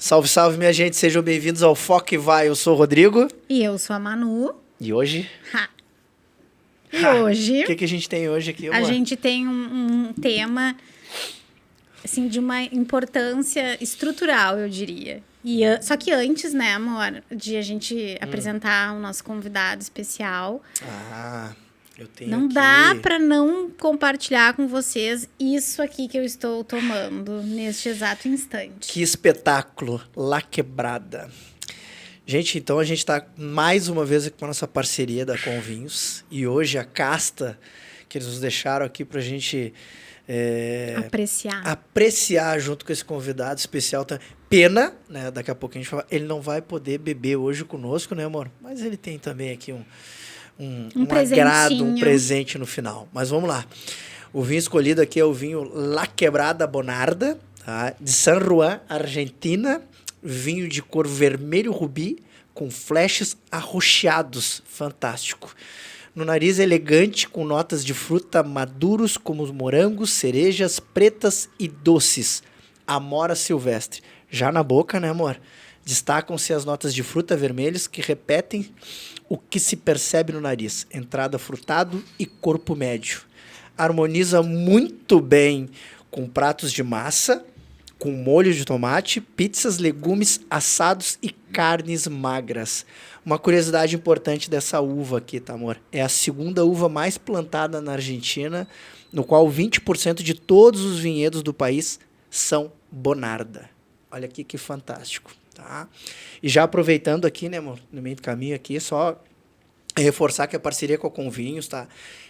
Salve, salve, minha gente. Sejam bem-vindos ao Foca e Vai. Eu sou o Rodrigo. E eu sou a Manu. E hoje? Hoje... O que a gente tem hoje aqui, amor? A gente tem um tema, assim, de uma importância estrutural, eu diria. Só que antes, né, amor, de a gente apresentar o nosso convidado especial... Eu tenho não aqui... dá para não compartilhar com vocês isso aqui que eu estou tomando neste exato instante. Que espetáculo! La Quebrada. Gente, então a gente está mais uma vez aqui com a nossa parceria da Convinhos. E hoje a casta que eles nos deixaram aqui para a gente... apreciar junto com esse convidado especial. Pena, né? Daqui a pouco a gente fala, ele não vai poder beber hoje conosco, né, amor? Mas ele tem também aqui um agrado, um presente no final. Mas vamos lá. O vinho escolhido aqui é o vinho La Quebrada Bonarda, tá? De San Juan, Argentina. Vinho de cor vermelho rubi, com flashes arroxeados. Fantástico. No nariz elegante, com notas de fruta maduros, como os morangos, cerejas, pretas e doces. Amora silvestre. Já na boca, né, amor? Destacam-se as notas de fruta vermelhas que repetem o que se percebe no nariz. Entrada frutado e corpo médio. Harmoniza muito bem com pratos de massa, com molho de tomate, pizzas, legumes assados e carnes magras. Uma curiosidade importante dessa uva aqui, tá, amor? É a segunda uva mais plantada na Argentina, no qual 20% de todos os vinhedos do país são Bonarda. Olha aqui que fantástico. Tá? E já aproveitando aqui, né, amor, no meio do caminho aqui, só reforçar que a parceria com a Convinhos, tá?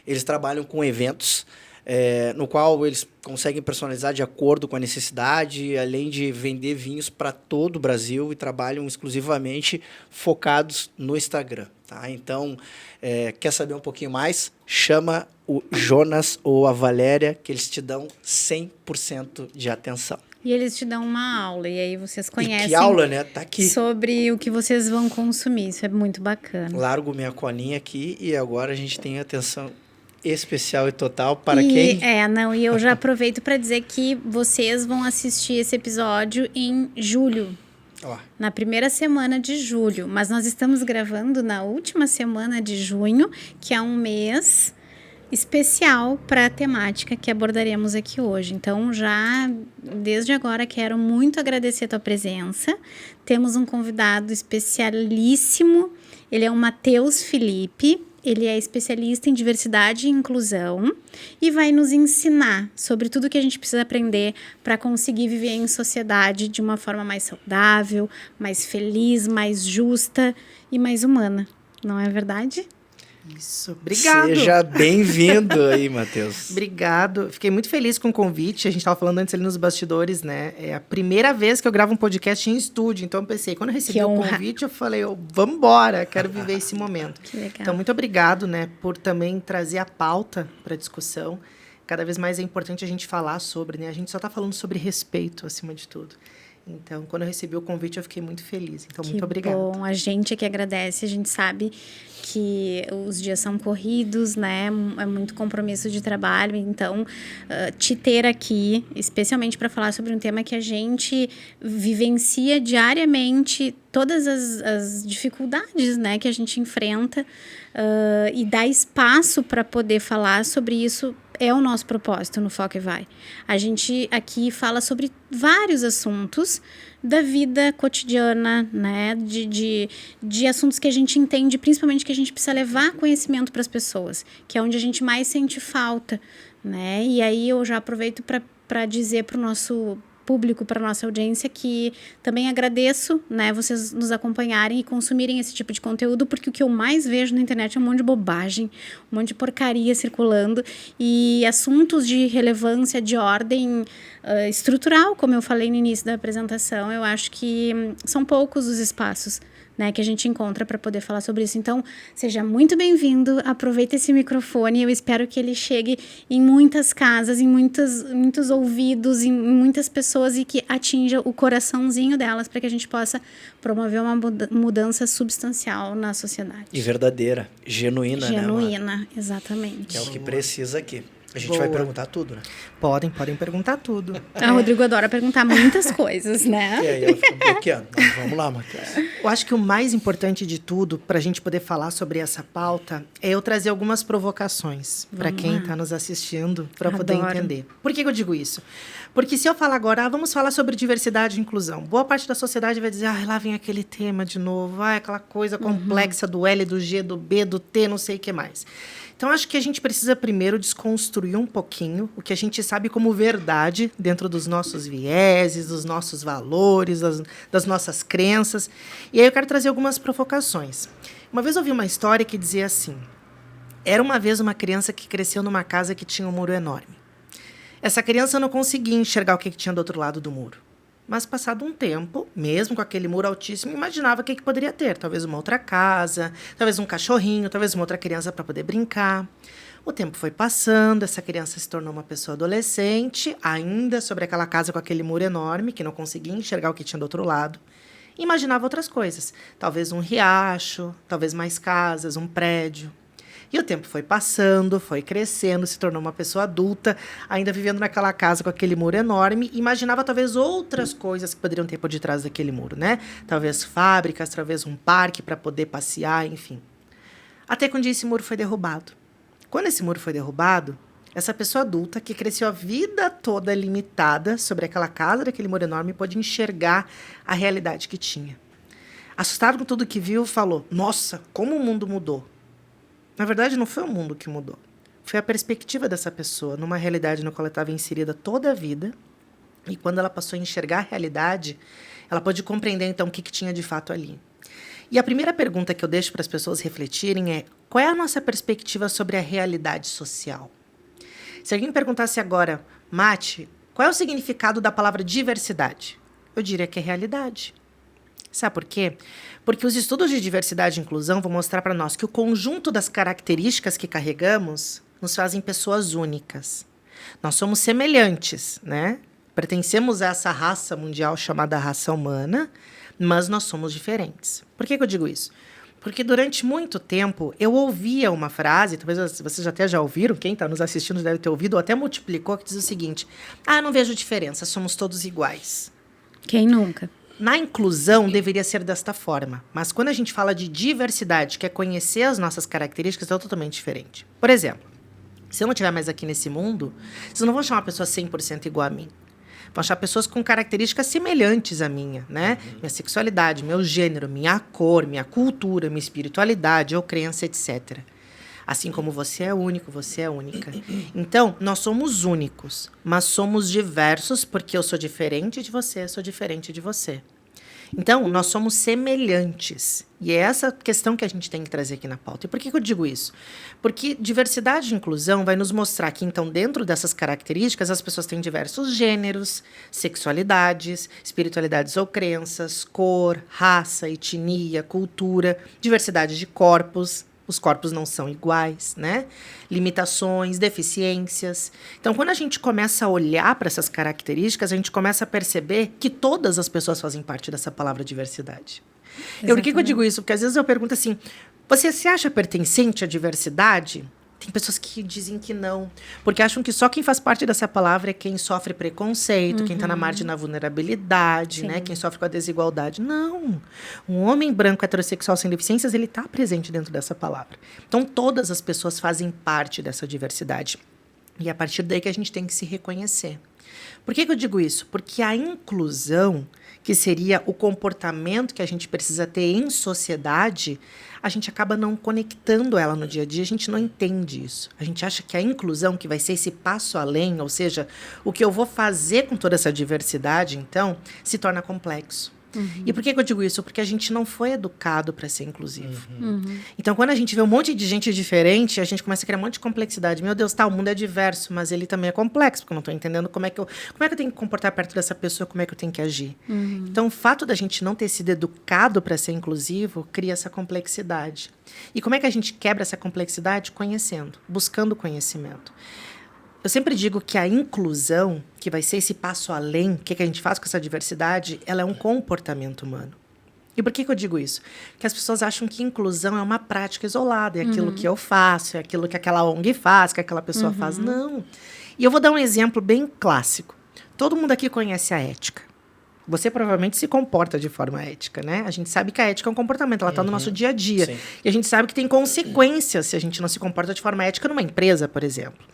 Eles trabalham com eventos, no qual eles conseguem personalizar de acordo com a necessidade, além de vender vinhos para todo o Brasil e trabalham exclusivamente focados no Instagram, tá? Então, quer saber um pouquinho mais? Chama o Jonas ou a Valéria, que eles te dão 100% de atenção. E eles te dão uma aula, e aí vocês conhecem... E que aula, né? Tá aqui. Sobre o que vocês vão consumir, isso é muito bacana. Largo minha colinha aqui e agora a gente tem atenção especial e total para quem... E eu já aproveito para dizer que vocês vão assistir esse episódio em julho. Na primeira semana de julho, mas nós estamos gravando na última semana de junho, que é um mês... especial para a temática que abordaremos aqui hoje. Então, já desde agora quero muito agradecer a tua presença. Temos um convidado especialíssimo, ele é o Matheus Felipe, ele é especialista em diversidade e inclusão e vai nos ensinar sobre tudo que a gente precisa aprender para conseguir viver em sociedade de uma forma mais saudável, mais feliz, mais justa e mais humana. Não é verdade? Isso, obrigado. Seja bem-vindo aí, Matheus. Obrigado. Fiquei muito feliz com o convite. A gente estava falando antes ali nos bastidores, né? É a primeira vez que eu gravo um podcast em estúdio. Então, eu pensei, quando eu recebi o convite, eu falei, vamos embora, quero viver esse momento. Que legal. Então, muito obrigado, né, por também trazer a pauta para a discussão. Cada vez mais é importante a gente falar sobre, né? A gente só está falando sobre respeito, acima de tudo. Então, quando eu recebi o convite, eu fiquei muito feliz. Então, muito obrigada. Bom, a gente é que agradece. A gente sabe que os dias são corridos, né? É muito compromisso de trabalho. Então, te ter aqui, especialmente para falar sobre um tema que a gente vivencia diariamente, todas as dificuldades, né, que a gente enfrenta, e dar espaço para poder falar sobre isso é o nosso propósito no Foca e Vai. A gente aqui fala sobre vários assuntos da vida cotidiana, né? De assuntos que a gente entende, principalmente que a gente precisa levar conhecimento para as pessoas, que é onde a gente mais sente falta, né? E aí eu já aproveito para dizer para o nosso público, para nossa audiência, que também agradeço, né, vocês nos acompanharem e consumirem esse tipo de conteúdo, porque o que eu mais vejo na internet é um monte de bobagem, um monte de porcaria circulando e assuntos de relevância, de ordem estrutural, como eu falei no início da apresentação. Eu acho que são poucos os espaços, né, que a gente encontra para poder falar sobre isso. Então, seja muito bem-vindo, aproveita esse microfone, eu espero que ele chegue em muitas casas, em muitos ouvidos, em muitas pessoas e que atinja o coraçãozinho delas para que a gente possa promover uma mudança substancial na sociedade. E verdadeira, genuína, né? Genuína, exatamente. Que é o que precisa aqui. A gente vai perguntar tudo, né? Podem perguntar tudo. O Rodrigo adora perguntar muitas coisas, né? E aí ela fica bloqueando. Vamos lá, Matheus. Eu acho que o mais importante de tudo, para a gente poder falar sobre essa pauta, é eu trazer algumas provocações para quem está nos assistindo, para poder entender. Por que eu digo isso? Porque se eu falar agora, vamos falar sobre diversidade e inclusão. Boa parte da sociedade vai dizer, lá vem aquele tema de novo, aquela coisa complexa do L, do G, do B, do T, não sei o que mais. Então, acho que a gente precisa primeiro desconstruir um pouquinho o que a gente sabe como verdade dentro dos nossos vieses, dos nossos valores, das nossas crenças. E aí eu quero trazer algumas provocações. Uma vez eu ouvi uma história que dizia assim, era uma vez uma criança que cresceu numa casa que tinha um muro enorme. Essa criança não conseguia enxergar o que tinha do outro lado do muro. Mas, passado um tempo, mesmo com aquele muro altíssimo, imaginava o que poderia ter. Talvez uma outra casa, talvez um cachorrinho, talvez uma outra criança para poder brincar. O tempo foi passando, essa criança se tornou uma pessoa adolescente, ainda sobre aquela casa com aquele muro enorme, que não conseguia enxergar o que tinha do outro lado. E imaginava outras coisas. Talvez um riacho, talvez mais casas, um prédio. E o tempo foi passando, foi crescendo, se tornou uma pessoa adulta, ainda vivendo naquela casa com aquele muro enorme, e imaginava talvez outras coisas que poderiam ter por detrás daquele muro, né? Talvez fábricas, talvez um parque para poder passear, enfim. Até que um dia esse muro foi derrubado. Quando esse muro foi derrubado, essa pessoa adulta, que cresceu a vida toda limitada sobre aquela casa, daquele muro enorme, pôde enxergar a realidade que tinha. Assustado com tudo que viu, falou, nossa, como o mundo mudou. Na verdade, não foi o mundo que mudou. Foi a perspectiva dessa pessoa, numa realidade na qual ela estava inserida toda a vida. E quando ela passou a enxergar a realidade, ela pôde compreender, então, o que tinha de fato ali. E a primeira pergunta que eu deixo para as pessoas refletirem é, qual é a nossa perspectiva sobre a realidade social? Se alguém me perguntasse agora, Mati, qual é o significado da palavra diversidade? Eu diria que é realidade. Sabe por quê? Porque os estudos de diversidade e inclusão vão mostrar para nós que o conjunto das características que carregamos nos fazem pessoas únicas. Nós somos semelhantes, né? Pertencemos a essa raça mundial chamada raça humana, mas nós somos diferentes. Por que eu digo isso? Porque durante muito tempo eu ouvia uma frase, talvez vocês até já ouviram, quem está nos assistindo deve ter ouvido, ou até multiplicou, que diz o seguinte, eu não vejo diferença, somos todos iguais. Quem nunca? Na inclusão, deveria ser desta forma. Mas quando a gente fala de diversidade, que é conhecer as nossas características, é totalmente diferente. Por exemplo, se eu não estiver mais aqui nesse mundo, vocês não vão achar uma pessoa 100% igual a mim. Vão achar pessoas com características semelhantes à minha, né? Minha sexualidade, meu gênero, minha cor, minha cultura, minha espiritualidade ou crença, etc. Assim como você é único, você é única. Então, nós somos únicos, mas somos diversos porque eu sou diferente de você, eu sou diferente de você. Então, nós somos semelhantes. E é essa questão que a gente tem que trazer aqui na pauta. E por que eu digo isso? Porque diversidade e inclusão vai nos mostrar que, então, dentro dessas características, as pessoas têm diversos gêneros, sexualidades, espiritualidades ou crenças, cor, raça, etnia, cultura, diversidade de corpos. Os corpos não são iguais, né? Limitações, deficiências. Então, quando a gente começa a olhar para essas características, a gente começa a perceber que todas as pessoas fazem parte dessa palavra diversidade. Por que eu digo isso? Porque às vezes eu pergunto assim, você se acha pertencente à diversidade? Tem pessoas que dizem que não, porque acham que só quem faz parte dessa palavra é quem sofre preconceito, quem está na margem da vulnerabilidade, né? Quem sofre com a desigualdade. Não. Um homem branco heterossexual sem deficiências, ele está presente dentro dessa palavra. Então, todas as pessoas fazem parte dessa diversidade. E é a partir daí que a gente tem que se reconhecer. Por que eu digo isso? Porque a inclusão, que seria o comportamento que a gente precisa ter em sociedade, a gente acaba não conectando ela no dia a dia, a gente não entende isso. A gente acha que a inclusão, que vai ser esse passo além, ou seja, o que eu vou fazer com toda essa diversidade, então, se torna complexo. E por que eu digo isso? Porque a gente não foi educado para ser inclusivo. Então, quando a gente vê um monte de gente diferente, a gente começa a criar um monte de complexidade. Meu Deus, o mundo é diverso, mas ele também é complexo, porque eu não estou entendendo como é que eu tenho que comportar perto dessa pessoa, como é que eu tenho que agir. Então, o fato da gente não ter sido educado para ser inclusivo cria essa complexidade. E como é que a gente quebra essa complexidade? Conhecendo, buscando conhecimento. Eu sempre digo que a inclusão, que vai ser esse passo além, o que a gente faz com essa diversidade, ela é um comportamento humano. E por que eu digo isso? Porque as pessoas acham que inclusão é uma prática isolada, é aquilo que eu faço, é aquilo que aquela ONG faz, que aquela pessoa faz. Não. E eu vou dar um exemplo bem clássico. Todo mundo aqui conhece a ética. Você provavelmente se comporta de forma ética, né? A gente sabe que a ética é um comportamento, ela está no nosso dia a dia. Sim. E a gente sabe que tem consequências se a gente não se comporta de forma ética numa empresa, por exemplo.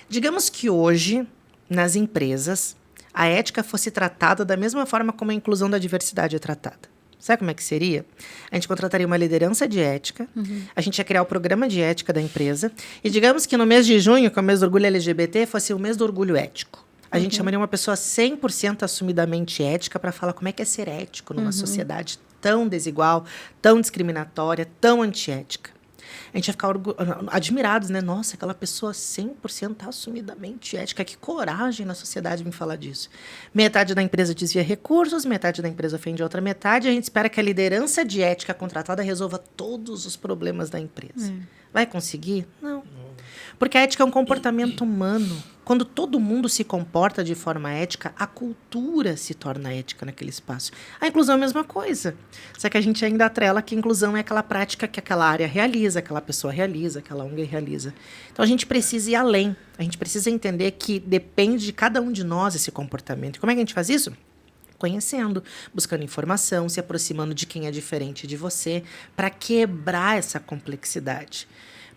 Digamos que hoje, nas empresas, a ética fosse tratada da mesma forma como a inclusão da diversidade é tratada. Sabe como é que seria? A gente contrataria uma liderança de ética, a gente ia criar o programa de ética da empresa, e digamos que no mês de junho, que é o mês do orgulho LGBT, fosse o mês do orgulho ético. A gente chamaria uma pessoa 100% assumidamente ética para falar como é que é ser ético numa sociedade tão desigual, tão discriminatória, tão antiética. A gente ia ficar admirados, né? Nossa, aquela pessoa 100% assumidamente ética. Que coragem na sociedade me falar disso. Metade da empresa desvia recursos, metade da empresa ofende a outra metade. E a gente espera que a liderança de ética contratada resolva todos os problemas da empresa. Vai conseguir? Não. Porque a ética é um comportamento humano. Quando todo mundo se comporta de forma ética, a cultura se torna ética naquele espaço. A inclusão é a mesma coisa. Só que a gente ainda atrela que a inclusão é aquela prática que aquela área realiza, aquela pessoa realiza, aquela ONG realiza. Então, a gente precisa ir além. A gente precisa entender que depende de cada um de nós esse comportamento. E como é que a gente faz isso? Conhecendo, buscando informação, se aproximando de quem é diferente de você, para quebrar essa complexidade.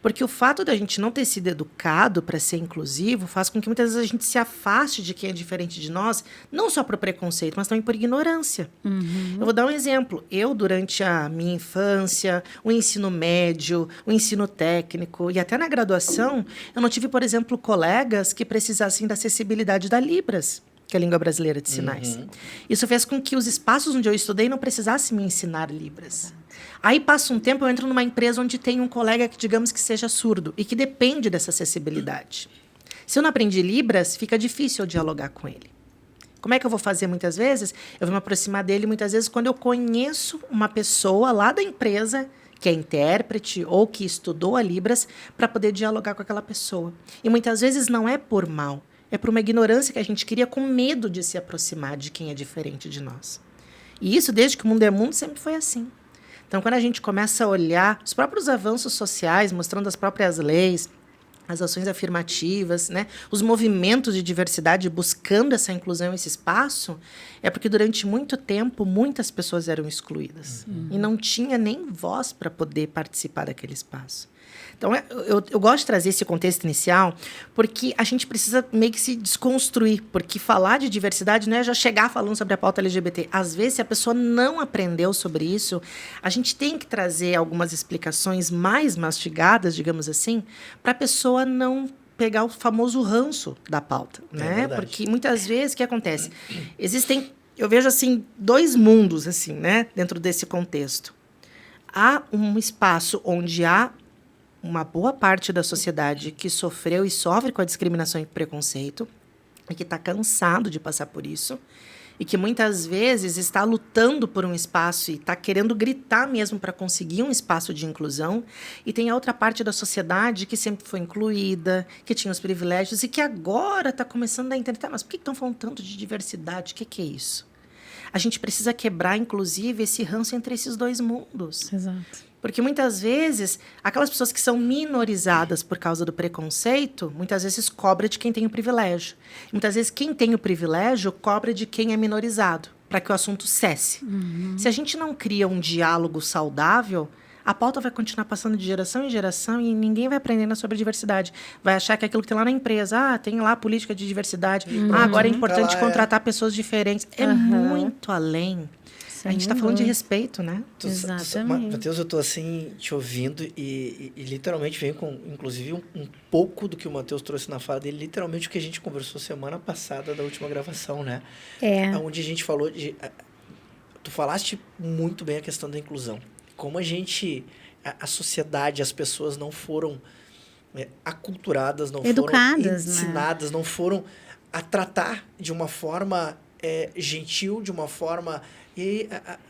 Porque o fato de a gente não ter sido educado para ser inclusivo faz com que muitas vezes a gente se afaste de quem é diferente de nós, não só por preconceito, mas também por ignorância. Eu vou dar um exemplo. Eu, durante a minha infância, o ensino médio, o ensino técnico e até na graduação, eu não tive, por exemplo, colegas que precisassem da acessibilidade da Libras, que é a língua brasileira de sinais. Isso fez com que os espaços onde eu estudei não precisassem me ensinar Libras. Aí passa um tempo, eu entro numa empresa onde tem um colega que, digamos, que seja surdo e que depende dessa acessibilidade. Se eu não aprendi Libras, fica difícil eu dialogar com ele. Como é que eu vou fazer muitas vezes? Eu vou me aproximar dele muitas vezes quando eu conheço uma pessoa lá da empresa que é intérprete ou que estudou a Libras para poder dialogar com aquela pessoa. E muitas vezes não é por mal, é por uma ignorância que a gente cria com medo de se aproximar de quem é diferente de nós. E isso, desde que o mundo é mundo, sempre foi assim. Então, quando a gente começa a olhar os próprios avanços sociais, mostrando as próprias leis, as ações afirmativas, né, os movimentos de diversidade buscando essa inclusão, esse espaço, é porque durante muito tempo muitas pessoas eram excluídas e não tinha nem voz para poder participar daquele espaço. Então, eu gosto de trazer esse contexto inicial porque a gente precisa meio que se desconstruir, porque falar de diversidade não é já chegar falando sobre a pauta LGBT. Às vezes, se a pessoa não aprendeu sobre isso, a gente tem que trazer algumas explicações mais mastigadas, digamos assim, para a pessoa não pegar o famoso ranço da pauta, né? Porque muitas vezes o que acontece? Existem, eu vejo assim, dois mundos assim, né, dentro desse contexto. Há um espaço onde há uma boa parte da sociedade que sofreu e sofre com a discriminação e preconceito e que está cansado de passar por isso e que muitas vezes está lutando por um espaço e está querendo gritar mesmo para conseguir um espaço de inclusão. E tem a outra parte da sociedade que sempre foi incluída, que tinha os privilégios e que agora está começando a entender, tá, mas por que estão falando tanto de diversidade? O que é isso? A gente precisa quebrar, inclusive, esse ranço entre esses dois mundos. Exato. Porque muitas vezes, aquelas pessoas que são minorizadas por causa do preconceito, muitas vezes cobra de quem tem o privilégio. E muitas vezes, quem tem o privilégio cobra de quem é minorizado, para que o assunto cesse. Se a gente não cria um diálogo saudável, a pauta vai continuar passando de geração em geração e ninguém vai aprendendo sobre diversidade. Vai achar que aquilo que tem lá na empresa, tem lá a política de diversidade, agora é importante contratar pessoas diferentes. É muito além. A gente está falando de respeito, né? Exatamente. Matheus, eu estou assim, te ouvindo e literalmente venho com, inclusive, um pouco do que o Matheus trouxe na fala dele, literalmente o que a gente conversou semana passada da última gravação, né? Onde a gente falou de... Tu falaste muito bem a questão da inclusão. Como a sociedade, as pessoas não foram aculturadas, não educadas, foram ensinadas, não foram a tratar de uma forma gentil, de uma forma...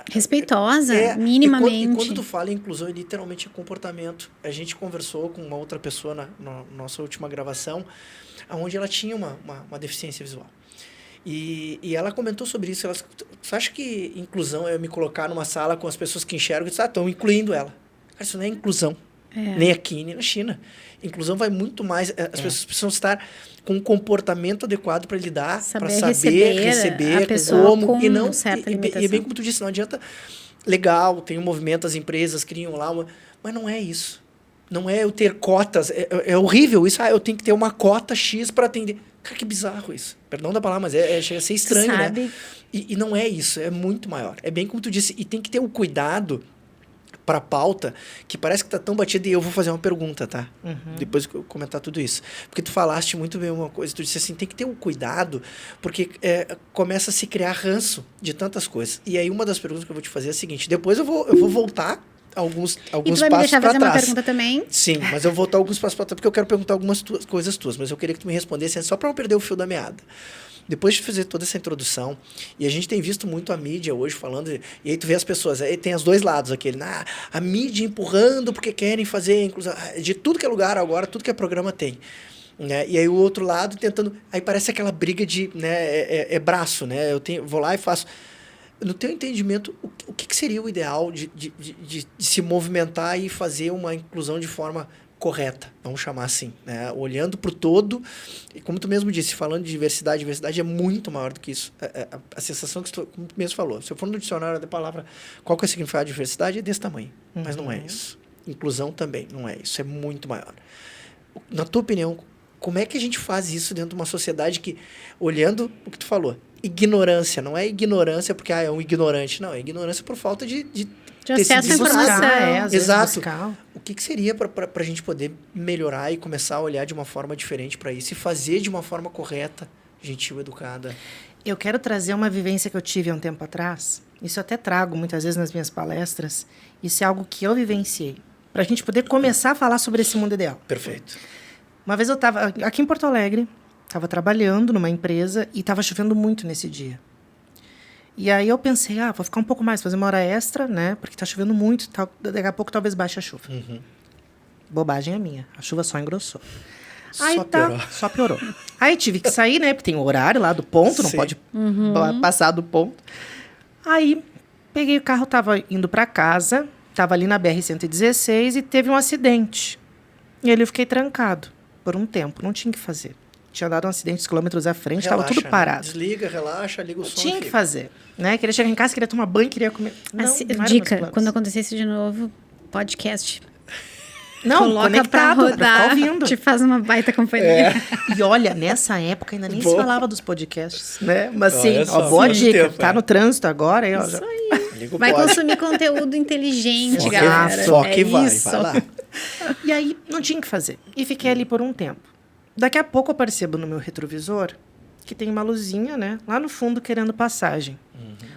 respeitosa, minimamente. E quando tu fala em inclusão, literalmente é comportamento. A gente conversou com uma outra pessoa na nossa última gravação, onde ela tinha uma deficiência visual. E ela comentou sobre isso. Você acha que inclusão é me colocar numa sala com as pessoas que enxergam e estão incluindo ela? Cara, isso não é inclusão. Nem aqui, nem na China. Inclusão vai muito mais... As pessoas precisam estar com um comportamento adequado para lidar, para saber receber a pessoa como... Com e não, certa e bem como tu disse, não adianta... Legal, tem um movimento, as empresas criam lá... mas não é isso. Não é eu ter cotas. É horrível isso. Eu tenho que ter uma cota X para atender. Cara, que bizarro isso. Perdão da palavra, mas chega a ser estranho, né? E não é isso. É muito maior. É bem como tu disse. E tem que ter um cuidado... para a pauta, que parece que tá tão batida, e eu vou fazer uma pergunta, tá? Depois que eu comentar tudo isso. Porque tu falaste muito bem uma coisa, tu disse assim, tem que ter um cuidado, porque começa a se criar ranço de tantas coisas. E aí uma das perguntas que eu vou te fazer é a seguinte, depois eu vou voltar alguns passos para trás. E tu vai me deixar fazer uma pergunta também? Sim, mas eu vou voltar alguns passos para trás, porque eu quero perguntar algumas coisas tuas, mas eu queria que tu me respondesse só para não perder o fio da meada. Depois de fazer toda essa introdução, e a gente tem visto muito a mídia hoje falando, e aí tu vê as pessoas, aí tem os dois lados, a mídia empurrando porque querem fazer inclusão, de tudo que é lugar agora, tudo que é programa tem. Né? E aí o outro lado tentando, aí parece aquela briga de, né, braço, né? Vou lá e faço. No teu entendimento, o que seria o ideal de se movimentar e fazer uma inclusão de forma correta, vamos chamar assim, né? Olhando para o todo, e como tu mesmo disse, falando de diversidade é muito maior do que isso. A sensação que como tu mesmo falou, se eu for no dicionário da palavra, qual que é o significado de diversidade? É desse tamanho, mas não é isso. Inclusão também não é isso, é muito maior. Na tua opinião, como é que a gente faz isso dentro de uma sociedade que, olhando o que tu falou, ignorância, não é ignorância porque é um ignorante, não, é ignorância por falta de acesso à informação. Exato. O que seria para a gente poder melhorar e começar a olhar de uma forma diferente para isso e fazer de uma forma correta, gentil, educada? Eu quero trazer uma vivência que eu tive há um tempo atrás. Isso eu até trago muitas vezes nas minhas palestras. Isso é algo que eu vivenciei. Para a gente poder começar a falar sobre esse mundo ideal. Perfeito. Uma vez eu estava aqui em Porto Alegre, estava trabalhando numa empresa e estava chovendo muito nesse dia. E aí eu pensei, vou ficar um pouco mais, fazer uma hora extra, né? Porque tá chovendo muito, daqui a pouco talvez baixe a chuva. Bobagem é minha, a chuva só engrossou. Aí só piorou. Aí tive que sair, né? Porque tem o horário lá do ponto, não pode passar do ponto. Aí peguei o carro, tava indo para casa, tava ali na BR-116 e teve um acidente. E ali eu fiquei trancado por um tempo, não tinha o que fazer. Tinha dado um acidente quilômetros à frente, estava tudo parado. Né? Desliga, relaxa, liga o som. Tinha que fazer. Né? Queria chegar em casa, queria tomar banho, queria comer. Não dica, quando acontecesse de novo, podcast. Não, coloca conectado, pra rodar, pra ficar ouvindo. Te faz uma baita companhia. E olha, nessa época ainda nem se falava dos podcasts, né? Mas sim, boa dica. Tempo, tá no trânsito agora. Aí, isso aí. Vai consumir conteúdo inteligente, Foque, galera. Foque vai lá. E aí, não tinha o que fazer. E fiquei ali por um tempo. Daqui a pouco eu percebo no meu retrovisor que tem uma luzinha, né? Lá no fundo, querendo passagem.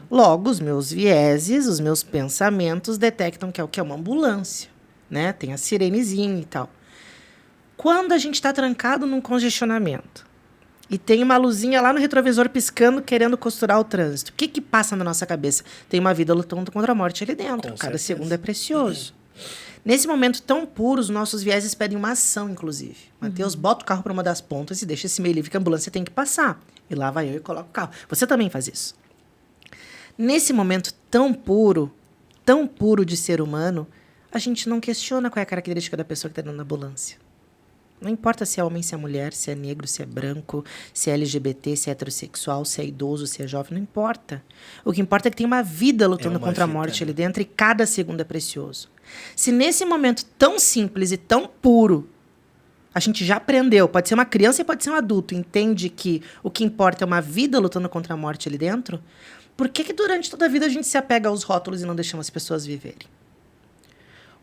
Logo, os meus vieses, os meus pensamentos detectam que é o que é uma ambulância, né? Tem a sirenezinha e tal. Quando a gente está trancado num congestionamento e tem uma luzinha lá no retrovisor piscando, querendo costurar o trânsito, o que passa na nossa cabeça? Tem uma vida lutando contra a morte ali dentro. Cada segundo é precioso. Nesse momento tão puro, os nossos vieses pedem uma ação, inclusive. Mateus, bota o carro para uma das pontas e deixa esse meio livre que a ambulância tem que passar. E lá vai eu e coloco o carro. Você também faz isso. Nesse momento tão puro de ser humano, a gente não questiona qual é a característica da pessoa que está dentro da ambulância. Não importa se é homem, se é mulher, se é negro, se é branco, se é LGBT, se é heterossexual, se é idoso, se é jovem, não importa. O que importa é que tem uma vida lutando contra a morte ali dentro e cada segundo é precioso. Se nesse momento tão simples e tão puro, a gente já aprendeu, pode ser uma criança e pode ser um adulto, entende que o que importa é uma vida lutando contra a morte ali dentro, por que durante toda a vida a gente se apega aos rótulos e não deixamos as pessoas viverem?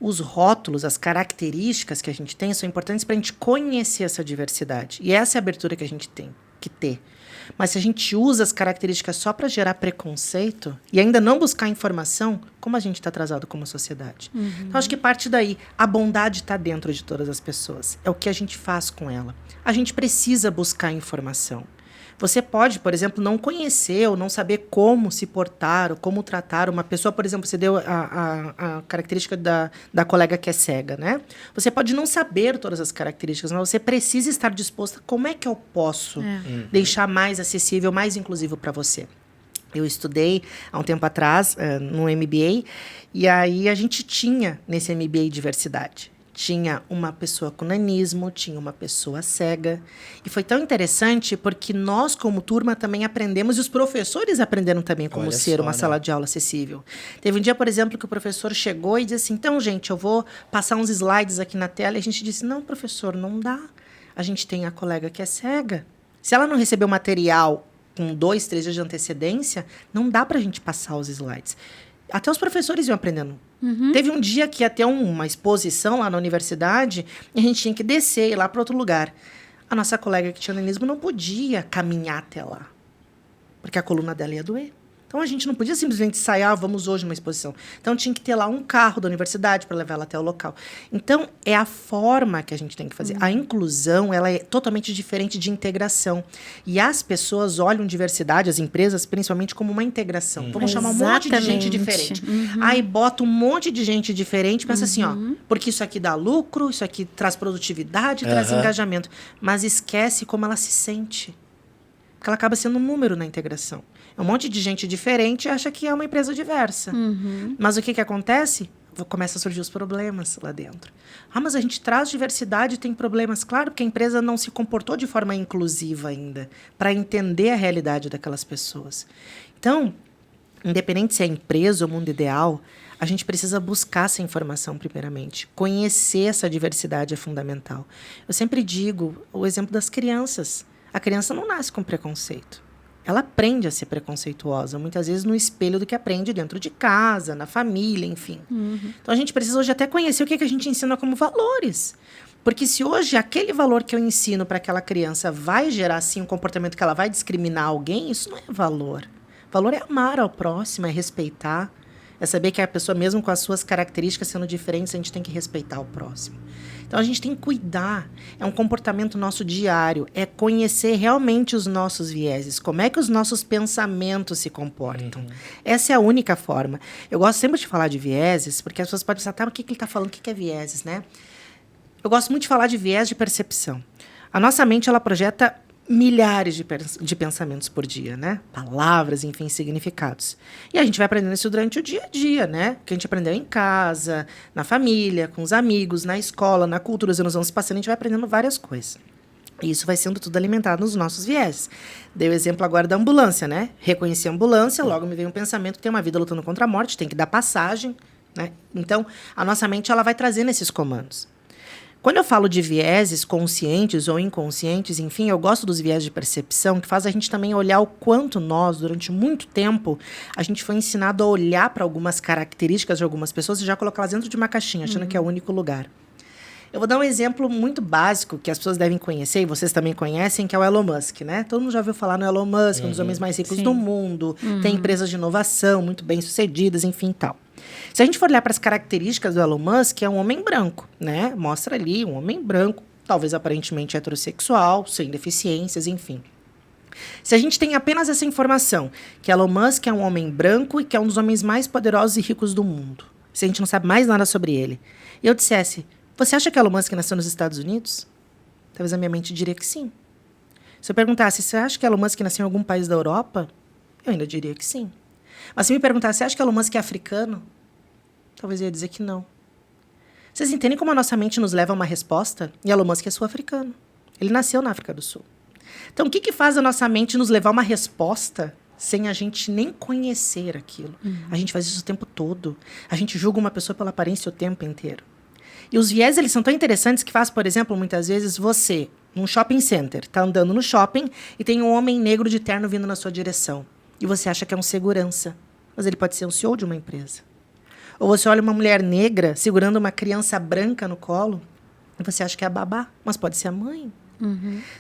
Os rótulos, as características que a gente tem são importantes para a gente conhecer essa diversidade. E essa é a abertura que a gente tem que ter. Mas se a gente usa as características só para gerar preconceito e ainda não buscar informação, como a gente está atrasado como sociedade? Então, acho que parte daí. A bondade está dentro de todas as pessoas. É o que a gente faz com ela. A gente precisa buscar informação. Você pode, por exemplo, não conhecer ou não saber como se portar ou como tratar uma pessoa. Por exemplo, você deu a característica da colega que é cega, né? Você pode não saber todas as características, mas você precisa estar disposta. Como é que eu posso deixar mais acessível, mais inclusivo para você? Eu estudei há um tempo atrás no MBA, e aí a gente tinha nesse MBA diversidade. Tinha uma pessoa com nanismo, tinha uma pessoa cega. E foi tão interessante porque nós, como turma, também aprendemos, e os professores aprenderam também como ser uma sala de aula acessível. Teve um dia, por exemplo, que o professor chegou e disse assim, então, gente, eu vou passar uns slides aqui na tela. E a gente disse, não, professor, não dá. A gente tem a colega que é cega. Se ela não recebeu material com 2, 3 dias de antecedência, não dá para a gente passar os slides. Até os professores iam aprendendo. Teve um dia que ia ter uma exposição lá na universidade e a gente tinha que descer e ir lá para outro lugar. A nossa colega que tinha nanismo não podia caminhar até lá, porque a coluna dela ia doer. Então, a gente não podia simplesmente sair, vamos hoje numa exposição. Então, tinha que ter lá um carro da universidade para levar ela até o local. Então, é a forma que a gente tem que fazer. A inclusão, ela é totalmente diferente de integração. E as pessoas olham diversidade, as empresas, principalmente, como uma integração. Vamos chamar um monte de gente diferente. Aí, bota um monte de gente diferente, pensa assim, porque isso aqui dá lucro, isso aqui traz produtividade, traz engajamento. Mas esquece como ela se sente. Porque ela acaba sendo um número na integração. Um monte de gente diferente acha que é uma empresa diversa. Mas o que acontece? Começa a surgir os problemas lá dentro. Mas a gente traz diversidade e tem problemas. Claro, porque a empresa não se comportou de forma inclusiva ainda, para entender a realidade daquelas pessoas. Então, independente se é empresa ou mundo ideal, a gente precisa buscar essa informação primeiramente. Conhecer essa diversidade é fundamental. Eu sempre digo o exemplo das crianças. A criança não nasce com preconceito. Ela aprende a ser preconceituosa, muitas vezes no espelho do que aprende dentro de casa, na família, enfim. Então, a gente precisa hoje até conhecer o que a gente ensina como valores. Porque se hoje aquele valor que eu ensino para aquela criança vai gerar, assim, um comportamento que ela vai discriminar alguém, isso não é valor. Valor é amar ao próximo, é respeitar. É saber que a pessoa, mesmo com as suas características sendo diferentes, a gente tem que respeitar o próximo. Então, a gente tem que cuidar. É um comportamento nosso diário. É conhecer realmente os nossos vieses. Como é que os nossos pensamentos se comportam. Essa é a única forma. Eu gosto sempre de falar de vieses, porque as pessoas podem pensar, o que ele está falando? O que é vieses, né? Eu gosto muito de falar de viés de percepção. A nossa mente, ela projeta milhares de pensamentos por dia, né? Palavras, enfim, significados. E a gente vai aprendendo isso durante o dia a dia, né? Que a gente aprendeu em casa, na família, com os amigos, na escola, na cultura, os anos vão se passando, a gente vai aprendendo várias coisas. E isso vai sendo tudo alimentado nos nossos viés. Dei o exemplo agora da ambulância, né? Reconheci a ambulância, logo me veio um pensamento que tem uma vida lutando contra a morte, tem que dar passagem, né? Então, a nossa mente, ela vai trazendo esses comandos. Quando eu falo de vieses conscientes ou inconscientes, enfim, eu gosto dos viés de percepção, que faz a gente também olhar o quanto nós, durante muito tempo, a gente foi ensinado a olhar para algumas características de algumas pessoas e já colocá-las dentro de uma caixinha, achando que é o único lugar. Eu vou dar um exemplo muito básico que as pessoas devem conhecer, e vocês também conhecem, que é o Elon Musk, né? Todo mundo já ouviu falar no Elon Musk, um dos homens mais ricos do mundo, tem empresas de inovação muito bem-sucedidas, enfim, tal. Se a gente for olhar para as características do Elon Musk, é um homem branco, né? Mostra ali um homem branco, talvez aparentemente heterossexual, sem deficiências, enfim. Se a gente tem apenas essa informação, que Elon Musk é um homem branco e que é um dos homens mais poderosos e ricos do mundo, se a gente não sabe mais nada sobre ele, e eu dissesse, você acha que Elon Musk nasceu nos Estados Unidos? Talvez a minha mente diria que sim. Se eu perguntasse, você acha que Elon Musk nasceu em algum país da Europa? Eu ainda diria que sim. Mas se me perguntasse, você acha que Elon Musk é africano? Talvez eu ia dizer que não. Vocês entendem como a nossa mente nos leva a uma resposta? E Elon Musk é sul-africano. Ele nasceu na África do Sul. Então, o que faz a nossa mente nos levar a uma resposta sem a gente nem conhecer aquilo? A gente faz isso o tempo todo. A gente julga uma pessoa pela aparência o tempo inteiro. E os viés, eles são tão interessantes que faz, por exemplo, muitas vezes você, num shopping center, está andando no shopping e tem um homem negro de terno vindo na sua direção. E você acha que é um segurança. Mas ele pode ser um CEO de uma empresa. Ou você olha uma mulher negra segurando uma criança branca no colo e você acha que é a babá, mas pode ser a mãe.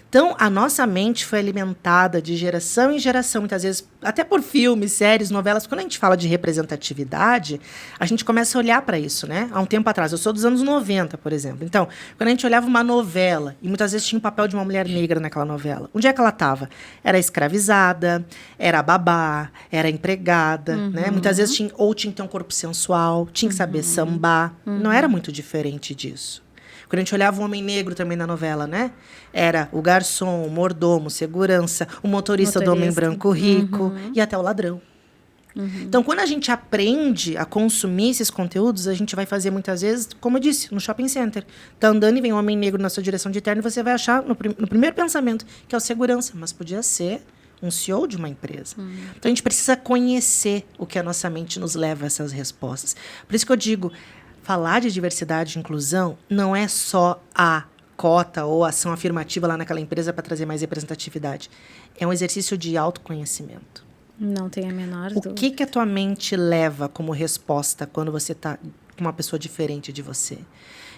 Então, a nossa mente foi alimentada de geração em geração, muitas vezes, até por filmes, séries, novelas. Quando a gente fala de representatividade, a gente começa a olhar para isso, né? Há um tempo atrás, eu sou dos anos 90, por exemplo. Então, quando a gente olhava uma novela, e muitas vezes tinha o papel de uma mulher negra naquela novela, onde é que ela estava? Era escravizada, era babá, era empregada, né? Muitas vezes tinha que ter um corpo sensual, tinha que saber sambar. Não era muito diferente disso. Quando a gente olhava o homem negro também na novela, né? Era o garçom, o mordomo, segurança, o motorista do homem branco rico e até o ladrão. Então, quando a gente aprende a consumir esses conteúdos, a gente vai fazer muitas vezes, como eu disse, no shopping center. Tá andando e vem um homem negro na sua direção de terno e você vai achar no primeiro pensamento que é o segurança, mas podia ser um CEO de uma empresa. Então, a gente precisa conhecer o que a nossa mente nos leva a essas respostas. Por isso que eu digo, falar de diversidade e inclusão não é só a cota ou ação afirmativa lá naquela empresa para trazer mais representatividade. É um exercício de autoconhecimento. Não tem a menor dúvida. O que a tua mente leva como resposta quando você está com uma pessoa diferente de você?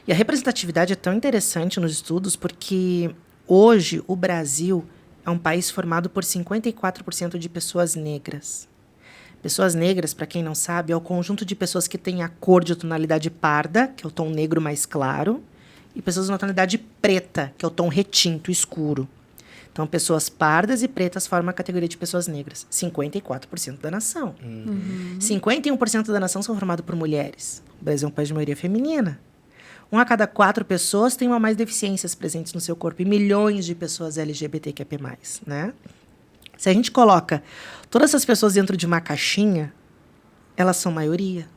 E a representatividade é tão interessante nos estudos porque hoje o Brasil é um país formado por 54% de pessoas negras. Pessoas negras, para quem não sabe, é o conjunto de pessoas que têm a cor de tonalidade parda, que é o tom negro mais claro, e pessoas de tonalidade preta, que é o tom retinto, escuro. Então, pessoas pardas e pretas formam a categoria de pessoas negras. 54% da nação. 51% da nação são formados por mulheres. O Brasil é um país de maioria feminina. 1 a cada 4 pessoas tem uma ou mais deficiências presentes no seu corpo. E milhões de pessoas LGBTQIA+, né? Se a gente coloca todas essas pessoas dentro de uma caixinha, elas são maioria.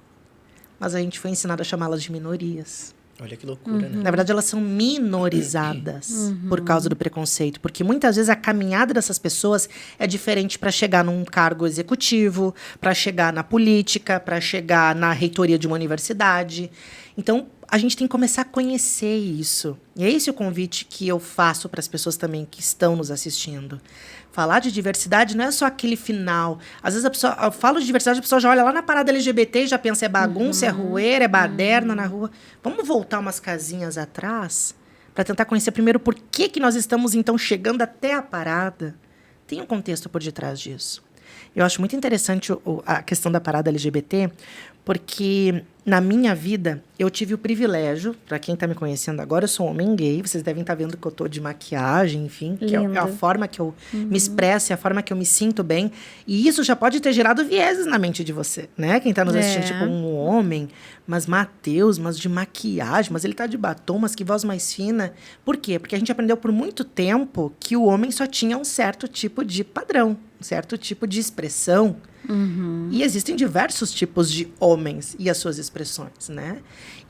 Mas a gente foi ensinado a chamá-las de minorias. Olha que loucura, né? Na verdade, elas são minorizadas por causa do preconceito. Porque muitas vezes a caminhada dessas pessoas é diferente para chegar num cargo executivo, para chegar na política, para chegar na reitoria de uma universidade. Então, a gente tem que começar a conhecer isso. E é esse o convite que eu faço para as pessoas também que estão nos assistindo. Falar de diversidade não é só aquele final. Às vezes eu falo de diversidade, a pessoa já olha lá na parada LGBT e já pensa é bagunça, é rueira, é baderna na rua. Vamos voltar umas casinhas atrás para tentar conhecer primeiro por que nós estamos, então, chegando até a parada. Tem um contexto por detrás disso. Eu acho muito interessante a questão da parada LGBT, porque na minha vida eu tive o privilégio, para quem está me conhecendo agora, eu sou um homem gay, vocês devem estar vendo que eu estou de maquiagem, enfim, que é a forma que eu me expresso, é a forma que eu me sinto bem, e isso já pode ter gerado vieses na mente de você, né? Quem está nos assistindo, tipo, um homem, mas Matheus, mas de maquiagem, mas ele está de batom, mas que voz mais fina. Por quê? Porque a gente aprendeu por muito tempo que o homem só tinha um certo tipo de padrão, um certo tipo de expressão. E existem diversos tipos de homens e as suas expressões, né?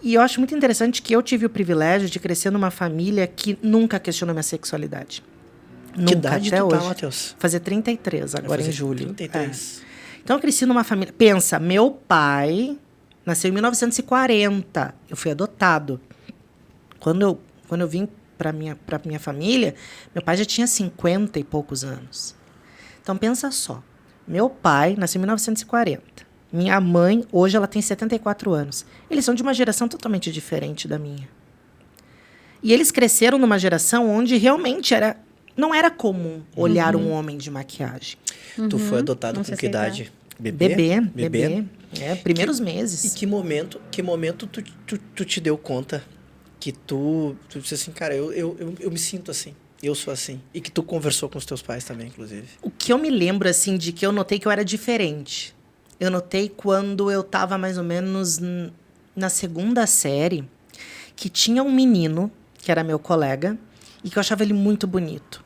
E eu acho muito interessante que eu tive o privilégio de crescer numa família que nunca questionou minha sexualidade. Que idade até tu hoje. Tá, Matheus? Fazer 33 agora em julho. 33. Então eu cresci numa família... Pensa, meu pai nasceu em 1940. Eu fui adotado. Quando eu vim para minha família, meu pai já tinha 50 e poucos anos. Então pensa só. Meu pai nasceu em 1940. Minha mãe, hoje, ela tem 74 anos. Eles são de uma geração totalmente diferente da minha. E eles cresceram numa geração onde realmente não era comum olhar um homem de maquiagem. Tu foi adotado com que idade? Bebê. Primeiros meses. E que momento tu te deu conta que tu disse assim, cara, eu me sinto assim. Eu sou assim. E que tu conversou com os teus pais também, inclusive. O que eu me lembro, assim, de que eu notei que eu era diferente. Eu notei quando eu estava mais ou menos na 2ª série, que tinha um menino, que era meu colega, e que eu achava ele muito bonito.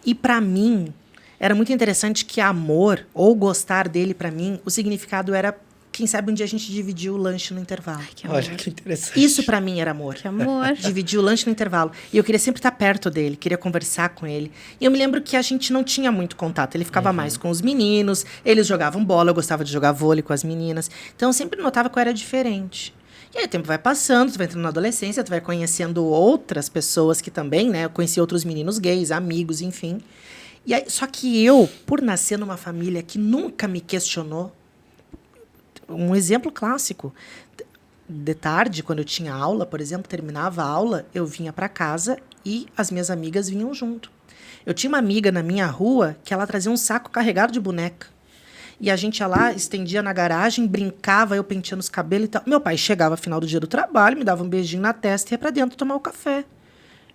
E para mim, era muito interessante que amor, ou gostar dele para mim, o significado era... Quem sabe um dia a gente dividiu o lanche no intervalo. Ai, que amor. Olha, que interessante. Isso pra mim era amor. Que amor. Dividir o lanche no intervalo. E eu queria sempre estar perto dele, queria conversar com ele. E eu me lembro que a gente não tinha muito contato. Ele ficava mais com os meninos, eles jogavam bola, eu gostava de jogar vôlei com as meninas. Então eu sempre notava que eu era diferente. E aí o tempo vai passando, tu vai entrando na adolescência, tu vai conhecendo outras pessoas que também, né? Eu conheci outros meninos gays, amigos, enfim. E aí, só que eu, por nascer numa família que nunca me questionou, um exemplo clássico. de tarde, quando eu tinha aula, por exemplo, terminava a aula, eu vinha para casa e as minhas amigas vinham junto. Eu tinha uma amiga na minha rua que ela trazia um saco carregado de boneca. E a gente ia lá, estendia na garagem, brincava, eu penteando os cabelos e tal. Meu pai chegava no final do dia do trabalho, me dava um beijinho na testa e ia para dentro tomar o café.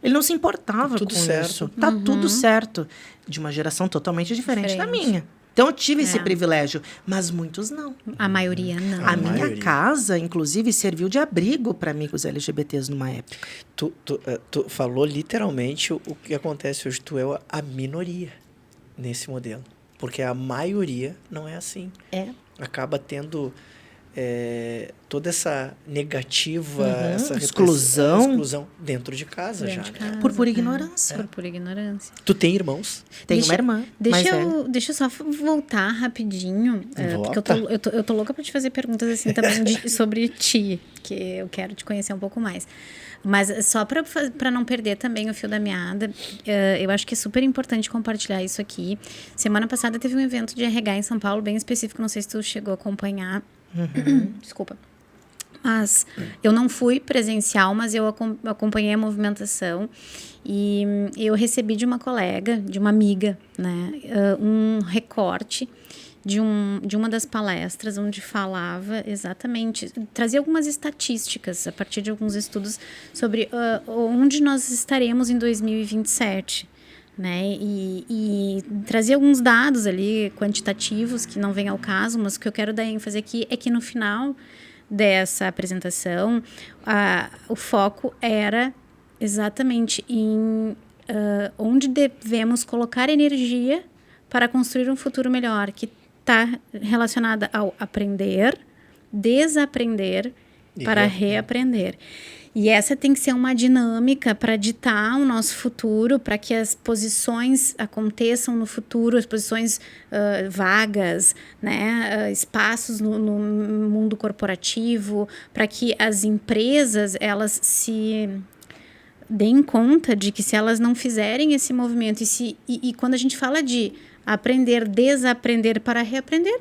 Ele não se importava com isso. Tá tudo certo. De uma geração totalmente diferente da minha. Então, eu tive esse privilégio, mas muitos não. A maioria não. A minha casa, inclusive, serviu de abrigo para amigos LGBTs numa época. Tu falou literalmente o que acontece hoje. Tu é a minoria nesse modelo. Porque a maioria não é assim. Acaba tendo toda essa negativa, essa exclusão dentro de casa já. Casa, por pura ignorância. Por pura ignorância. Tu tem irmãos? Tenho uma irmã. Deixa eu só voltar rapidinho. Porque eu tô louca pra te fazer perguntas assim também sobre ti, que eu quero te conhecer um pouco mais. Mas só para não perder também o fio da meada, eu acho que é super importante compartilhar isso aqui. Semana passada teve um evento de RH em São Paulo, bem específico, não sei se tu chegou a acompanhar. Desculpa. Mas eu não fui presencial, mas eu acompanhei a movimentação e eu recebi de uma colega, de uma amiga, né, um recorte de uma das palestras onde falava exatamente, trazia algumas estatísticas a partir de alguns estudos sobre onde nós estaremos em 2027. Né? E trazia alguns dados ali quantitativos que não vem ao caso, mas o que eu quero dar ênfase aqui é que no final dessa apresentação o foco era exatamente em onde devemos colocar energia para construir um futuro melhor, que está relacionada ao aprender, desaprender para reaprender. E essa tem que ser uma dinâmica para ditar o nosso futuro, para que as posições aconteçam no futuro, as posições vagas, né, espaços no mundo corporativo, para que as empresas elas se deem conta de que se elas não fizerem esse movimento, e quando a gente fala de aprender, desaprender para reaprender,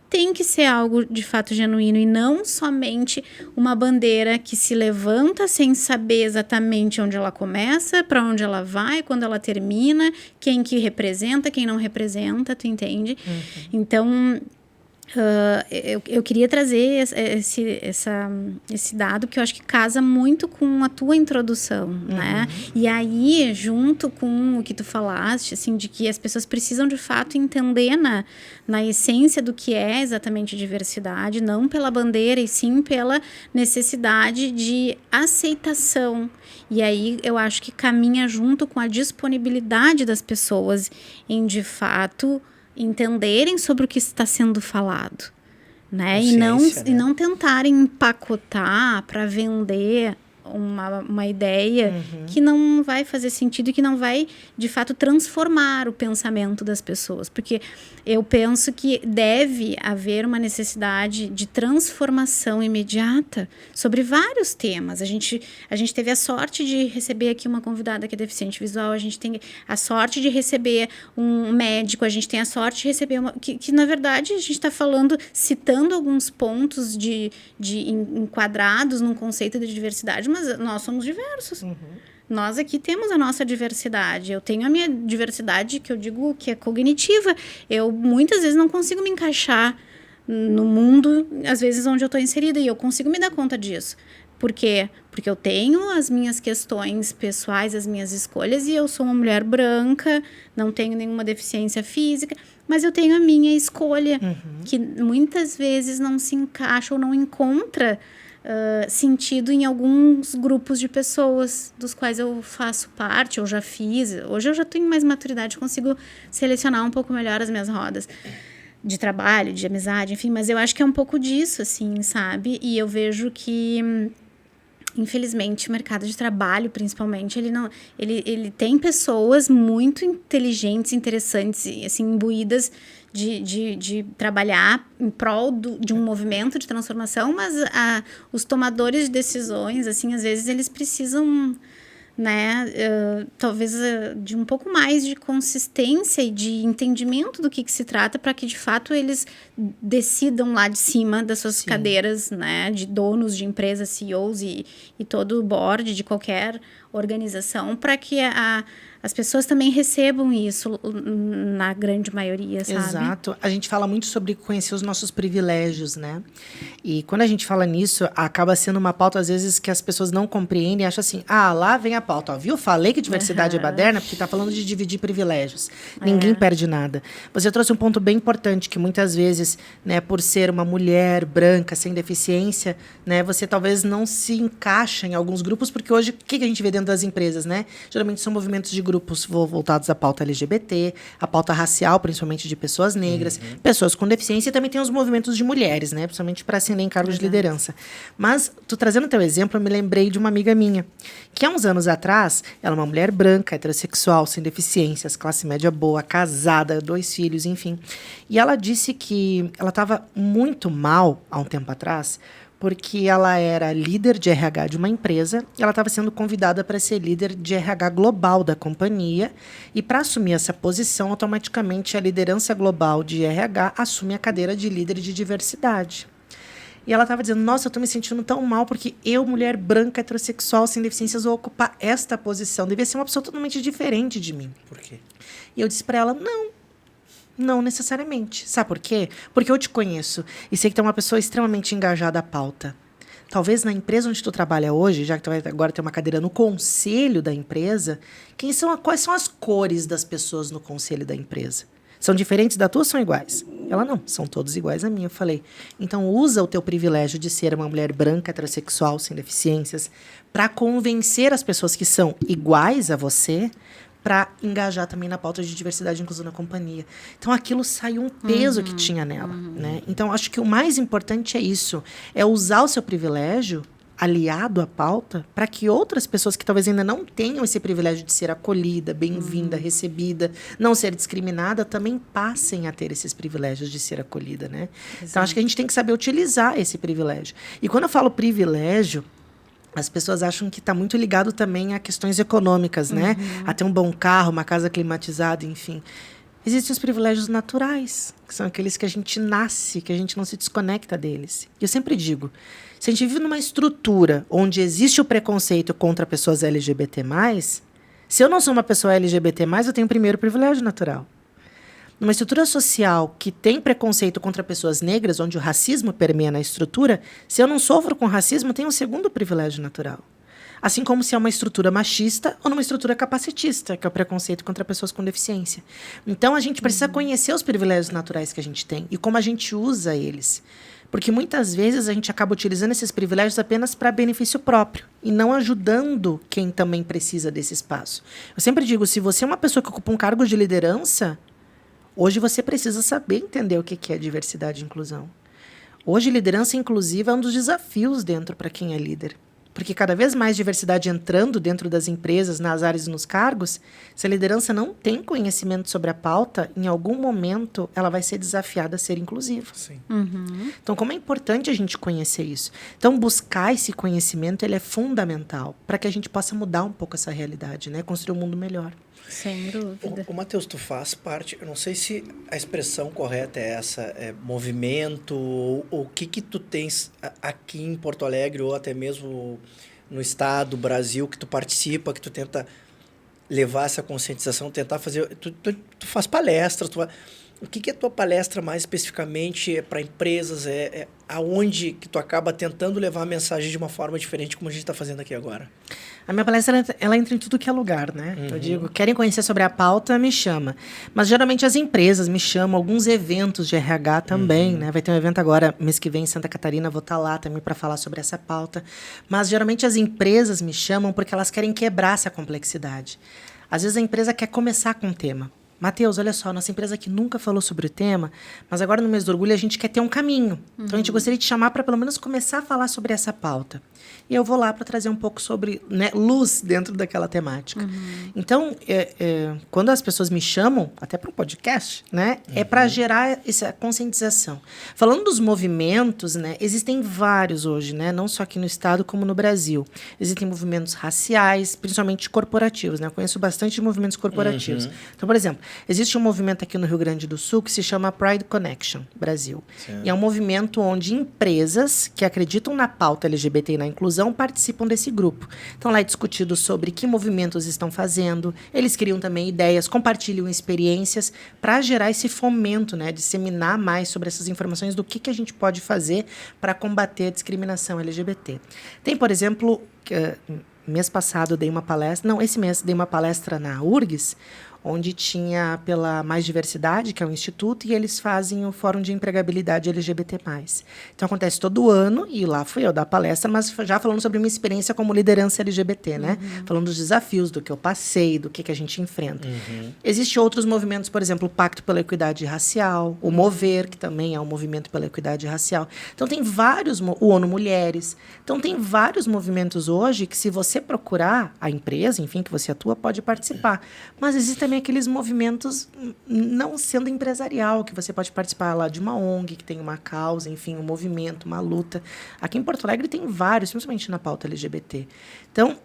tem que ser algo de fato genuíno e não somente uma bandeira que se levanta sem saber exatamente onde ela começa, para onde ela vai, quando ela termina, quem que representa, quem não representa, tu entende? Então, eu queria trazer esse dado, que eu acho que casa muito com a tua introdução, né? E aí, junto com o que tu falaste, assim, de que as pessoas precisam, de fato, entender na essência do que é exatamente diversidade, não pela bandeira, e sim pela necessidade de aceitação. E aí, eu acho que caminha junto com a disponibilidade das pessoas em, de fato, entenderem sobre o que está sendo falado, né? E não tentarem empacotar para vender uma ideia que não vai fazer sentido e que não vai, de fato, transformar o pensamento das pessoas. Porque eu penso que deve haver uma necessidade de transformação imediata sobre vários temas. A gente teve a sorte de receber aqui uma convidada que é deficiente visual, a gente tem a sorte de receber um médico, a gente tem a sorte de receber que na verdade, a gente está falando, citando alguns pontos de enquadrados num conceito de diversidade, mas nós somos diversos. Nós aqui temos a nossa diversidade. Eu tenho a minha diversidade, que eu digo que é cognitiva. Eu, muitas vezes, não consigo me encaixar no mundo, às vezes, onde eu estou inserida. E eu consigo me dar conta disso. Por quê? Porque eu tenho as minhas questões pessoais, as minhas escolhas, e eu sou uma mulher branca, não tenho nenhuma deficiência física, mas eu tenho a minha escolha, que muitas vezes não se encaixa ou não encontra sentido em alguns grupos de pessoas dos quais eu faço parte, ou já fiz. Hoje eu já tenho mais maturidade, consigo selecionar um pouco melhor as minhas rodas de trabalho, de amizade, enfim, mas eu acho que é um pouco disso, assim, sabe? E eu vejo que, infelizmente, o mercado de trabalho, principalmente, ele tem pessoas muito inteligentes, interessantes, assim, imbuídas de trabalhar em prol de um movimento de transformação, mas os tomadores de decisões, assim, às vezes eles precisam né? Talvez de um pouco mais de consistência e de entendimento do que se trata, para que de fato eles decidam lá de cima das suas cadeiras, né? De donos de empresas, CEOs e todo o board de qualquer organização, para que as pessoas também recebam isso na grande maioria, sabe? Exato. A gente fala muito sobre conhecer os nossos privilégios, né? E quando a gente fala nisso, acaba sendo uma pauta, às vezes, que as pessoas não compreendem e acham assim, lá vem a pauta, ó, viu? Falei que diversidade é baderna, porque tá falando de dividir privilégios. Ninguém perde nada. Você trouxe um ponto bem importante, que muitas vezes, né, por ser uma mulher branca, sem deficiência, né, você talvez não se encaixa em alguns grupos, porque hoje, o que a gente vê dentro das empresas, né? Geralmente são movimentos de grupos voltados à pauta LGBT, à pauta racial, principalmente de pessoas negras, pessoas com deficiência, e também tem os movimentos de mulheres, né? Principalmente para ascender em cargos de liderança. Mas, tu trazendo teu exemplo, eu me lembrei de uma amiga minha, que há uns anos atrás, ela é uma mulher branca, heterossexual, sem deficiências, classe média boa, casada, 2 filhos, enfim. E ela disse que ela estava muito mal, há um tempo atrás, porque ela era líder de RH de uma empresa, e ela estava sendo convidada para ser líder de RH global da companhia, e para assumir essa posição, automaticamente a liderança global de RH assume a cadeira de líder de diversidade. E ela estava dizendo, nossa, eu estou me sentindo tão mal porque eu, mulher branca, heterossexual, sem deficiências, vou ocupar esta posição. Devia ser uma pessoa totalmente diferente de mim. Por quê? E eu disse para ela, não necessariamente. Sabe por quê? Porque eu te conheço e sei que tu é uma pessoa extremamente engajada à pauta. Talvez na empresa onde tu trabalha hoje, já que tu vai agora ter uma cadeira no conselho da empresa, quais são as cores das pessoas no conselho da empresa? São diferentes da tua ou são iguais? Ela, não, são todos iguais a mim. Eu falei, então usa o teu privilégio de ser uma mulher branca, heterossexual, sem deficiências, para convencer as pessoas que são iguais a você, para engajar também na pauta de diversidade e inclusão na companhia. Então, aquilo saiu um peso que tinha nela. Né? Então, acho que o mais importante é isso, é usar o seu privilégio aliado à pauta, para que outras pessoas que talvez ainda não tenham esse privilégio de ser acolhida, bem-vinda, recebida, não ser discriminada, também passem a ter esses privilégios de ser acolhida, né? Então, acho que a gente tem que saber utilizar esse privilégio. E quando eu falo privilégio, as pessoas acham que está muito ligado também a questões econômicas, né? A ter um bom carro, uma casa climatizada, enfim. Existem os privilégios naturais, que são aqueles que a gente nasce, que a gente não se desconecta deles. E eu sempre digo, se a gente vive numa estrutura onde existe o preconceito contra pessoas LGBT+, se eu não sou uma pessoa LGBT+, eu tenho o primeiro privilégio natural. Numa estrutura social que tem preconceito contra pessoas negras, onde o racismo permeia na estrutura, se eu não sofro com racismo, eu tenho um segundo privilégio natural. Assim como se é uma estrutura machista ou numa estrutura capacitista, que é o preconceito contra pessoas com deficiência. Então, a gente precisa conhecer os privilégios naturais que a gente tem e como a gente usa eles. Porque muitas vezes a gente acaba utilizando esses privilégios apenas para benefício próprio e não ajudando quem também precisa desse espaço. Eu sempre digo, se você é uma pessoa que ocupa um cargo de liderança, hoje você precisa saber entender o que é diversidade e inclusão. Hoje, liderança inclusiva é um dos desafios dentro para quem é líder. Porque cada vez mais diversidade entrando dentro das empresas, nas áreas e nos cargos, se a liderança não tem conhecimento sobre a pauta, em algum momento ela vai ser desafiada a ser inclusiva. Sim. Então, como é importante a gente conhecer isso? Então, buscar esse conhecimento ele é fundamental para que a gente possa mudar um pouco essa realidade, né? Construir um mundo melhor. Sem dúvida. O Matheus, tu faz parte, eu não sei se a expressão correta é essa, movimento, ou o que tu tens aqui em Porto Alegre, ou até mesmo no estado, Brasil, que tu participa, que tu tenta levar essa conscientização, tentar fazer... Tu faz palestras, o que é a tua palestra mais especificamente para empresas? Aonde que tu acaba tentando levar a mensagem de uma forma diferente, como a gente está fazendo aqui agora? A minha palestra, ela entra em tudo que é lugar, né? Eu digo, querem conhecer sobre a pauta, me chama. Mas, geralmente, as empresas me chamam, alguns eventos de RH também, né? Vai ter um evento agora, mês que vem, em Santa Catarina, vou estar lá também para falar sobre essa pauta. Mas, geralmente, as empresas me chamam porque elas querem quebrar essa complexidade. Às vezes, a empresa quer começar com um tema. Matheus, olha só, nossa empresa aqui nunca falou sobre o tema, mas agora no mês do orgulho a gente quer ter um caminho. Então, a gente gostaria de chamar para pelo menos começar a falar sobre essa pauta. E eu vou lá para trazer um pouco sobre, né, luz dentro daquela temática. Então, quando as pessoas me chamam, até para um podcast, né, é para gerar essa conscientização. Falando dos movimentos, né, existem vários hoje, né, não só aqui no estado como no Brasil. Existem movimentos raciais, principalmente corporativos, né? Eu conheço bastante movimentos corporativos. Então, por exemplo, existe um movimento aqui no Rio Grande do Sul que se chama Pride Connection Brasil. Certo. E é um movimento onde empresas que acreditam na pauta LGBT e na inclusão participam desse grupo. Então, lá é discutido sobre que movimentos estão fazendo, eles criam também ideias, compartilham experiências para gerar esse fomento, né? Disseminar mais sobre essas informações do que a gente pode fazer para combater a discriminação LGBT. Tem, por exemplo, mês passado eu dei uma palestra, não, esse mês dei uma palestra na URGS, onde tinha pela Mais Diversidade, que é um instituto, e eles fazem o Fórum de Empregabilidade LGBT+. Então, acontece todo ano, e lá fui eu dar palestra, mas já falando sobre minha experiência como liderança LGBT, né? Falando dos desafios, do que eu passei, do que a gente enfrenta. Existem outros movimentos, por exemplo, o Pacto pela Equidade Racial, o Mover, que também é um movimento pela equidade racial. Então, tem vários, o ONU Mulheres. Então, tem vários movimentos hoje que, se você procurar a empresa, enfim, que você atua, pode participar. Mas existem também aqueles movimentos não sendo empresarial, que você pode participar lá de uma ONG, que tem uma causa, enfim, um movimento, uma luta. Aqui em Porto Alegre tem vários, principalmente na pauta LGBT. Então,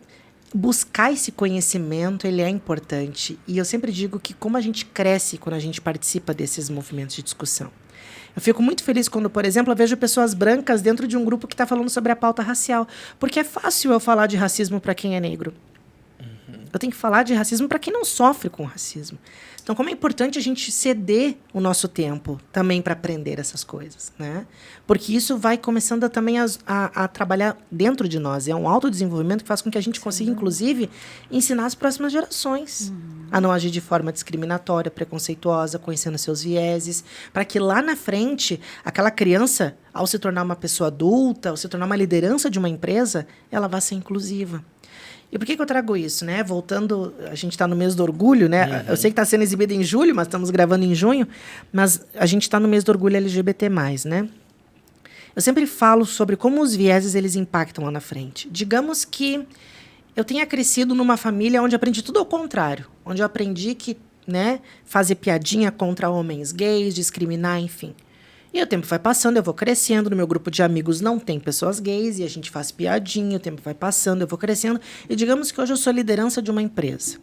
buscar esse conhecimento, ele é importante. E eu sempre digo que como a gente cresce quando a gente participa desses movimentos de discussão. Eu fico muito feliz quando, por exemplo, eu vejo pessoas brancas dentro de um grupo que está falando sobre a pauta racial. Porque é fácil eu falar de racismo para quem é negro. Eu tenho que falar de racismo para quem não sofre com racismo. Então, como é importante a gente ceder o nosso tempo também para aprender essas coisas, né? Porque isso vai começando também a trabalhar dentro de nós. É um autodesenvolvimento que faz com que a gente consiga, inclusive, ensinar as próximas gerações a não agir de forma discriminatória, preconceituosa, conhecendo seus vieses, para que lá na frente, aquela criança, ao se tornar uma pessoa adulta, ao se tornar uma liderança de uma empresa, ela vá ser inclusiva. E por que eu trago isso, né? Voltando, a gente está no mês do orgulho, né? Eu sei que está sendo exibido em julho, mas estamos gravando em junho, mas a gente está no mês do orgulho LGBT+, né? Eu sempre falo sobre como os vieses eles impactam lá na frente. Digamos que eu tenha crescido numa família onde eu aprendi tudo ao contrário, onde eu aprendi que, né, fazer piadinha contra homens gays, discriminar, enfim. E o tempo vai passando, eu vou crescendo, no meu grupo de amigos não tem pessoas gays, e a gente faz piadinha, o tempo vai passando, eu vou crescendo, e digamos que hoje eu sou liderança de uma empresa.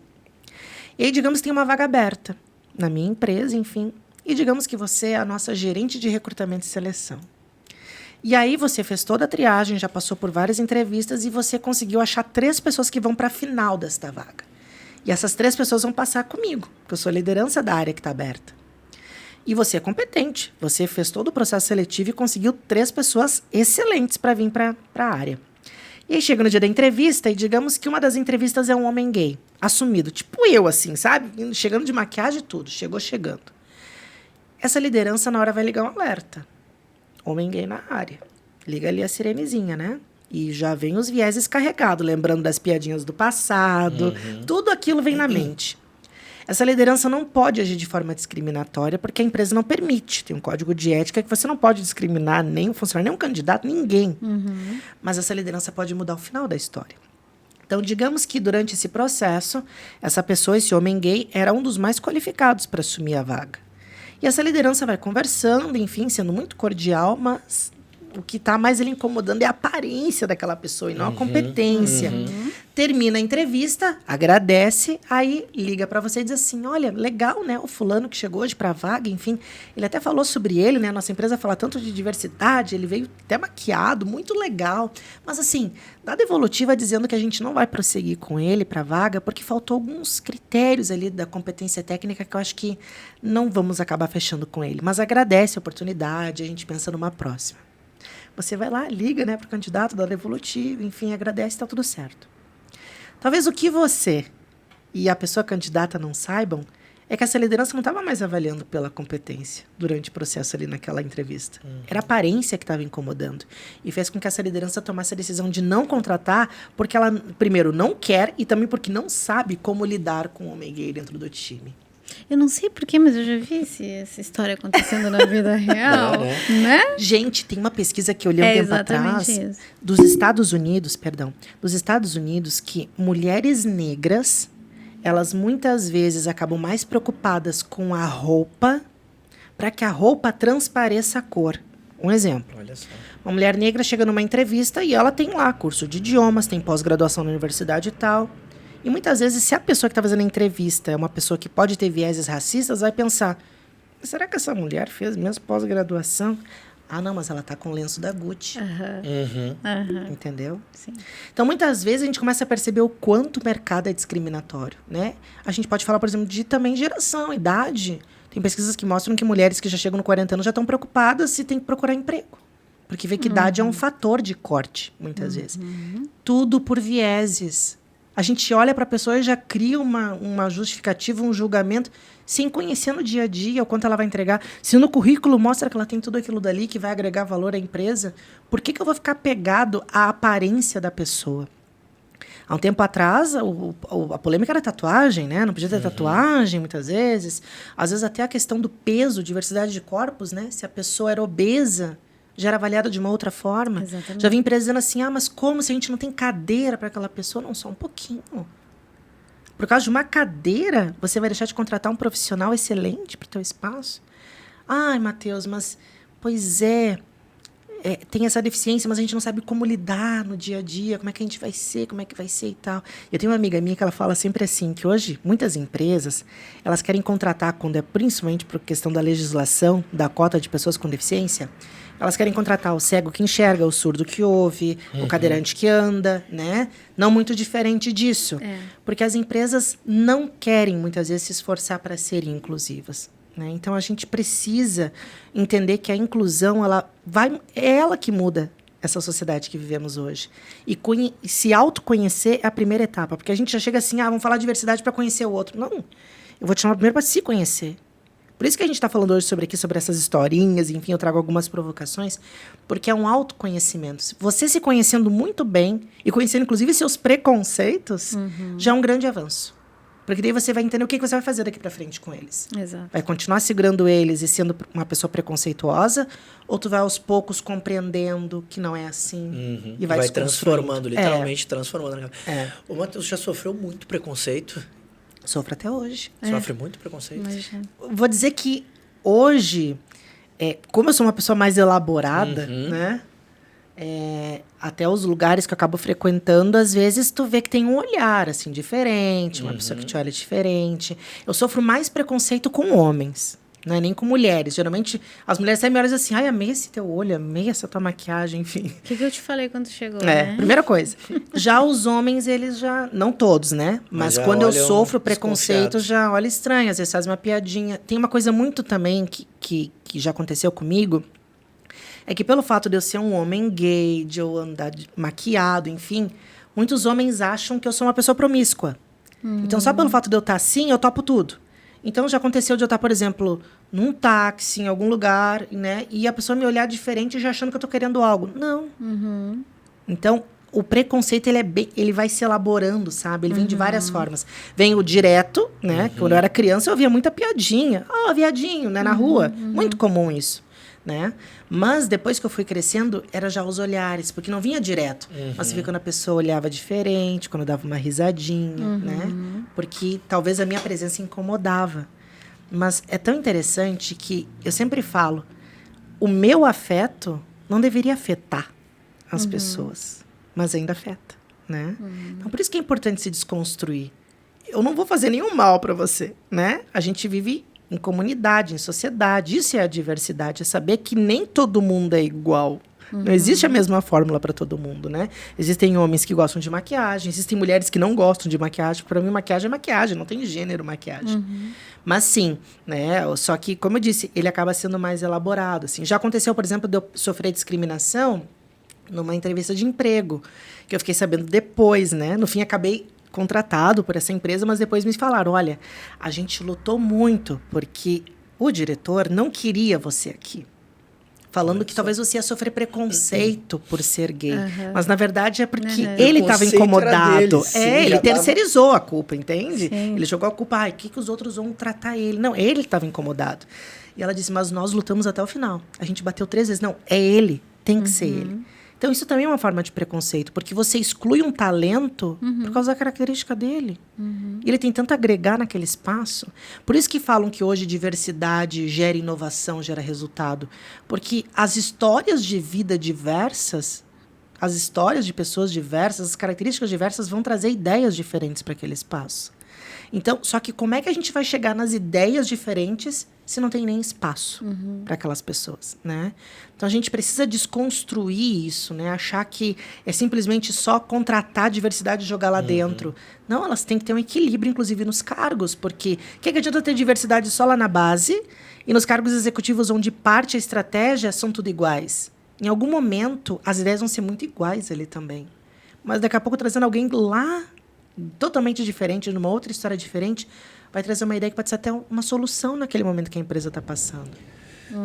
E aí, digamos que tem uma vaga aberta na minha empresa, enfim, e digamos que você é a nossa gerente de recrutamento e seleção. E aí você fez toda a triagem, já passou por várias entrevistas, e você conseguiu achar 3 pessoas que vão para a final desta vaga. E essas 3 pessoas vão passar comigo, porque eu sou a liderança da área que está aberta. E você é competente. Você fez todo o processo seletivo e conseguiu 3 pessoas excelentes para vir para a área. E aí chega no dia da entrevista e digamos que uma das entrevistas é um homem gay, assumido. Tipo eu, assim, sabe? Chegando de maquiagem e tudo. Chegando. Essa liderança, na hora, vai ligar um alerta. Homem gay na área. Liga ali a sirenezinha, né? E já vem os vieses carregados, lembrando das piadinhas do passado. Tudo aquilo vem na mente. Essa liderança não pode agir de forma discriminatória porque a empresa não permite. Tem um código de ética que você não pode discriminar nem um funcionário, nem um candidato, ninguém. Mas essa liderança pode mudar o final da história. Então, digamos que durante esse processo, essa pessoa, esse homem gay, era um dos mais qualificados para assumir a vaga. E essa liderança vai conversando, enfim, sendo muito cordial, mas o que está mais ele incomodando é a aparência daquela pessoa e não a competência. Termina a entrevista, agradece, aí liga para você e diz assim, olha, legal, né, o fulano que chegou hoje para a vaga, enfim, ele até falou sobre ele, né, nossa empresa fala tanto de diversidade, ele veio até maquiado, muito legal, mas assim, dá devolutiva dizendo que a gente não vai prosseguir com ele para a vaga, porque faltou alguns critérios ali da competência técnica que eu acho que não vamos acabar fechando com ele, mas agradece a oportunidade, a gente pensa numa próxima. Você vai lá, liga, né, para o candidato, dá devolutiva, enfim, agradece, está tudo certo. Talvez o que você e a pessoa candidata não saibam é que essa liderança não estava mais avaliando pela competência durante o processo ali naquela entrevista. Era a aparência que estava incomodando. E fez com que essa liderança tomasse a decisão de não contratar porque ela, primeiro, não quer e também porque não sabe como lidar com o homem gay dentro do time. Eu não sei porquê, mas eu já vi essa história acontecendo na vida real, né? Gente, tem uma pesquisa que eu li um tempo atrás dos Estados Unidos, que mulheres negras, elas muitas vezes acabam mais preocupadas com a roupa para que a roupa transpareça a cor. Um exemplo. Olha só. Uma mulher negra chega numa entrevista e ela tem lá curso de idiomas, tem pós-graduação na universidade e tal. E muitas vezes, se a pessoa que está fazendo a entrevista é uma pessoa que pode ter vieses racistas, vai pensar, será que essa mulher fez mesmo pós-graduação? Ah, não, mas ela está com o lenço da Gucci. Entendeu? Sim. Então, muitas vezes, a gente começa a perceber o quanto o mercado é discriminatório, né? A gente pode falar, por exemplo, de também geração, idade. Tem pesquisas que mostram que mulheres que já chegam no 40 anos já estão preocupadas se tem que procurar emprego. Porque vê que idade é um fator de corte, muitas vezes. Tudo por vieses. A gente olha para a pessoa e já cria uma justificativa, um julgamento, sem conhecer no dia a dia o quanto ela vai entregar. Se no currículo mostra que ela tem tudo aquilo dali que vai agregar valor à empresa, por que eu vou ficar apegado à aparência da pessoa? Há um tempo atrás, a polêmica era tatuagem, né? Não podia ter tatuagem, muitas vezes. Às vezes até a questão do peso, diversidade de corpos, né? Se a pessoa era obesa, já era avaliada de uma outra forma. Exatamente. Já vi empresas dizendo assim, mas como se a gente não tem cadeira para aquela pessoa? Não, só um pouquinho. Por causa de uma cadeira, você vai deixar de contratar um profissional excelente para o teu espaço? Ai, Matheus, mas... Pois tem essa deficiência, mas a gente não sabe como lidar no dia a dia, como é que a gente vai ser, como é que vai ser e tal. Eu tenho uma amiga minha que ela fala sempre assim, que hoje muitas empresas, elas querem contratar, quando é principalmente por questão da legislação, da cota de pessoas com deficiência, elas querem contratar o cego que enxerga, o surdo que ouve, o cadeirante que anda, né? Não muito diferente disso. Porque as empresas não querem, muitas vezes, se esforçar para serem inclusivas. Né? Então, a gente precisa entender que a inclusão, é ela que muda essa sociedade que vivemos hoje. E se autoconhecer é a primeira etapa. Porque a gente já chega assim, vamos falar de diversidade para conhecer o outro. Não, eu vou te chamar primeiro para se conhecer. Por isso que a gente está falando hoje sobre essas historinhas, enfim, eu trago algumas provocações, porque é um autoconhecimento. Você se conhecendo muito bem, e conhecendo, inclusive, seus preconceitos, já é um grande avanço. Porque daí você vai entender o que você vai fazer daqui para frente com eles. Exato. Vai continuar segurando eles e sendo uma pessoa preconceituosa, ou tu vai aos poucos compreendendo que não é assim e vai transformando, literalmente transformando. O Matheus já sofreu muito preconceito? Sofre até hoje. Sofre muito preconceito? Imagina. Vou dizer que hoje, como eu sou uma pessoa mais elaborada, né? Até os lugares que eu acabo frequentando, às vezes tu vê que tem um olhar assim diferente, uma pessoa que te olha diferente. Eu sofro mais preconceito com homens, não é nem com mulheres. Geralmente as mulheres saem me olham assim, amei esse teu olho, amei essa tua maquiagem, enfim. O que eu te falei quando chegou, né? Primeira coisa. Já os homens, eles já... Não todos, né? Mas quando eu sofro preconceito, já olha estranho. Às vezes faz uma piadinha. Tem uma coisa muito também que já aconteceu comigo, é que pelo fato de eu ser um homem gay, de eu andar maquiado, enfim, muitos homens acham que eu sou uma pessoa promíscua. Então, só pelo fato de eu estar assim, eu topo tudo. Então, já aconteceu de eu estar, por exemplo, num táxi, em algum lugar, né? E a pessoa me olhar diferente já achando que eu estou querendo algo. Não. Então, o preconceito, ele vai se elaborando, sabe? Ele vem de várias formas. Vem o direto, né? Quando eu era criança, eu ouvia muita piadinha. Viadinho, né? Na rua. Muito comum isso. Né? Mas depois que eu fui crescendo, era já os olhares, porque não vinha direto. Mas você vê quando a pessoa olhava diferente, quando eu dava uma risadinha, né? Porque talvez a minha presença incomodava. Mas é tão interessante que eu sempre falo, o meu afeto não deveria afetar as pessoas, mas ainda afeta, né? Então, por isso que é importante se desconstruir. Eu não vou fazer nenhum mal para você, né? A gente vive em comunidade, em sociedade. Isso é a diversidade, é saber que nem todo mundo é igual. Não existe a mesma fórmula para todo mundo, né? Existem homens que gostam de maquiagem, existem mulheres que não gostam de maquiagem. Para mim, maquiagem é maquiagem, não tem gênero maquiagem. Mas sim, né? Só que, como eu disse, ele acaba sendo mais elaborado. Assim. Já aconteceu, por exemplo, de eu sofrer discriminação numa entrevista de emprego, que eu fiquei sabendo depois, né? No fim, acabei contratado por essa empresa, mas depois me falaram, olha, a gente lutou muito porque o diretor não queria você aqui. falando que talvez você ia sofrer preconceito por ser gay. Mas, na verdade, é porque ele estava incomodado. Ele terceirizou a culpa, entende? Sim. Ele jogou a culpa, o que os outros vão tratar ele? Não, ele estava incomodado. E ela disse, mas nós lutamos até o final. A gente bateu 3 vezes. Não, é ele, tem que ser ele. Então, isso também é uma forma de preconceito, porque você exclui um talento por causa da característica dele. E ele tem tanto a agregar naquele espaço. Por isso que falam que hoje diversidade gera inovação, gera resultado. Porque as histórias de vida diversas, as histórias de pessoas diversas, as características diversas vão trazer ideias diferentes para aquele espaço. Então, só que como é que a gente vai chegar nas ideias diferentes se não tem nem espaço para aquelas pessoas, né? Então, a gente precisa desconstruir isso, né? Achar que é simplesmente só contratar a diversidade e jogar lá dentro. Não, elas têm que ter um equilíbrio, inclusive, nos cargos, porque o que adianta ter diversidade só lá na base e nos cargos executivos onde parte a estratégia são tudo iguais? Em algum momento, as ideias vão ser muito iguais ali também. Mas daqui a pouco, trazendo alguém lá totalmente diferente, numa outra história diferente, vai trazer uma ideia que pode ser até uma solução naquele momento que a empresa está passando.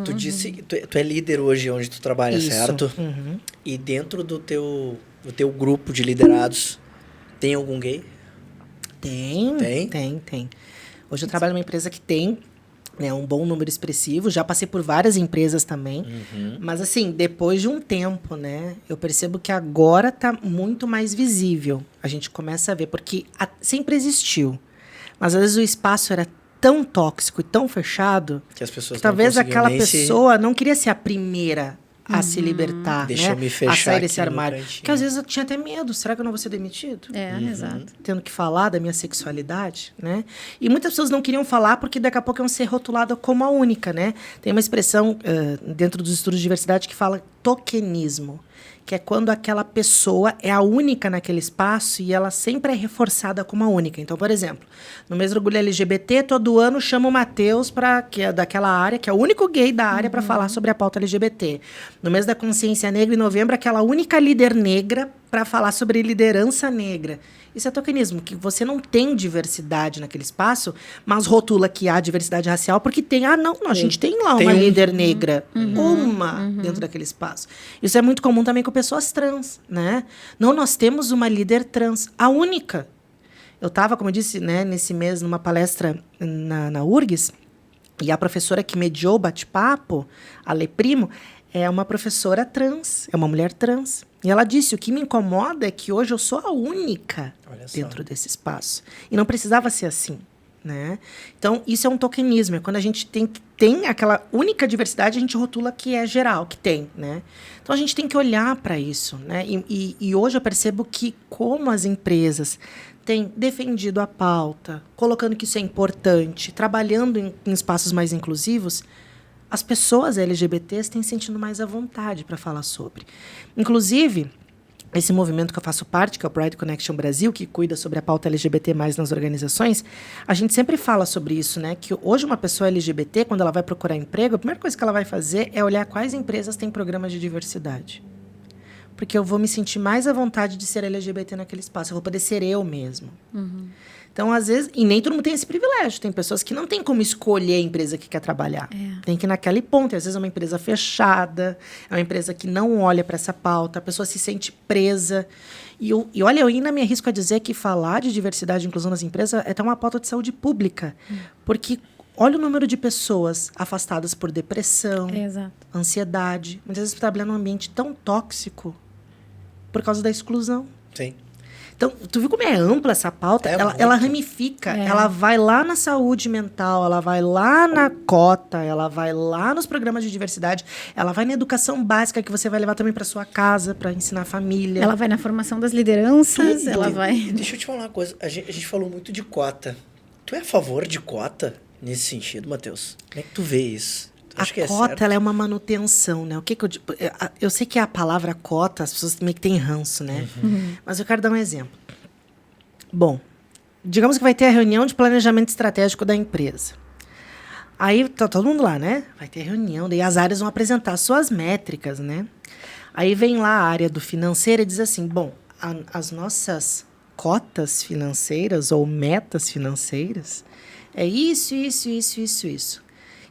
Tu disse que tu é líder hoje onde tu trabalha, certo? E dentro do teu grupo de liderados, tem algum gay? Tem. Hoje eu trabalho numa empresa que tem um bom número expressivo. Já passei por várias empresas também. Mas, assim, depois de um tempo, né? Eu percebo que agora está muito mais visível. A gente começa a ver, porque sempre existiu. Mas, às vezes, o espaço era tão tóxico e tão fechado que as pessoas que talvez aquela pessoa não queria ser a primeira a se libertar, Deixa eu me fechar, a sair desse armário. Porque às vezes eu tinha até medo. Será que eu não vou ser demitido? Exato. Tendo que falar da minha sexualidade, né? E muitas pessoas não queriam falar porque daqui a pouco iam ser rotuladas como a única, né? Tem uma expressão dentro dos estudos de diversidade que fala tokenismo, que é quando aquela pessoa é a única naquele espaço e ela sempre é reforçada como a única. Então, por exemplo, no mês do orgulho LGBT, todo ano chama o Matheus, que é daquela área, que é o único gay da área, para falar sobre a pauta LGBT. No mês da consciência negra, em novembro, aquela única líder negra para falar sobre liderança negra. Isso é tokenismo, que você não tem diversidade naquele espaço, mas rotula que há diversidade racial porque tem... a gente tem lá uma líder negra. Dentro daquele espaço. Isso é muito comum também com pessoas trans, né? Não, nós temos uma líder trans, a única. Eu estava, como eu disse, né, nesse mês, numa palestra na URGS, e a professora que mediou o bate-papo, a Lê Primo, é uma professora trans, é uma mulher trans. E ela disse, o que me incomoda é que hoje eu sou a única dentro desse espaço. E não precisava ser assim, né? Então, isso é um tokenismo. É quando a gente tem aquela única diversidade, a gente rotula que é geral, que tem, né? Então, a gente tem que olhar para isso, né? E hoje eu percebo que como as empresas têm defendido a pauta, colocando que isso é importante, trabalhando em espaços mais inclusivos, as pessoas LGBTs têm sentindo mais à vontade para falar sobre. Inclusive, esse movimento que eu faço parte, que é o Pride Connection Brasil, que cuida sobre a pauta LGBT+ nas organizações, a gente sempre fala sobre isso, né? Que hoje uma pessoa LGBT, quando ela vai procurar emprego, a primeira coisa que ela vai fazer é olhar quais empresas têm programas de diversidade. Porque eu vou me sentir mais à vontade de ser LGBT naquele espaço. Eu vou poder ser eu mesmo. Então, às vezes... E nem todo mundo tem esse privilégio. Tem pessoas que não têm como escolher a empresa que quer trabalhar. Tem que ir naquele ponto. E, às vezes, é uma empresa fechada. É uma empresa que não olha para essa pauta. A pessoa se sente presa. E olha, eu ainda me arrisco a dizer que falar de diversidade e inclusão nas empresas é até uma pauta de saúde pública. Porque... Olha o número de pessoas afastadas por depressão, ansiedade. Muitas vezes trabalhando num ambiente tão tóxico por causa da exclusão. Sim. Então, tu viu como é ampla essa pauta? Ela ramifica. Ela vai lá na saúde mental, ela vai lá na cota, ela vai lá nos programas de diversidade, ela vai na educação básica que você vai levar também para sua casa, para ensinar a família. Ela vai na formação das lideranças, ela vai... Deixa eu te falar uma coisa. A gente falou muito de cota. Tu é a favor de cota nesse sentido, Matheus? Como é que tu vê isso? A cota, ela é uma manutenção, né? O que eu digo? Eu sei que a palavra cota, as pessoas meio que têm ranço, né? Mas eu quero dar um exemplo. Bom, digamos que vai ter a reunião de planejamento estratégico da empresa. Aí tá todo mundo lá, né? Vai ter reunião, daí as áreas vão apresentar suas métricas, né? Aí vem lá a área do financeiro e diz assim, bom, as nossas cotas financeiras ou metas financeiras é isso.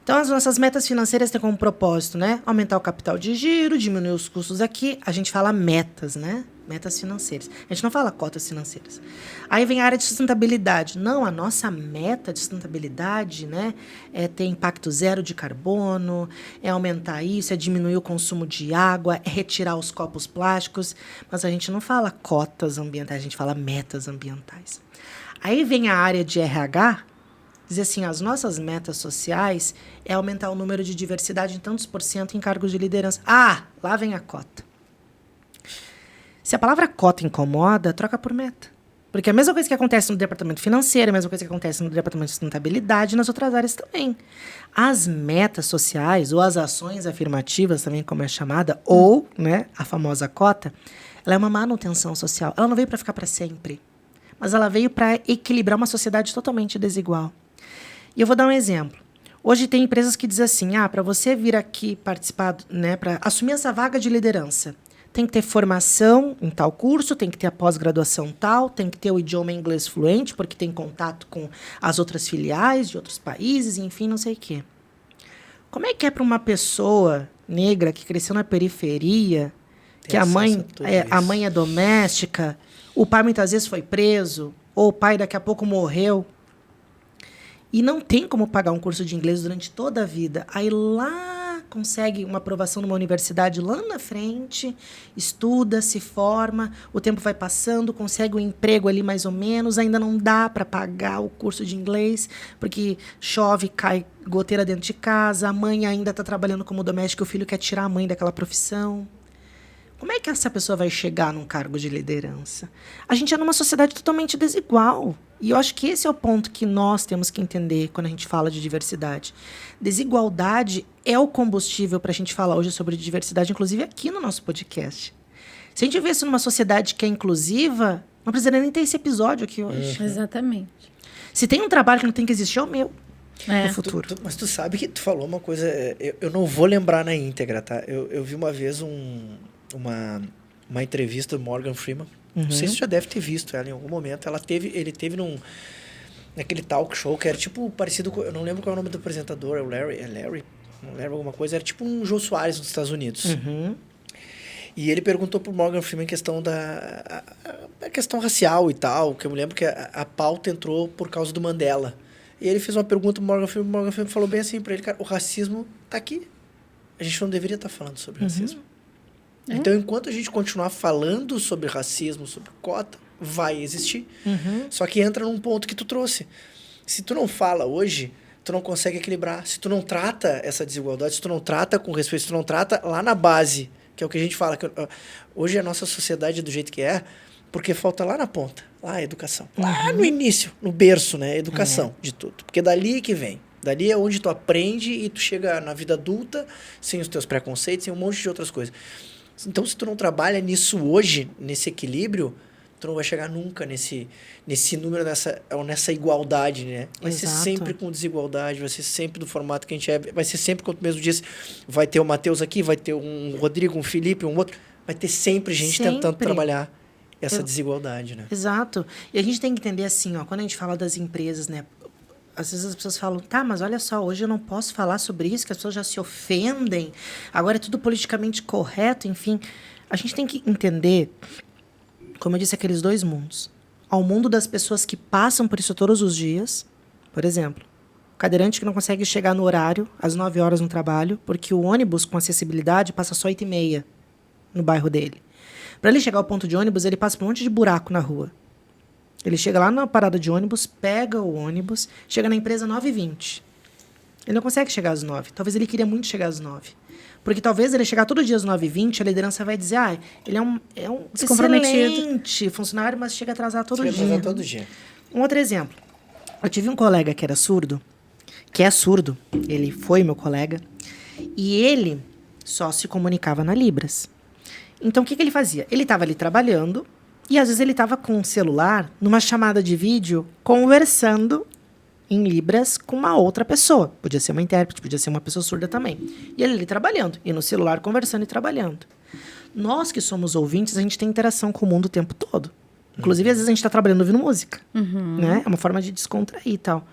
Então, as nossas metas financeiras têm como propósito, né? Aumentar o capital de giro, diminuir os custos aqui. A gente fala metas, né? Metas financeiras. A gente não fala cotas financeiras. Aí vem a área de sustentabilidade. Não, a nossa meta de sustentabilidade, né, é ter impacto zero de carbono, é aumentar isso, é diminuir o consumo de água, é retirar os copos plásticos. Mas a gente não fala cotas ambientais, a gente fala metas ambientais. Aí vem a área de RH, dizer assim, as nossas metas sociais é aumentar o número de diversidade em tantos % em cargos de liderança. Ah, lá vem a cota. Se a palavra cota incomoda, troca por meta. Porque é a mesma coisa que acontece no departamento financeiro, a mesma coisa que acontece no departamento de sustentabilidade e nas outras áreas também. As metas sociais, ou as ações afirmativas, também como é chamada, ou, né, a famosa cota, ela é uma manutenção social. Ela não veio para ficar para sempre, mas ela veio para equilibrar uma sociedade totalmente desigual. E eu vou dar um exemplo. Hoje tem empresas que dizem assim, para você vir aqui participar, né, para assumir essa vaga de liderança, tem que ter formação em tal curso, tem que ter a pós-graduação tal, tem que ter o idioma inglês fluente, porque tem contato com as outras filiais de outros países, enfim, não sei o quê. Como é que é para uma pessoa negra que cresceu na periferia, que a mãe é doméstica, o pai muitas vezes foi preso, ou o pai daqui a pouco morreu, e não tem como pagar um curso de inglês durante toda a vida. Aí lá consegue uma aprovação numa universidade lá na frente, estuda, se forma, o tempo vai passando, consegue um emprego ali mais ou menos, ainda não dá para pagar o curso de inglês, porque chove, cai goteira dentro de casa, a mãe ainda está trabalhando como doméstica, o filho quer tirar a mãe daquela profissão. Como é que essa pessoa vai chegar num cargo de liderança? A gente é numa sociedade totalmente desigual. E eu acho que esse é o ponto que nós temos que entender quando a gente fala de diversidade. Desigualdade é o combustível para a gente falar hoje sobre diversidade, inclusive aqui no nosso podcast. Se a gente vivesse numa sociedade que é inclusiva, não precisaria nem ter esse episódio aqui hoje. Exatamente. Se tem um trabalho que não tem que existir, é o meu. No futuro. Mas tu sabe que tu falou uma coisa, eu não vou lembrar na íntegra, tá? Eu vi uma vez uma entrevista do Morgan Freeman. Não sei se você já deve ter visto ela em algum momento. Ele teve naquele talk show que era tipo parecido com... Eu não lembro qual é o nome do apresentador. É o Larry? Não lembro alguma coisa. Era tipo um Jô Soares dos Estados Unidos. E ele perguntou pro Morgan Freeman questão a questão racial e tal. Que eu me lembro que a pauta entrou por causa do Mandela. E ele fez uma pergunta pro Morgan Freeman. O Morgan Freeman falou bem assim pra ele, cara, o racismo tá aqui. A gente não deveria estar falando sobre racismo. Então, enquanto a gente continuar falando sobre racismo, sobre cota, vai existir. Só que entra num ponto que tu trouxe. Se tu não fala hoje, tu não consegue equilibrar. Se tu não trata essa desigualdade, se tu não trata com respeito, se tu não trata lá na base, que é o que a gente fala. Que, hoje a nossa sociedade é do jeito que é, porque falta lá na ponta, lá a educação. Lá no início, no berço, né? A educação de tudo. Porque dali que vem. Dali é onde tu aprende e tu chega na vida adulta sem os teus preconceitos, sem um monte de outras coisas. Então, se tu não trabalha nisso hoje, nesse equilíbrio, tu não vai chegar nunca nesse número, nessa igualdade, né? Vai ser sempre com desigualdade, vai ser sempre do formato que a gente é, vai ser sempre, como tu mesmo disse, vai ter o Matheus aqui, vai ter um Rodrigo, um Felipe, um outro, vai ter sempre gente tentando trabalhar essa desigualdade, né? Exato. E a gente tem que entender assim, quando a gente fala das empresas, né? Às vezes as pessoas falam, tá, mas olha só, hoje eu não posso falar sobre isso, que as pessoas já se ofendem, agora é tudo politicamente correto, enfim. A gente tem que entender, como eu disse, aqueles dois mundos. Ao mundo das pessoas que passam por isso todos os dias, por exemplo, o cadeirante que não consegue chegar no horário, às 9 horas no trabalho, porque o ônibus com acessibilidade passa só 8h30 no bairro dele. Para ele chegar ao ponto de ônibus, ele passa por um monte de buraco na rua. Ele chega lá na parada de ônibus, pega o ônibus, chega na empresa 9h20. Ele não consegue chegar às 9. Talvez ele queria muito chegar às 9. Porque talvez ele chegar todo dia às 9h20, a liderança vai dizer, ele é um excelente funcionário, mas chega atrasado todo dia. Um outro exemplo. Eu tive um colega que era surdo, que é surdo. Ele foi meu colega. E ele só se comunicava na Libras. Então, o que ele fazia? Ele estava ali trabalhando, e às vezes ele estava com o celular, numa chamada de vídeo, conversando em Libras com uma outra pessoa. Podia ser uma intérprete, podia ser uma pessoa surda também. E ele ali trabalhando, e no celular conversando e trabalhando. Nós que somos ouvintes, a gente tem interação com o mundo o tempo todo. Inclusive, às vezes a gente está trabalhando ouvindo música. Né? É uma forma de descontrair e tal.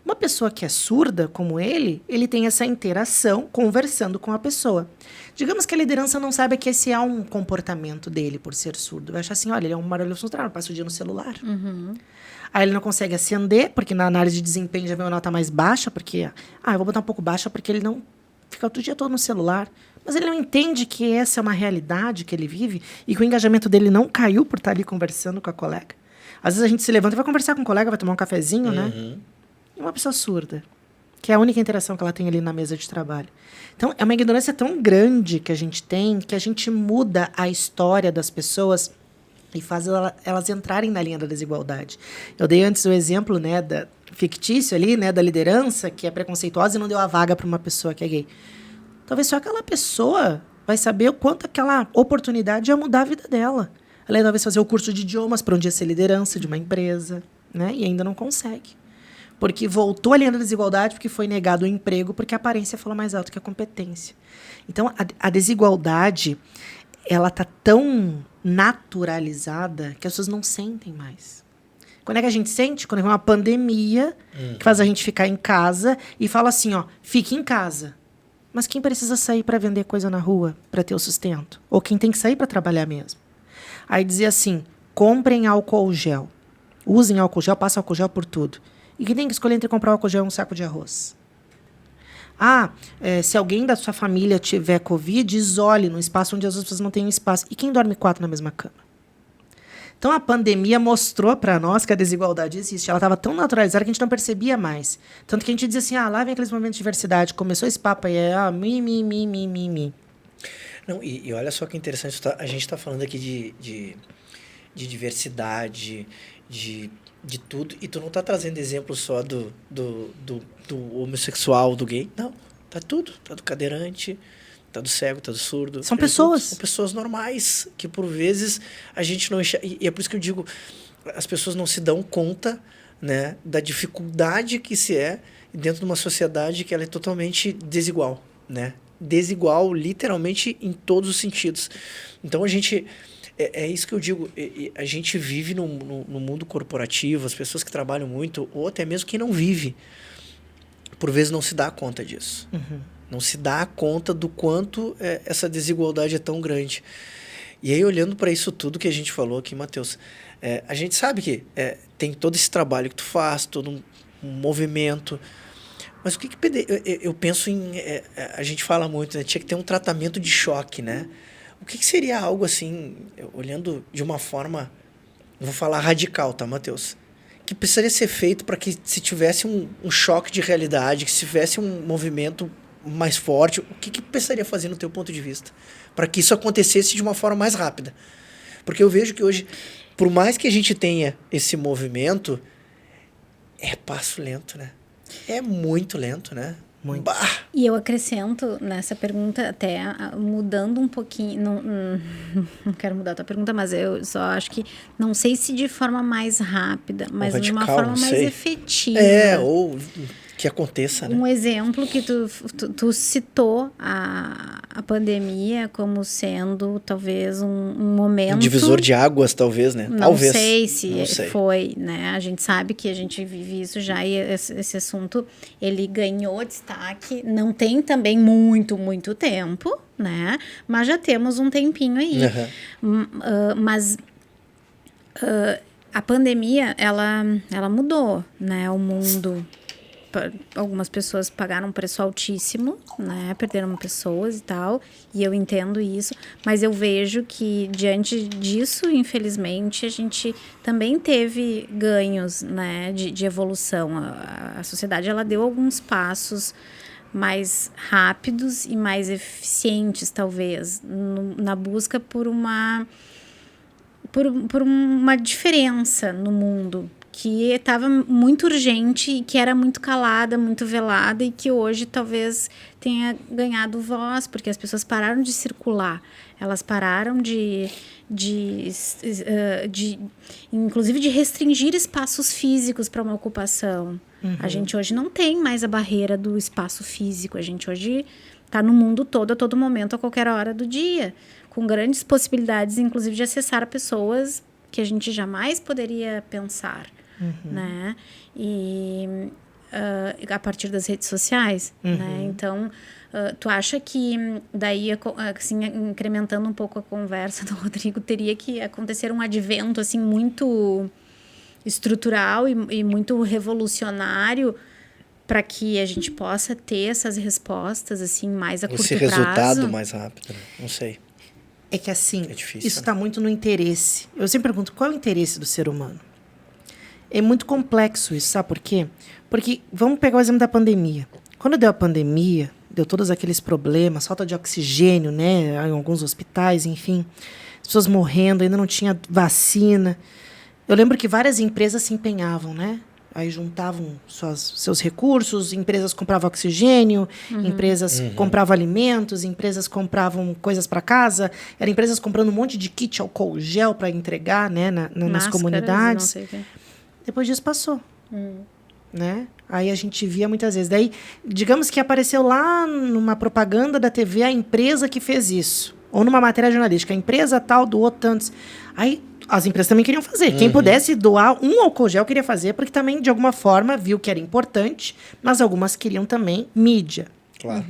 Uma pessoa que é surda, como ele tem essa interação conversando com a pessoa. Digamos que a liderança não saiba que esse é um comportamento dele por ser surdo. Vai achar assim, olha, ele é um maravilhoso funcionário, passa o dia no celular. Aí ele não consegue ascender, porque na análise de desempenho já vem uma nota mais baixa, porque, eu vou botar um pouco baixa porque ele não fica o dia todo no celular. Mas ele não entende que essa é uma realidade que ele vive e que o engajamento dele não caiu por estar ali conversando com a colega. Às vezes a gente se levanta e vai conversar com o colega, vai tomar um cafezinho, né? E uma pessoa surda, que é a única interação que ela tem ali na mesa de trabalho. Então, é uma ignorância tão grande que a gente tem, que a gente muda a história das pessoas e faz elas entrarem na linha da desigualdade. Eu dei antes o exemplo, né, fictício ali, né, da liderança, que é preconceituosa e não deu a vaga para uma pessoa que é gay. Talvez só aquela pessoa vai saber o quanto aquela oportunidade ia mudar a vida dela. Ela ia talvez fazer o curso de idiomas para um dia ser liderança de uma empresa, né, e ainda não consegue. Porque voltou à linha da desigualdade, porque foi negado o emprego, porque a aparência falou mais alto que a competência. Então, a desigualdade, ela está tão naturalizada que as pessoas não sentem mais. Quando é que a gente sente? Quando vem uma pandemia, que faz a gente ficar em casa e fala assim, fique em casa. Mas quem precisa sair para vender coisa na rua, para ter o sustento? Ou quem tem que sair para trabalhar mesmo? Aí dizia assim, comprem álcool gel. Usem álcool gel, passem álcool gel por tudo. E quem tem que escolher entre comprar álcool gel e um saco de arroz? Se alguém da sua família tiver Covid, isole num espaço onde as outras pessoas não têm espaço. E quem dorme 4 na mesma cama? Então, a pandemia mostrou para nós que a desigualdade existe. Ela estava tão naturalizada que a gente não percebia mais. Tanto que a gente dizia assim, lá vem aqueles momentos de diversidade. Começou esse papo aí, mi. Não, e olha só que interessante, a gente está falando aqui de diversidade, de tudo, e tu não tá trazendo exemplo só do homossexual, do gay. Não, tá tudo. Tá do cadeirante, tá do cego, tá do surdo. São pessoas. São pessoas normais, que por vezes a gente não enxerga. E é por isso que eu digo, as pessoas não se dão conta, né, da dificuldade que se é dentro de uma sociedade que ela é totalmente desigual, né? Desigual, literalmente, em todos os sentidos. Então, a gente... É isso que eu digo, a gente vive no mundo corporativo, as pessoas que trabalham muito, ou até mesmo quem não vive, por vezes não se dá conta disso. Não se dá conta do quanto essa desigualdade é tão grande. E aí, olhando para isso tudo que a gente falou aqui, Matheus, a gente sabe que tem todo esse trabalho que tu faz, todo um movimento, mas o que eu penso em... a gente fala muito, né? Tinha que ter um tratamento de choque, né? O que seria algo assim, olhando de uma forma, vou falar radical, tá, Matheus? Que precisaria ser feito para que se tivesse um choque de realidade, que se tivesse um movimento mais forte, o que precisaria fazer no teu ponto de vista? Para que isso acontecesse de uma forma mais rápida. Porque eu vejo que hoje, por mais que a gente tenha esse movimento, é passo lento, né? É muito lento, né? Muito. Bah! E eu acrescento nessa pergunta, até mudando um pouquinho, não quero mudar a tua pergunta, mas eu só acho que, não sei se de forma mais rápida, mas de uma forma mais efetiva. Ou que aconteça, né? Um exemplo que tu citou a pandemia como sendo talvez um momento... Um divisor de águas, talvez, né? Não sei se foi, né? A gente sabe que a gente vive isso já, e esse assunto, ele ganhou destaque, não tem também muito tempo, né? Mas já temos um tempinho aí. Mas a pandemia, ela mudou, né? O mundo... Algumas pessoas pagaram um preço altíssimo, né? Perderam pessoas e tal, e eu entendo isso, mas eu vejo que diante disso, infelizmente, a gente também teve ganhos, né? De evolução. A sociedade, ela deu alguns passos mais rápidos e mais eficientes, talvez, na busca por uma diferença no mundo, que estava muito urgente e que era muito calada, muito velada, e que hoje talvez tenha ganhado voz, porque as pessoas pararam de circular, elas pararam inclusive de restringir espaços físicos para uma ocupação. A gente hoje não tem mais a barreira do espaço físico, a gente hoje está no mundo todo, a todo momento, a qualquer hora do dia, com grandes possibilidades, inclusive, de acessar pessoas que a gente jamais poderia pensar. Né? E a partir das redes sociais, né? Então, tu acha que daí, assim, incrementando um pouco a conversa do Rodrigo, teria que acontecer um advento, assim, muito estrutural e muito revolucionário para que a gente possa ter essas respostas, assim, mais a curto prazo? Esse resultado mais rápido, né? Não sei. É que, assim, é difícil, isso está muito no interesse. Eu sempre pergunto, qual é o interesse do ser humano? É muito complexo isso, sabe por quê? Porque, vamos pegar o exemplo da pandemia. Quando deu a pandemia, deu todos aqueles problemas, falta de oxigênio, né, em alguns hospitais, enfim, as pessoas morrendo, ainda não tinha vacina. Eu lembro que várias empresas se empenhavam, né? Aí juntavam seus recursos, empresas compravam oxigênio, empresas compravam alimentos, empresas compravam coisas para casa, eram empresas comprando um monte de kit álcool gel para entregar, né, nas comunidades. Não sei o quê. Depois disso passou, né? Aí a gente via muitas vezes. Daí, digamos que apareceu lá numa propaganda da TV a empresa que fez isso, ou numa matéria jornalística, a empresa tal doou tantos. Aí as empresas também queriam fazer. Quem pudesse doar um álcool gel queria fazer, porque também, de alguma forma, viu que era importante, mas algumas queriam também mídia. Claro.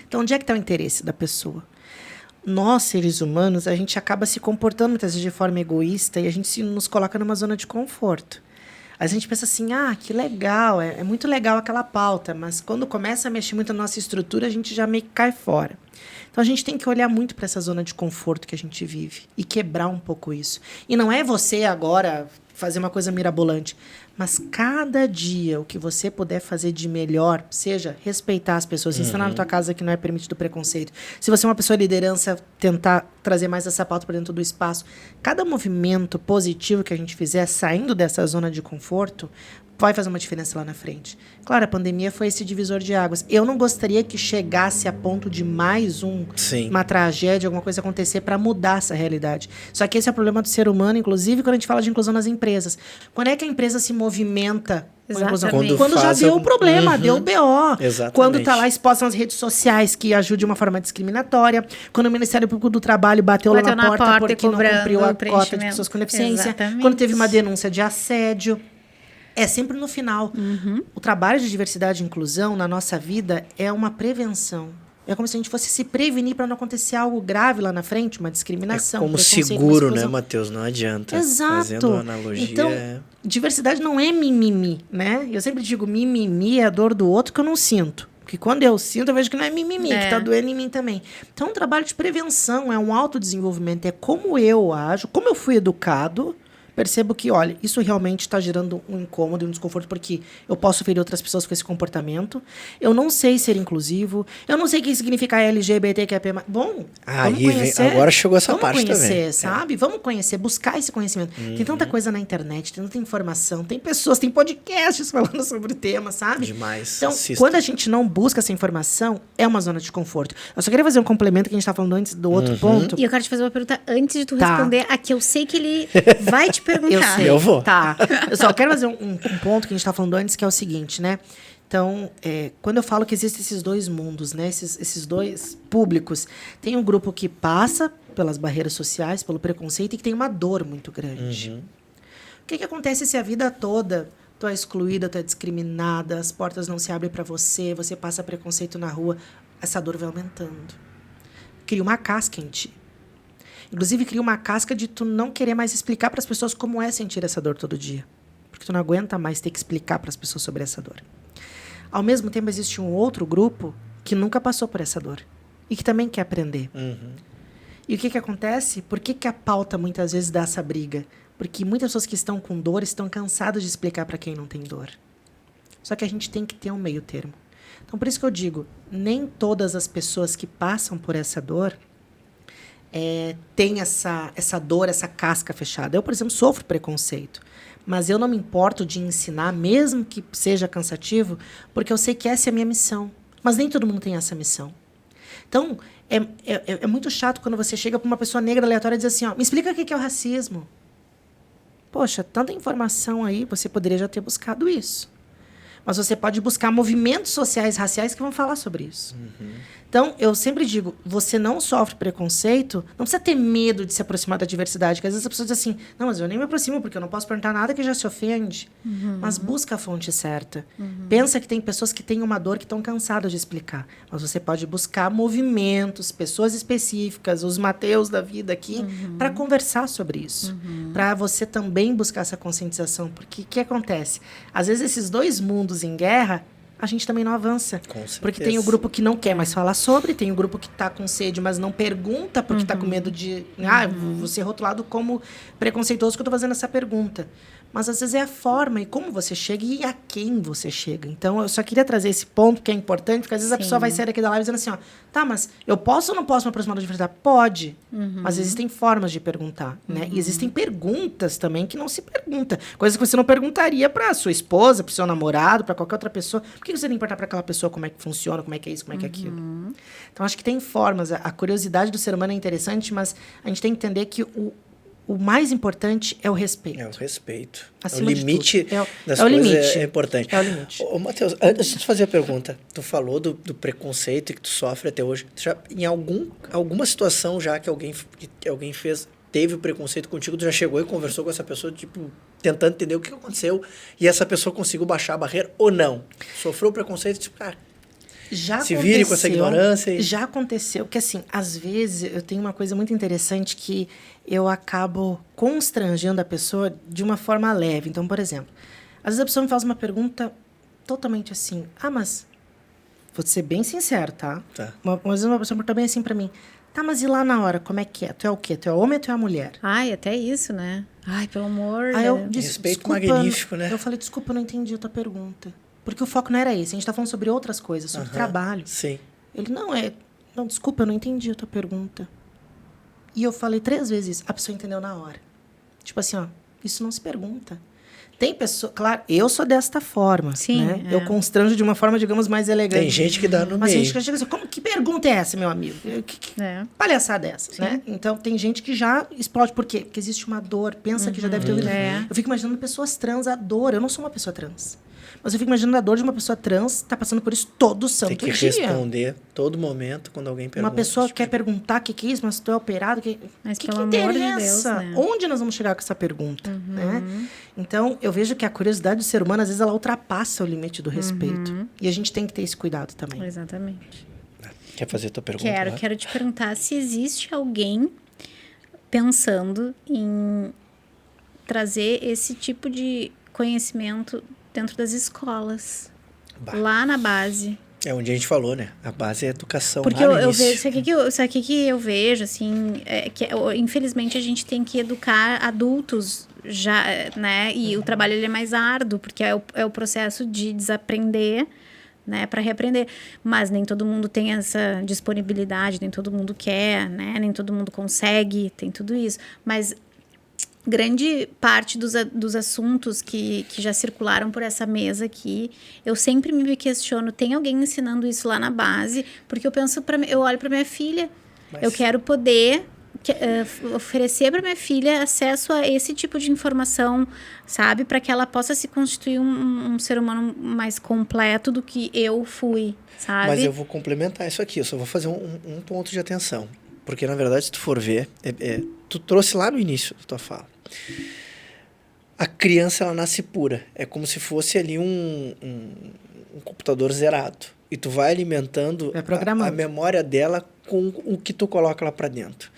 Então, onde é que está o interesse da pessoa? Nós, seres humanos, a gente acaba se comportando muitas vezes de forma egoísta e a gente nos coloca numa zona de conforto. Aí a gente pensa assim, que legal, é muito legal aquela pauta, mas quando começa a mexer muito na nossa estrutura, a gente já meio que cai fora. Então, a gente tem que olhar muito para essa zona de conforto que a gente vive e quebrar um pouco isso. E não é você agora fazer uma coisa mirabolante, mas cada dia o que você puder fazer de melhor, seja respeitar as pessoas, ensinar na tua casa que não é permitido preconceito. Se você é uma pessoa de liderança, tentar trazer mais essa pauta para dentro do espaço. Cada movimento positivo que a gente fizer saindo dessa zona de conforto vai fazer uma diferença lá na frente. Claro, a pandemia foi esse divisor de águas. Eu não gostaria que chegasse a ponto de mais uma tragédia, alguma coisa acontecer para mudar essa realidade. Só que esse é o problema do ser humano, inclusive quando a gente fala de inclusão nas empresas. Quando é que a empresa se movimenta? Quando já deu o problema, deu o BO. Exatamente. Quando está lá exposta nas redes sociais, que ajude de uma forma discriminatória. Quando o Ministério Público do Trabalho bateu lá na porta porque não cumpriu a cota de pessoas com deficiência. Exatamente. Quando teve uma denúncia de assédio. É sempre no final. O trabalho de diversidade e inclusão na nossa vida é uma prevenção. É como se a gente fosse se prevenir para não acontecer algo grave lá na frente, uma discriminação. É como seguro, né, Matheus? Não adianta. Exato. Fazendo uma analogia. Então, diversidade não é mimimi, né? Eu sempre digo mimimi é a dor do outro que eu não sinto. Porque quando eu sinto, eu vejo que não é mimimi, que está doendo em mim também. Então, é um trabalho de prevenção, é um autodesenvolvimento, é como eu ajo, como eu fui educado. Percebo que, olha, isso realmente está gerando um incômodo e um desconforto, porque eu posso ferir outras pessoas com esse comportamento. Eu não sei ser inclusivo. Eu não sei o que significa LGBTQIA+. Bom, vamos conhecer. Agora chegou essa parte também. Vamos conhecer, sabe? Vamos conhecer, buscar esse conhecimento. Tem tanta coisa na internet, tem tanta informação, tem pessoas, tem podcasts falando sobre o tema, sabe? Demais. Então, quando a gente não busca essa informação, é uma zona de conforto. Eu só queria fazer um complemento que a gente estava falando antes do outro ponto. E eu quero te fazer uma pergunta antes de tu responder, a que eu sei que ele vai te perguntar. Eu sei. Eu vou. Tá. Eu só quero fazer um ponto que a gente estava falando antes, que é o seguinte, né? Então, quando eu falo que existem esses dois mundos, né? Esses dois públicos, tem um grupo que passa pelas barreiras sociais, pelo preconceito, e que tem uma dor muito grande. O que acontece se a vida toda tu é excluída, tu é discriminada, as portas não se abrem para você, você passa preconceito na rua, essa dor vai aumentando. Cria uma casca em ti. Inclusive, cria uma casca de tu não querer mais explicar para as pessoas como é sentir essa dor todo dia. Porque tu não aguenta mais ter que explicar para as pessoas sobre essa dor. Ao mesmo tempo, existe um outro grupo que nunca passou por essa dor. E que também quer aprender. E o que acontece? Por que a pauta muitas vezes dá essa briga? Porque muitas pessoas que estão com dor estão cansadas de explicar para quem não tem dor. Só que a gente tem que ter um meio termo. Então, por isso que eu digo, nem todas as pessoas que passam por essa dor tem essa dor, essa casca fechada. Eu, por exemplo, sofro preconceito. Mas eu não me importo de ensinar, mesmo que seja cansativo, porque eu sei que essa é a minha missão. Mas nem todo mundo tem essa missão. Então, é muito chato quando você chega para uma pessoa negra aleatória e diz assim, me explica o que é o racismo. Poxa, tanta informação aí, você poderia já ter buscado isso. Mas você pode buscar movimentos sociais, raciais que vão falar sobre isso. Então, eu sempre digo, você não sofre preconceito, não precisa ter medo de se aproximar da diversidade, porque às vezes a pessoa diz assim, não, mas eu nem me aproximo, porque eu não posso perguntar nada que já se ofende. Mas busca a fonte certa. Pensa que tem pessoas que têm uma dor que estão cansadas de explicar, mas você pode buscar movimentos, pessoas específicas, os Mateus da vida aqui, para conversar sobre isso. Para você também buscar essa conscientização, porque o que acontece? Às vezes esses dois mundos em guerra, a gente também não avança. Porque tem o grupo que não quer mais falar sobre, tem o grupo que está com sede, mas não pergunta porque está com medo de... vou ser rotulado como preconceituoso que eu estou fazendo essa pergunta. Mas às vezes é a forma e como você chega e a quem você chega. Então, eu só queria trazer esse ponto que é importante, porque às vezes a pessoa vai sair daqui da live dizendo assim, ó, tá, mas eu posso ou não posso me aproximar da diversidade? Pode. Mas existem formas de perguntar, né? E existem perguntas também que não se pergunta. Coisas que você não perguntaria para sua esposa, para seu namorado, para qualquer outra pessoa. Por que você tem que perguntar para aquela pessoa como é que funciona, como é que é isso, como é que é aquilo? Então, acho que tem formas. A curiosidade do ser humano é interessante, mas a gente tem que entender que o mais importante é o respeito. É o respeito. Acima o limite das o coisas limite. é importante. É o limite. Ô, Matheus, antes de te fazer a pergunta, tu falou do preconceito que tu sofre até hoje. Já, em alguma situação já que alguém teve o preconceito contigo, tu já chegou e conversou com essa pessoa, tipo, tentando entender o que aconteceu e essa pessoa conseguiu baixar a barreira ou não? Sofreu preconceito, tipo, cara... Se vire com essa ignorância. Já aconteceu. Porque, assim, às vezes, eu tenho uma coisa muito interessante que eu acabo constrangendo a pessoa de uma forma leve. Então, por exemplo, às vezes a pessoa me faz uma pergunta totalmente assim. Mas... Vou ser bem sincero, tá? Às vezes uma pessoa pergunta bem assim pra mim. Tá, mas e lá na hora, como é que é? Tu é o quê? Tu é homem ou tu é a mulher? Ai, até isso, né? Ai, pelo amor... Aí eu disse, respeito magnífico, né? Eu falei, desculpa, eu não entendi a tua pergunta. Porque o foco não era esse. A gente tá falando sobre outras coisas, sobre trabalho. Sim. Ele, não, desculpa, eu não entendi a tua pergunta. E eu falei 3 vezes isso. A pessoa entendeu na hora. Tipo assim, ó, isso não se pergunta. Tem pessoa... Claro, eu sou desta forma. Sim, né? Eu constranjo de uma forma, digamos, mais elegante. Tem gente que dá no Mas meio. tem gente que chega assim, que pergunta é essa, meu amigo? Que palhaçada é essa, né? Então, tem gente que já explode. Por quê? Porque existe uma dor. Pensa que já deve ter ouvido. Eu fico imaginando pessoas trans, a dor. Eu não sou uma pessoa trans. Mas eu fico imaginando a dor de uma pessoa trans tá passando por isso todo santo dia. Tem que responder todo momento quando alguém pergunta. Uma pessoa quer perguntar o que é isso, mas tu é operado. Mas que pelo amor de Deus, né? Onde nós vamos chegar com essa pergunta? Né? Então, eu vejo que a curiosidade do ser humano, às vezes, ela ultrapassa o limite do respeito. E a gente tem que ter esse cuidado também. Exatamente. Quer fazer a tua pergunta? Quero te perguntar se existe alguém pensando em trazer esse tipo de conhecimento dentro das escolas, lá na base. É onde a gente falou, né? A base é a educação. Porque eu vejo, isso aqui que eu vejo, assim, infelizmente a gente tem que educar adultos já, né? E o trabalho ele é mais árduo, porque é o processo de desaprender, né? Para reaprender. Mas nem todo mundo tem essa disponibilidade, nem todo mundo quer, né? Nem todo mundo consegue, tem tudo isso. Mas grande parte dos assuntos que já circularam por essa mesa aqui, eu sempre me questiono, tem alguém ensinando isso lá na base? Porque eu olho para minha filha, eu quero poder oferecer para minha filha acesso a esse tipo de informação, sabe? Para que ela possa se constituir um ser humano mais completo do que eu fui, sabe? Mas eu vou complementar isso aqui, eu só vou fazer um ponto de atenção. Porque, na verdade, se tu for ver, tu trouxe lá no início da tua fala. A criança, ela nasce pura. É como se fosse ali um computador zerado. E tu vai alimentando a memória dela com o que tu coloca lá para dentro.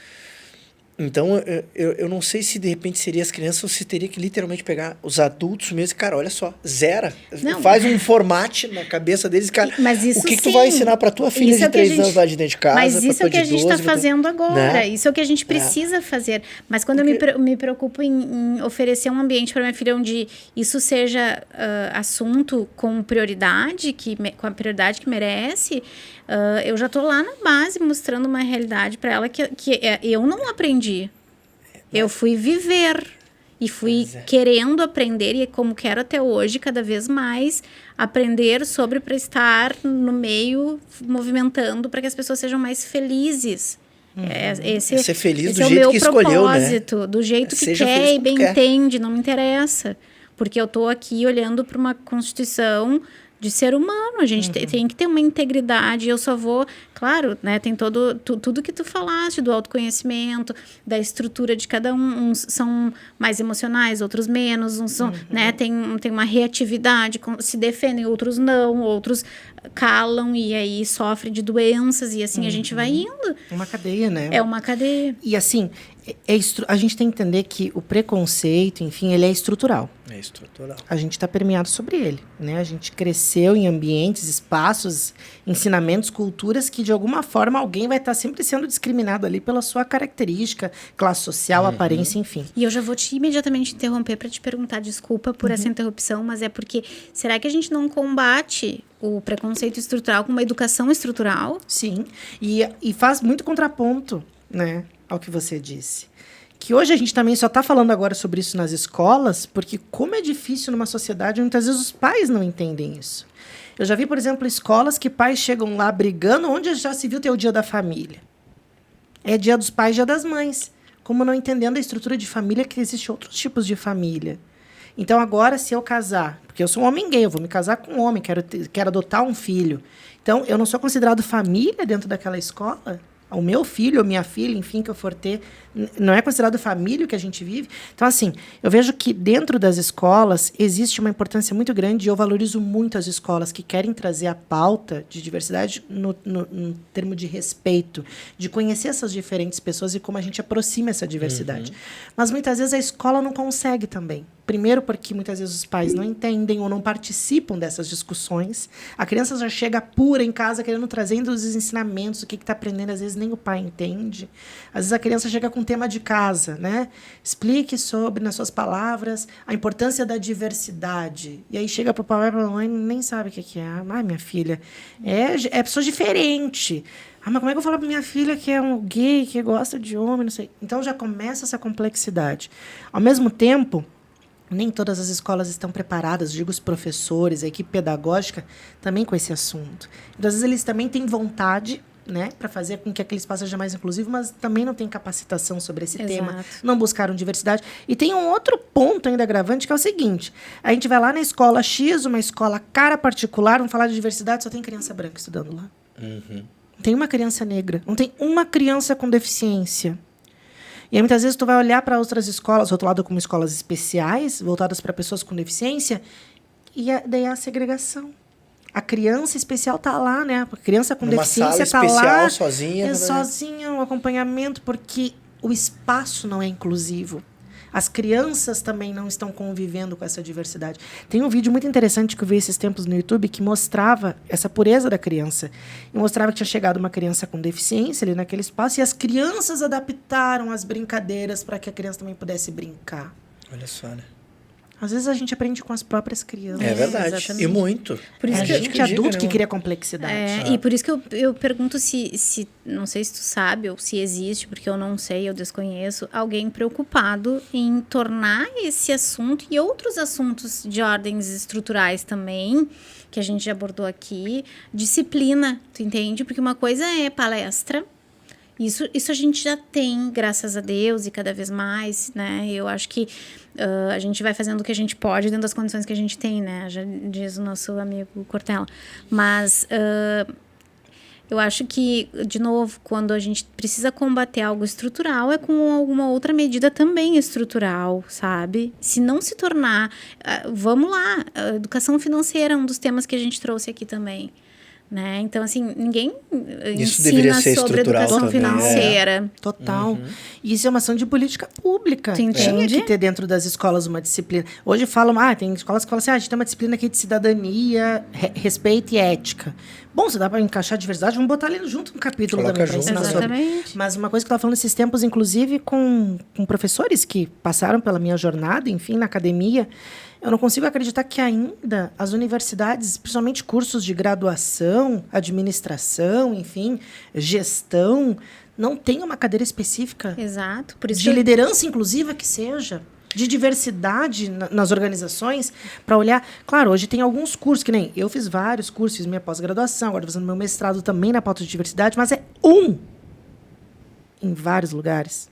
Então, eu não sei se de repente seria as crianças ou se teria que literalmente pegar os adultos mesmo. Cara, olha só, zera. Não, faz um formate na cabeça deles. Cara, mas isso o que tu vai ensinar para tua filha de 3 anos lá de dentro de casa? Mas isso é o que a gente está fazendo agora. Né? Isso é o que a gente precisa fazer. Mas quando eu me preocupo em oferecer um ambiente para minha filha onde isso seja assunto com prioridade, com a prioridade que merece, eu já estou lá na base mostrando uma realidade para ela que eu não aprendi. Eu fui viver e fui querendo aprender, e como quero até hoje, cada vez mais, aprender sobre para estar no meio, movimentando para que as pessoas sejam mais felizes. Ser feliz do jeito que escolheu, né? Do jeito que quer e bem entende, não me interessa. Porque eu estou aqui olhando para uma Constituição, de ser humano. A gente tem que ter uma integridade. Eu só vou... Claro, né? Tem tudo que tu falaste, do autoconhecimento, da estrutura de cada um. Uns são mais emocionais, outros menos. Uns são, né? Tem uma reatividade, se defendem, outros não. Outros calam e aí sofrem de doenças. E assim a gente vai indo. É uma cadeia, né? É uma cadeia. E assim, a gente tem que entender que o preconceito, enfim, ele é estrutural. É estrutural. A gente está permeado sobre ele, né? A gente cresceu em ambientes, espaços, ensinamentos, culturas que, de alguma forma, alguém vai estar sempre sendo discriminado ali pela sua característica, classe social, aparência, enfim. E eu já vou imediatamente interromper para te perguntar, desculpa por essa interrupção, mas é porque, será que a gente não combate o preconceito estrutural com uma educação estrutural? Sim, e faz muito contraponto, né, ao que você disse. Que hoje a gente também só está falando agora sobre isso nas escolas, porque como é difícil numa sociedade, muitas vezes os pais não entendem isso. Eu já vi, por exemplo, escolas que pais chegam lá brigando, onde já se viu ter o dia da família. É dia dos pais, dia das mães. Como não entendendo a estrutura de família, que existe outros tipos de família. Então, agora, se eu casar, porque eu sou um homem gay, eu vou me casar com um homem, quero adotar um filho. Então, eu não sou considerado família dentro daquela escola? O meu filho ou minha filha, enfim, que eu for ter, não é considerado família o que a gente vive. Então, assim, eu vejo que dentro das escolas existe uma importância muito grande e eu valorizo muito as escolas que querem trazer a pauta de diversidade no termo de respeito, de conhecer essas diferentes pessoas e como a gente aproxima essa diversidade. Mas, muitas vezes, a escola não consegue também. Primeiro, porque muitas vezes os pais não entendem ou não participam dessas discussões. A criança já chega pura em casa, trazendo os ensinamentos, o que está aprendendo, às vezes nem o pai entende. Às vezes a criança chega com tema de casa, né? Explique sobre, nas suas palavras, a importância da diversidade. E aí chega para o pai e para a mãe, nem sabe o que é. Ah, minha filha, é pessoa diferente. Ah, mas como é que eu falo para minha filha que é um gay, que gosta de homem, não sei. Então já começa essa complexidade. Ao mesmo tempo, nem todas as escolas estão preparadas, digo os professores, a equipe pedagógica, também com esse assunto. Então, às vezes, eles também têm vontade, né, para fazer com que aquele espaço seja mais inclusivo, mas também não têm capacitação sobre esse tema, não buscaram diversidade. E tem um outro ponto ainda agravante, que é o seguinte: a gente vai lá na escola X, uma escola cara particular, vamos falar de diversidade, só tem criança branca estudando lá. Não tem uma criança negra, não tem uma criança com deficiência. E aí, muitas vezes, tu vai olhar para outras escolas, rotuladas como escolas especiais, voltadas para pessoas com deficiência, e daí é a segregação. A criança especial está lá, né? A criança com deficiência está lá. Sozinha. Sozinha, um acompanhamento, porque o espaço não é inclusivo. As crianças também não estão convivendo com essa diversidade. Tem um vídeo muito interessante que eu vi esses tempos no YouTube que mostrava essa pureza da criança. E mostrava que tinha chegado uma criança com deficiência ali naquele espaço e as crianças adaptaram as brincadeiras para que a criança também pudesse brincar. Olha só, né? Às vezes a gente aprende com as próprias crianças. É verdade. Exatamente. E muito. Por isso a gente adulto que cria complexidade. E por isso que eu pergunto se, não sei se tu sabe ou se existe, porque eu não sei, eu desconheço, alguém preocupado em tornar esse assunto e outros assuntos de ordens estruturais também, que a gente já abordou aqui, disciplina, tu entende? Porque uma coisa é palestra. Isso a gente já tem, graças a Deus, e cada vez mais, né? Eu acho que a gente vai fazendo o que a gente pode dentro das condições que a gente tem, né? Já diz o nosso amigo Cortella. Mas eu acho que, de novo, quando a gente precisa combater algo estrutural, é com alguma outra medida também estrutural, sabe? Se não se tornar... vamos lá, a educação financeira é um dos temas que a gente trouxe aqui também. Né? Então, assim, ninguém ensina sobre educação financeira. Total. E isso é uma ação de política pública. Tinha que ter dentro das escolas uma disciplina. Hoje falam, tem escolas que falam assim, a gente tem uma disciplina aqui de cidadania, respeito e ética. Bom, se dá para encaixar a diversidade, vamos botar ali junto no capítulo também para ensinar sobre. Mas uma coisa que eu estava falando esses tempos, inclusive, com professores que passaram pela minha jornada, enfim, na academia, eu não consigo acreditar que ainda as universidades, principalmente cursos de graduação, administração, enfim, gestão, não têm uma cadeira específica. Exato. Por isso de liderança inclusiva que seja, de diversidade nas organizações, para olhar... Claro, hoje tem alguns cursos, que nem eu fiz vários cursos, fiz minha pós-graduação, agora estou fazendo meu mestrado também na pauta de diversidade, mas é em vários lugares.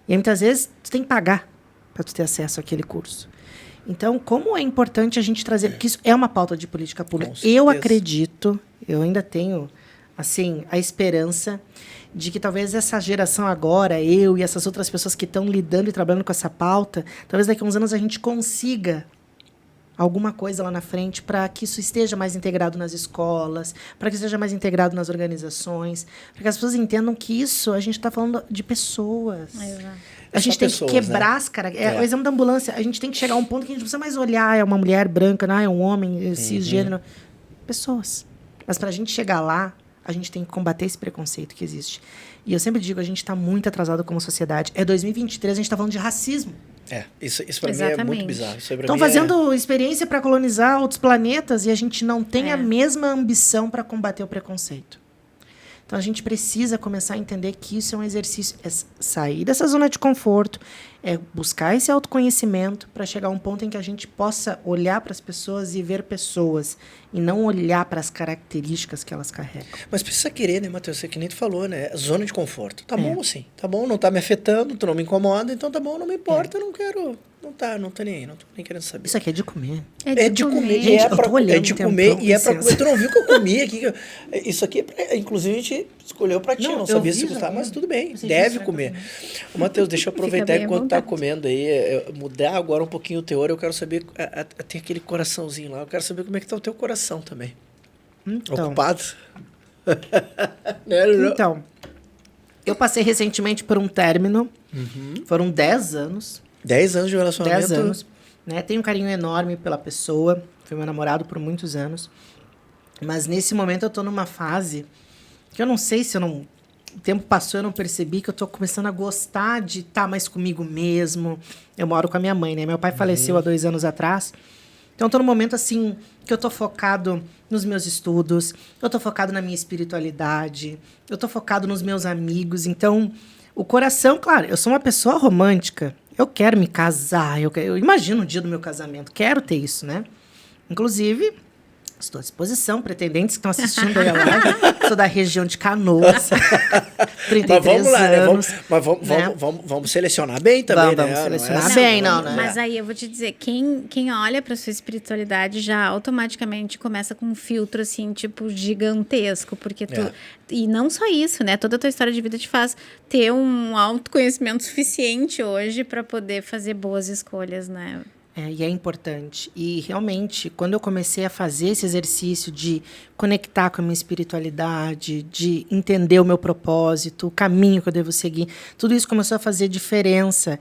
E aí, muitas vezes, tu tem que pagar para tu ter acesso àquele curso. Então, como é importante a gente trazer... Porque isso é uma pauta de política pública. Eu acredito, eu ainda tenho, assim, a esperança de que talvez essa geração agora, eu e essas outras pessoas que estão lidando e trabalhando com essa pauta, talvez daqui a uns anos a gente consiga alguma coisa lá na frente para que isso esteja mais integrado nas escolas, para que esteja mais integrado nas organizações, para que as pessoas entendam que isso, a gente está falando de pessoas. A gente tem que quebrar as características. O exemplo da ambulância, a gente tem que chegar a um ponto que a gente não precisa mais olhar, é uma mulher branca, não, é um homem, cisgênero. Pessoas. Mas para a gente chegar lá, a gente tem que combater esse preconceito que existe. E eu sempre digo, a gente está muito atrasado como sociedade. É 2023, a gente está falando de racismo. Isso para mim é muito bizarro. Estão fazendo experiência para colonizar outros planetas e a gente não tem a mesma ambição para combater o preconceito. Então, a gente precisa começar a entender que isso é um exercício, é sair dessa zona de conforto, é buscar esse autoconhecimento para chegar a um ponto em que a gente possa olhar para as pessoas e ver pessoas, e não olhar para as características que elas carregam. Mas precisa querer, né, Matheus? Você que nem tu falou, né? Zona de conforto. Tá bom assim, tá bom, não tá me afetando, tu não me incomoda, então tá bom, não me importa, eu não quero... Não tô nem aí, não tô nem querendo saber. Isso aqui é de comer. É de comer. Gente, eu tô olhando. É de comer e é pra comer. Tu não viu que eu comi aqui? Isso aqui, inclusive, a gente escolheu pra ti. Não sabia se gostar, mas tudo bem. Deve comer. Matheus, deixa eu aproveitar enquanto tá comendo aí, mudar agora um pouquinho o teor. Eu quero saber, tem aquele coraçãozinho lá, eu quero saber como é que tá o teu coração também. Então, ocupado? Então, eu passei recentemente por um término. Foram 10 anos. 10 anos de relacionamento. 10 anos. Né? Tenho um carinho enorme pela pessoa. Foi meu namorado por muitos anos. Mas nesse momento eu tô numa fase que eu não sei se o tempo passou, eu não percebi que eu tô começando a gostar de estar mais comigo mesmo. Eu moro com a minha mãe, né? Meu pai faleceu há 2 anos atrás. Então eu tô num momento assim que eu tô focado nos meus estudos, eu tô focado na minha espiritualidade, eu tô focado nos meus amigos. Então, o coração, claro, eu sou uma pessoa romântica. Eu quero me casar, eu imagino o dia do meu casamento, quero ter isso, né? Inclusive, estou à disposição, pretendentes que estão assistindo aí a live, sou da região de Canoas, 33 mas vamos lá, anos. Né? Vamos selecionar bem também, vamos selecionar bem, né? Mas aí eu vou te dizer, quem olha para sua espiritualidade já automaticamente começa com um filtro, assim, tipo, gigantesco, porque tu... E não só isso, né? Toda a tua história de vida te faz ter um autoconhecimento suficiente hoje para poder fazer boas escolhas, né? E é importante. E, realmente, quando eu comecei a fazer esse exercício de conectar com a minha espiritualidade, de entender o meu propósito, o caminho que eu devo seguir, tudo isso começou a fazer diferença.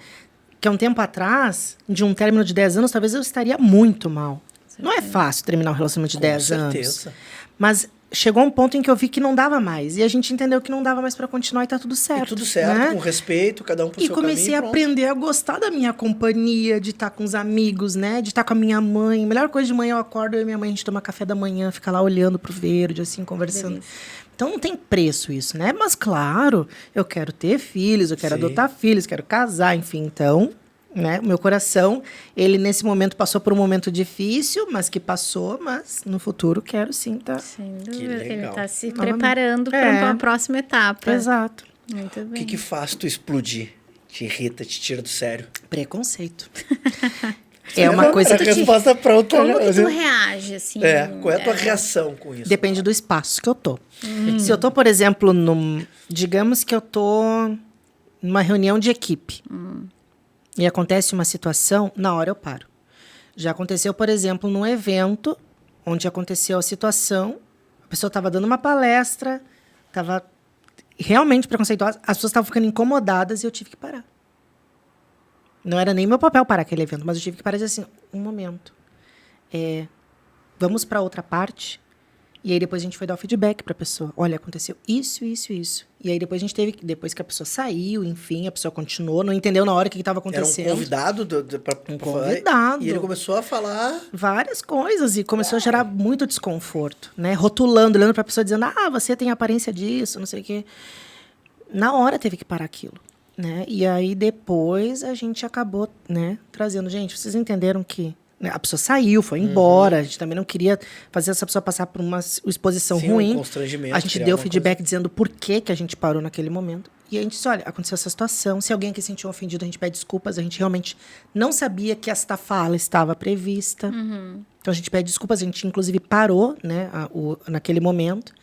Que há um tempo atrás, de um término de 10 anos, talvez eu estaria muito mal. Não é fácil terminar um relacionamento de 10 anos. Mas chegou um ponto em que eu vi que não dava mais. E a gente entendeu que não dava mais para continuar e tá tudo certo. E tudo certo, né? Com respeito, cada um pro seu caminho. E comecei a aprender a gostar da minha companhia, de estar com os amigos, né? De estar com a minha mãe. A melhor coisa de manhã, eu acordo, eu e minha mãe, a gente toma café da manhã, fica lá olhando pro verde, assim, conversando. Então não tem preço isso, né? Mas, claro, eu quero ter filhos, eu quero adotar filhos, quero casar, enfim, então... Né? O meu coração, ele nesse momento passou por um momento difícil, mas que passou, mas no futuro quero sim, tá? Sem dúvida, ele está se preparando para uma próxima etapa. Exato. Muito bem. O que faz tu explodir? Te irrita, te tira do sério? Preconceito. É uma coisa que... A resposta pronta. Como que tu reage, assim? Qual é a tua reação com isso? Depende do espaço que eu tô. Se eu tô, por exemplo, digamos que eu tô numa reunião de equipe. E acontece uma situação, na hora eu paro. Já aconteceu, por exemplo, num evento onde aconteceu a situação, a pessoa estava dando uma palestra, estava realmente preconceituosa, as pessoas estavam ficando incomodadas e eu tive que parar. Não era nem meu papel parar aquele evento, mas eu tive que parar e dizer assim, um momento. Vamos para outra parte. E aí depois a gente foi dar o feedback para a pessoa. Olha, aconteceu isso, isso, isso. E aí depois a gente teve, depois que a pessoa saiu, enfim, a pessoa continuou, não entendeu na hora o que estava acontecendo. Era um convidado um convidado. E ele começou a falar várias coisas e começou a gerar muito desconforto, né? Rotulando, olhando para a pessoa dizendo: "Ah, você tem aparência disso, não sei o quê". Na hora teve que parar aquilo, né? E aí depois a gente acabou, né, trazendo, gente, vocês entenderam que A pessoa saiu, foi embora. A gente também não queria fazer essa pessoa passar por uma exposição ruim. Um constrangimento. A gente deu feedback dizendo por que a gente parou naquele momento. E a gente disse, olha, aconteceu essa situação. Se alguém aqui se sentiu ofendido, a gente pede desculpas. A gente realmente não sabia que esta fala estava prevista. Então, a gente pede desculpas. A gente, inclusive, parou, né, naquele momento.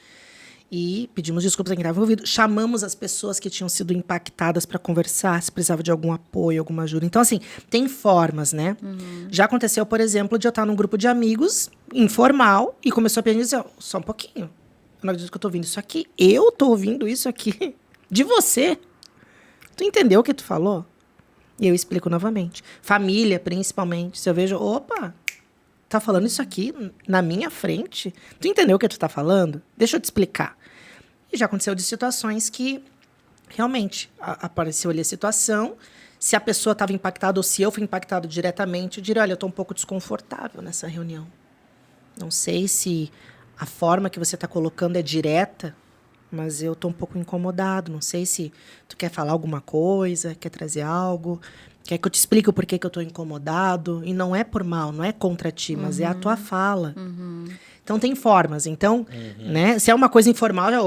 E pedimos desculpas a quem estava envolvido. Chamamos as pessoas que tinham sido impactadas para conversar, se precisava de algum apoio, alguma ajuda. Então, assim, tem formas, né? Já aconteceu, por exemplo, de eu estar num grupo de amigos, informal, e começou a pedir, dizer, só um pouquinho. Eu não acredito que eu tô ouvindo isso aqui. Eu tô ouvindo isso aqui de você. Tu entendeu o que tu falou? E eu explico novamente. Família, principalmente. Se eu vejo, opa, tá falando isso aqui na minha frente. Tu entendeu o que tu tá falando? Deixa eu te explicar. E já aconteceu de situações que realmente apareceu ali a situação. Se a pessoa estava impactada ou se eu fui impactado diretamente, eu diria, olha, eu estou um pouco desconfortável nessa reunião. Não sei se a forma que você está colocando é direta, mas eu estou um pouco incomodado. Não sei se tu quer falar alguma coisa, quer trazer algo, quer que eu te explique o porquê que eu estou incomodado. E não é por mal, não é contra ti, mas é a tua fala. Então, tem formas. Então, né, se é uma coisa informal, já...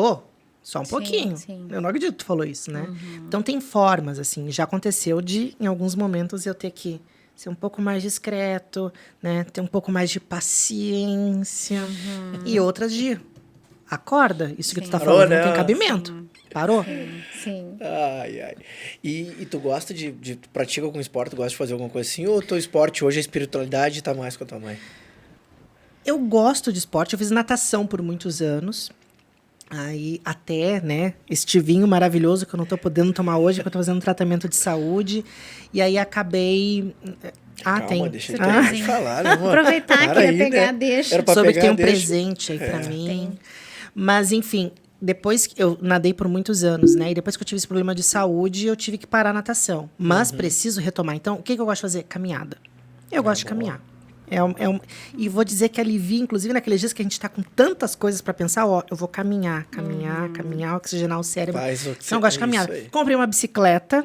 Só um pouquinho. Sim. Eu não acredito que tu falou isso, né? Então, tem formas, assim. Já aconteceu de, em alguns momentos, eu ter que ser um pouco mais discreto, né? Ter um pouco mais de paciência. E outras de, acorda, isso que tu tá falando não tem cabimento. Parou? Sim. Ai. E tu gosta tu pratica algum esporte? Tu gosta de fazer alguma coisa assim? Ou o teu esporte hoje, a espiritualidade, tá mais com a tua mãe? Eu gosto de esporte. Eu fiz natação por muitos anos. Aí, até, né, este vinho maravilhoso que eu não tô podendo tomar hoje, porque eu tô fazendo um tratamento de saúde. E aí, acabei... Calma, deixa eu falar, né, amor? Aproveitar que ia pegar, né? Deixa. Soube que tem um presente aí pra mim. Tem. Mas, enfim, depois que eu nadei por muitos anos, né? E depois que eu tive esse problema de saúde, eu tive que parar a natação. Mas preciso retomar. Então, o que eu gosto de fazer? Caminhada. Eu gosto de caminhar. E vou dizer que alivia, inclusive naqueles dias que a gente está com tantas coisas para pensar, eu vou caminhar, oxigenar o cérebro. Então, eu gosto de caminhar. Comprei uma bicicleta,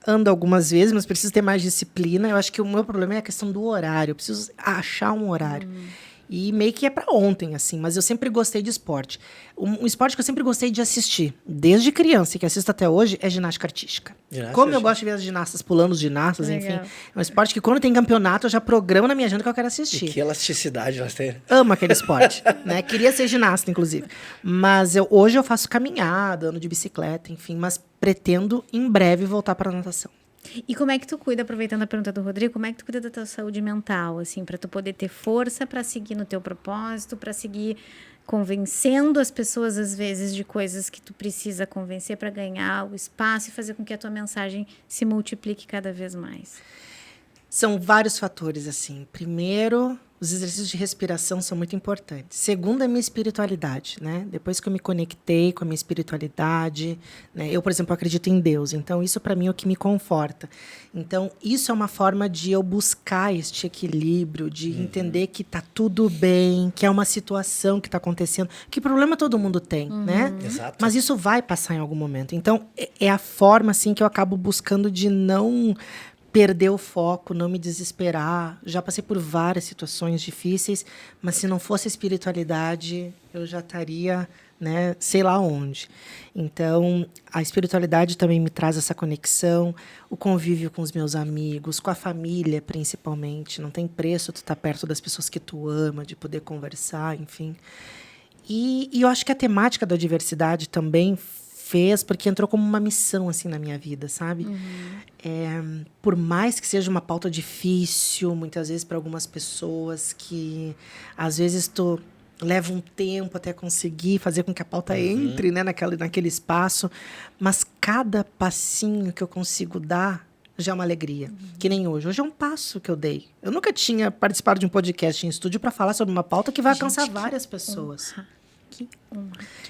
ando algumas vezes, mas preciso ter mais disciplina. Eu acho que o meu problema é a questão do horário. Eu preciso achar um horário. E meio que é para ontem, assim. Mas eu sempre gostei de esporte. Um esporte que eu sempre gostei de assistir, desde criança, e que assisto até hoje, é ginástica artística. Como eu gosto de ver as ginastas pulando os ginastas, enfim. É um esporte que quando tem campeonato, eu já programo na minha agenda que eu quero assistir. E que elasticidade elas têm. Amo aquele esporte, né? Queria ser ginasta, inclusive. Mas hoje eu faço caminhada, ando de bicicleta, enfim. Mas pretendo, em breve, voltar para a natação. E como é que tu cuida, aproveitando a pergunta do Rodrigo, como é que tu cuida da tua saúde mental, assim, para tu poder ter força para seguir no teu propósito, para seguir convencendo as pessoas, às vezes, de coisas que tu precisa convencer para ganhar o espaço e fazer com que a tua mensagem se multiplique cada vez mais? São vários fatores, assim. Primeiro, os exercícios de respiração são muito importantes. Segundo, a minha espiritualidade, né? Depois que eu me conectei com a minha espiritualidade, né? Eu, por exemplo, acredito em Deus. Então, isso para mim é o que me conforta. Então, isso é uma forma de eu buscar este equilíbrio, de entender que tá tudo bem, que é uma situação que está acontecendo, que problema todo mundo tem, né? Exato. Mas isso vai passar em algum momento. Então, é a forma, assim, que eu acabo buscando de não perder o foco, não me desesperar. Já passei por várias situações difíceis, mas se não fosse a espiritualidade, eu já estaria, né, sei lá onde. Então, a espiritualidade também me traz essa conexão, o convívio com os meus amigos, com a família, principalmente. Não tem preço tu estar perto das pessoas que tu ama, de poder conversar, enfim. E eu acho que a temática da diversidade também fez, porque entrou como uma missão, assim, na minha vida, sabe? Por mais que seja uma pauta difícil, muitas vezes para algumas pessoas, que às vezes tu leva um tempo até conseguir fazer com que a pauta entre, né, naquele espaço, mas cada passinho que eu consigo dar já é uma alegria. Que nem hoje. Hoje é um passo que eu dei. Eu nunca tinha participado de um podcast em estúdio para falar sobre uma pauta que vai alcançar várias pessoas.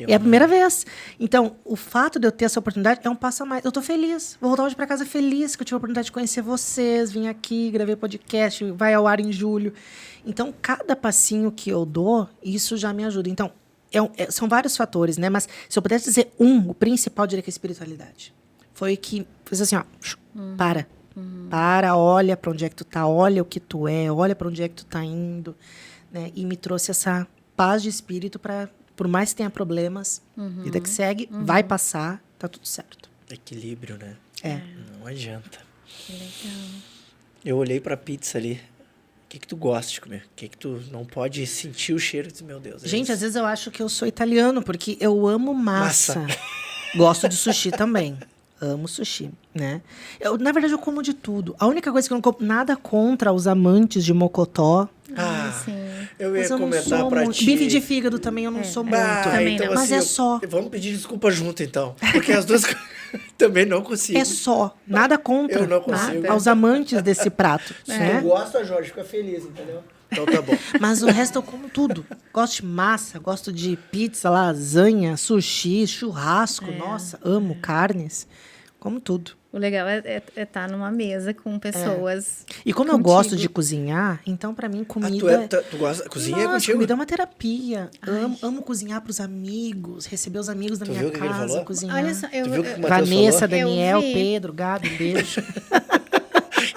É a primeira vez. Então, o fato de eu ter essa oportunidade é um passo a mais. Eu tô feliz. Vou voltar hoje para casa feliz que eu tive a oportunidade de conhecer vocês, vim aqui, gravei podcast, vai ao ar em julho. Então, cada passinho que eu dou, isso já me ajuda. Então, são vários fatores, né? Mas se eu pudesse dizer o principal, eu diria que é a espiritualidade. Foi que fez assim, para. Olha para onde é que tu tá, olha o que tu é, olha para onde é que tu tá indo, né? E me trouxe essa paz de espírito para, por mais que tenha problemas, vida que segue, vai passar, tá tudo certo. Equilíbrio, né? Não adianta. Que legal. Eu olhei pra pizza ali. O que tu gosta de comer? O que tu não pode sentir o cheiro? Meu Deus. Gente, às vezes eu acho que eu sou italiano, porque eu amo massa. Gosto de sushi também. Amo sushi, né? Na verdade, eu como de tudo. A única coisa que eu não como, nada contra os amantes de mocotó. Sim. Eu ia comentar pra ti. Bife de fígado também eu não sou muito. Também então, não. Mas assim, só. Vamos pedir desculpa junto, então. Porque as duas também não consigo. É só. Nada contra. Eu não consigo. Aos amantes desse prato. Se né? tu gosta, Jorge, fica feliz, entendeu? Então tá bom. Mas o resto eu como tudo. Gosto de massa, gosto de pizza, lasanha, sushi, churrasco. Nossa, amo carnes. Como tudo. O legal é estar numa mesa com pessoas. E como eu gosto de cozinhar, então pra mim comida... Tu gosta? Cozinha Nossa, contigo? comida é uma terapia. Amo cozinhar pros amigos, receber os amigos da minha viu o que ele casa, falou? cozinhar. Olha só, Tu viu o que o Matheus Vanessa, falou? Daniel, Eu vi. Pedro, Gabi, um beijo.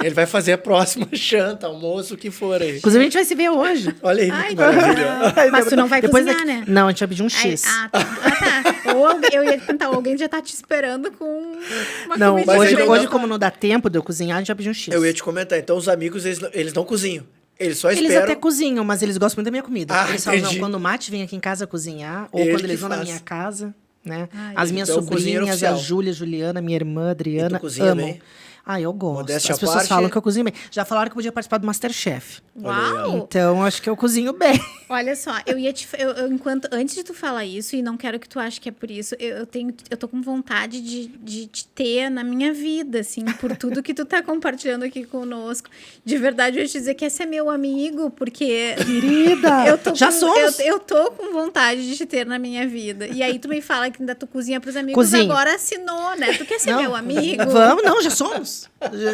Ele vai fazer a próxima janta, almoço, o que for aí. Inclusive, a gente vai se ver hoje. Olha aí, Ai, que maravilha. Mas tu não vai Depois cozinhar, daqui- né? Não, a gente vai pedir um X. Tá. Ou eu ia tentar, alguém já tá te esperando com uma Não, comidinha mas hoje, ainda hoje não- como não dá tempo de eu cozinhar, a gente vai pedir um X. Eu ia te comentar, então os amigos, eles não cozinham. Eles só Eles esperam. até cozinham, mas eles gostam muito da minha comida. Eles falam, entendi. não, quando o Mate vem aqui em casa cozinhar, ou Ele quando que eles vão na faz. minha casa, né? Ai, As minhas então, cozinheiro sobrinhas, a oficial. Júlia, Juliana, minha irmã, Adriana, E tu cozinha amam. bem? Eu gosto. Modéstia As à pessoas parte- falam que eu cozinho bem. Já falaram que eu podia participar do Masterchef. Uau! Então, acho que eu cozinho bem. Olha só, antes de tu falar isso, e não quero que tu ache que é por isso, eu tô com vontade de te ter na minha vida, assim, por tudo que tu tá compartilhando aqui conosco. De verdade, eu ia te dizer que esse é meu amigo, porque... Querida, já somos. Eu tô com vontade de te ter na minha vida. E aí tu me fala que ainda tu cozinha pros amigos, Cozinho. agora assinou, né? Tu quer ser meu amigo? Vamos, não, já somos.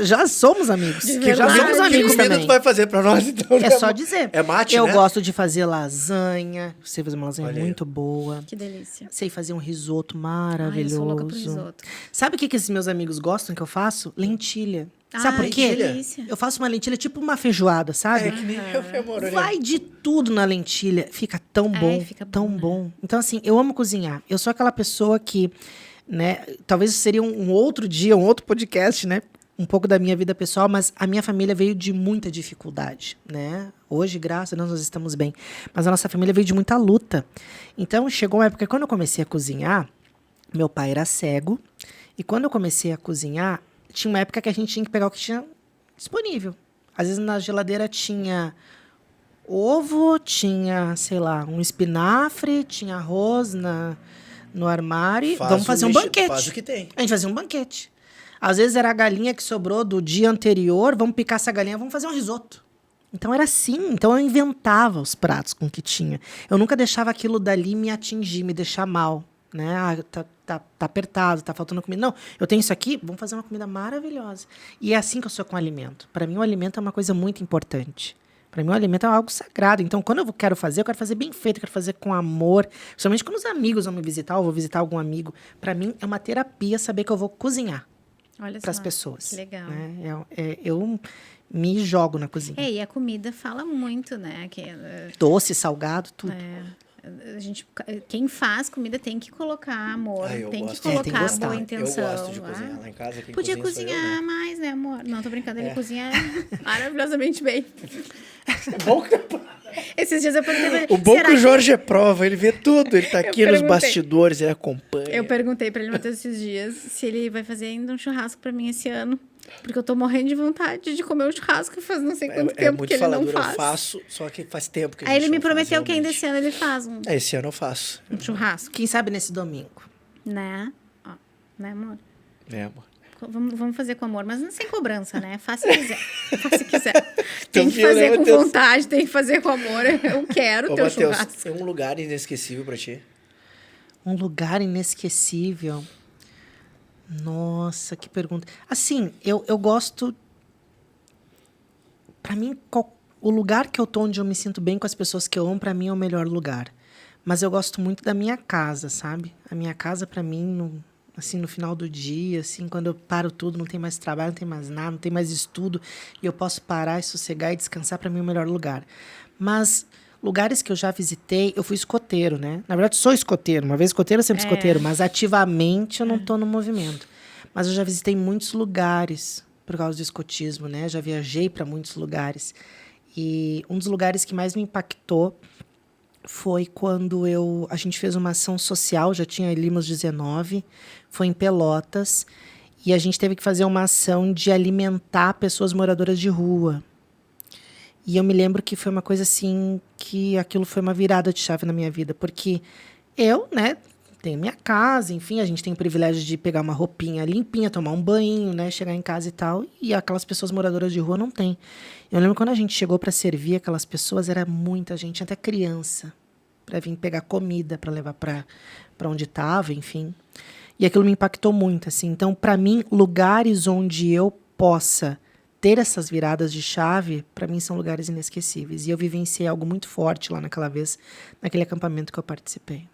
Já somos amigos. De Que já verdade. somos Que amigos comida também. tu vai fazer pra nós, então? É só dizer. É mate, Eu né? gosto de fazer lasanha. Sei fazer uma lasanha Olha aí. muito boa. Que delícia. Sei fazer um risoto Ai, eu maravilhoso. sou louca pro risoto. Sabe o que esses meus amigos gostam que eu faço? Lentilha. Sabe por Ai, quê? que delícia. Eu faço uma lentilha tipo uma feijoada, sabe? É que nem eu, amor. olha. Vai de tudo na lentilha. Fica tão bom, fica bom, tão né? bom. Então, assim, eu amo cozinhar. Eu sou aquela pessoa que, né? Talvez seria um outro dia, um outro podcast, né? Um pouco da minha vida pessoal, mas a minha família veio de muita dificuldade, né? Hoje, graças a Deus, nós estamos bem. Mas a nossa família veio de muita luta. Então, chegou uma época, quando eu comecei a cozinhar, meu pai era cego. E quando eu comecei a cozinhar, tinha uma época que a gente tinha que pegar o que tinha disponível. Às vezes, na geladeira tinha ovo, tinha, sei lá, um espinafre, tinha arroz no armário. Vamos fazer um banquete. Faz o que tem. A gente fazia um banquete. Às vezes era a galinha que sobrou do dia anterior, vamos picar essa galinha, vamos fazer um risoto. Então era assim, então eu inventava os pratos com o que tinha. Eu nunca deixava aquilo dali me atingir, me deixar mal, né? Tá apertado, tá faltando comida. Não, eu tenho isso aqui, vamos fazer uma comida maravilhosa. E é assim que eu sou com o alimento. Para mim o alimento é uma coisa muito importante. Para mim o alimento é algo sagrado. Então quando eu quero fazer bem feito, eu quero fazer com amor. Principalmente quando os amigos vão me visitar, ou vou visitar algum amigo. Para mim é uma terapia saber que eu vou cozinhar. Olha Para as só, pessoas. que legal. Né? Eu me jogo na cozinha. E a comida fala muito, né? Doce, salgado, tudo. Quem faz comida tem que colocar amor, Eu tem gosto. que colocar tem que gostar. boa intenção. Eu gosto de cozinhar lá em casa. Quem Podia cozinha sou eu, cozinhar né? mais, né, amor? Não, tô brincando, ele cozinha maravilhosamente bem. É bom que... Esses dias eu perguntei pra ele, O bom será que o Jorge é prova, ele vê tudo. Ele tá aqui nos perguntei. bastidores, ele acompanha. Eu perguntei pra ele, Matheus, esses dias, se ele vai fazer ainda um churrasco pra mim esse ano. Porque eu tô morrendo de vontade de comer um churrasco faz não sei quanto tempo que ele não falador, faz. eu faço, só que faz tempo que a Aí gente ele me não faz, prometeu que ainda realmente. esse ano ele faz um Esse ano eu faço. churrasco, Quem sabe nesse domingo. né? Ó, né, amor? É, amor. Vamos fazer com amor, mas não sem cobrança, né? Faça se quiser. Faça se quiser. Tem Então, que fazer né, com Matheus? vontade, tem que fazer com amor. Eu quero Ô, teu Matheus, churrasco. tem um lugar inesquecível pra ti? Um lugar inesquecível. Nossa, que pergunta. Assim, eu gosto... Pra mim, o lugar que eu tô, onde eu me sinto bem com as pessoas que eu amo, pra mim é o melhor lugar. Mas eu gosto muito da minha casa, sabe? A minha casa, pra mim, assim, no final do dia, assim, quando eu paro tudo, não tem mais trabalho, não tem mais nada, não tem mais estudo, e eu posso parar e sossegar e descansar, para mim é o melhor lugar. Mas lugares que eu já visitei, eu fui escoteiro, né? Na verdade, sou escoteiro. Uma vez escoteiro, sempre escoteiro, mas ativamente eu não tô no movimento. Mas eu já visitei muitos lugares por causa do escotismo, né? Já viajei para muitos lugares. E um dos lugares que mais me impactou foi quando a gente fez uma ação social, já tinha ali meus 19, foi em Pelotas, e a gente teve que fazer uma ação de alimentar pessoas moradoras de rua. E eu me lembro que foi uma coisa assim, que aquilo foi uma virada de chave na minha vida, porque eu, né, tenho minha casa, enfim, a gente tem o privilégio de pegar uma roupinha limpinha, tomar um banho, né, chegar em casa e tal, e aquelas pessoas moradoras de rua não tem. Eu lembro quando a gente chegou para servir aquelas pessoas, era muita gente, até criança, para vir pegar comida, para levar para onde estava, enfim. E aquilo me impactou muito, assim. Então, para mim, lugares onde eu possa ter essas viradas de chave, para mim, são lugares inesquecíveis. E eu vivenciei algo muito forte lá naquela vez, naquele acampamento que eu participei.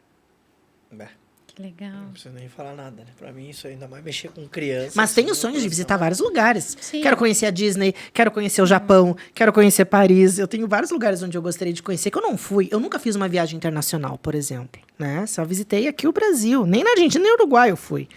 Que legal. Não precisa nem falar nada, né? Pra mim, isso ainda mais mexer com criança. Mas assim, tenho sonhos de visitar vários lugares. Sim. Quero conhecer a Disney, quero conhecer o Japão, quero conhecer Paris. Eu tenho vários lugares onde eu gostaria de conhecer, que eu não fui. Eu nunca fiz uma viagem internacional, por exemplo, né? Só visitei aqui o Brasil. Nem na Argentina, nem no Uruguai eu fui.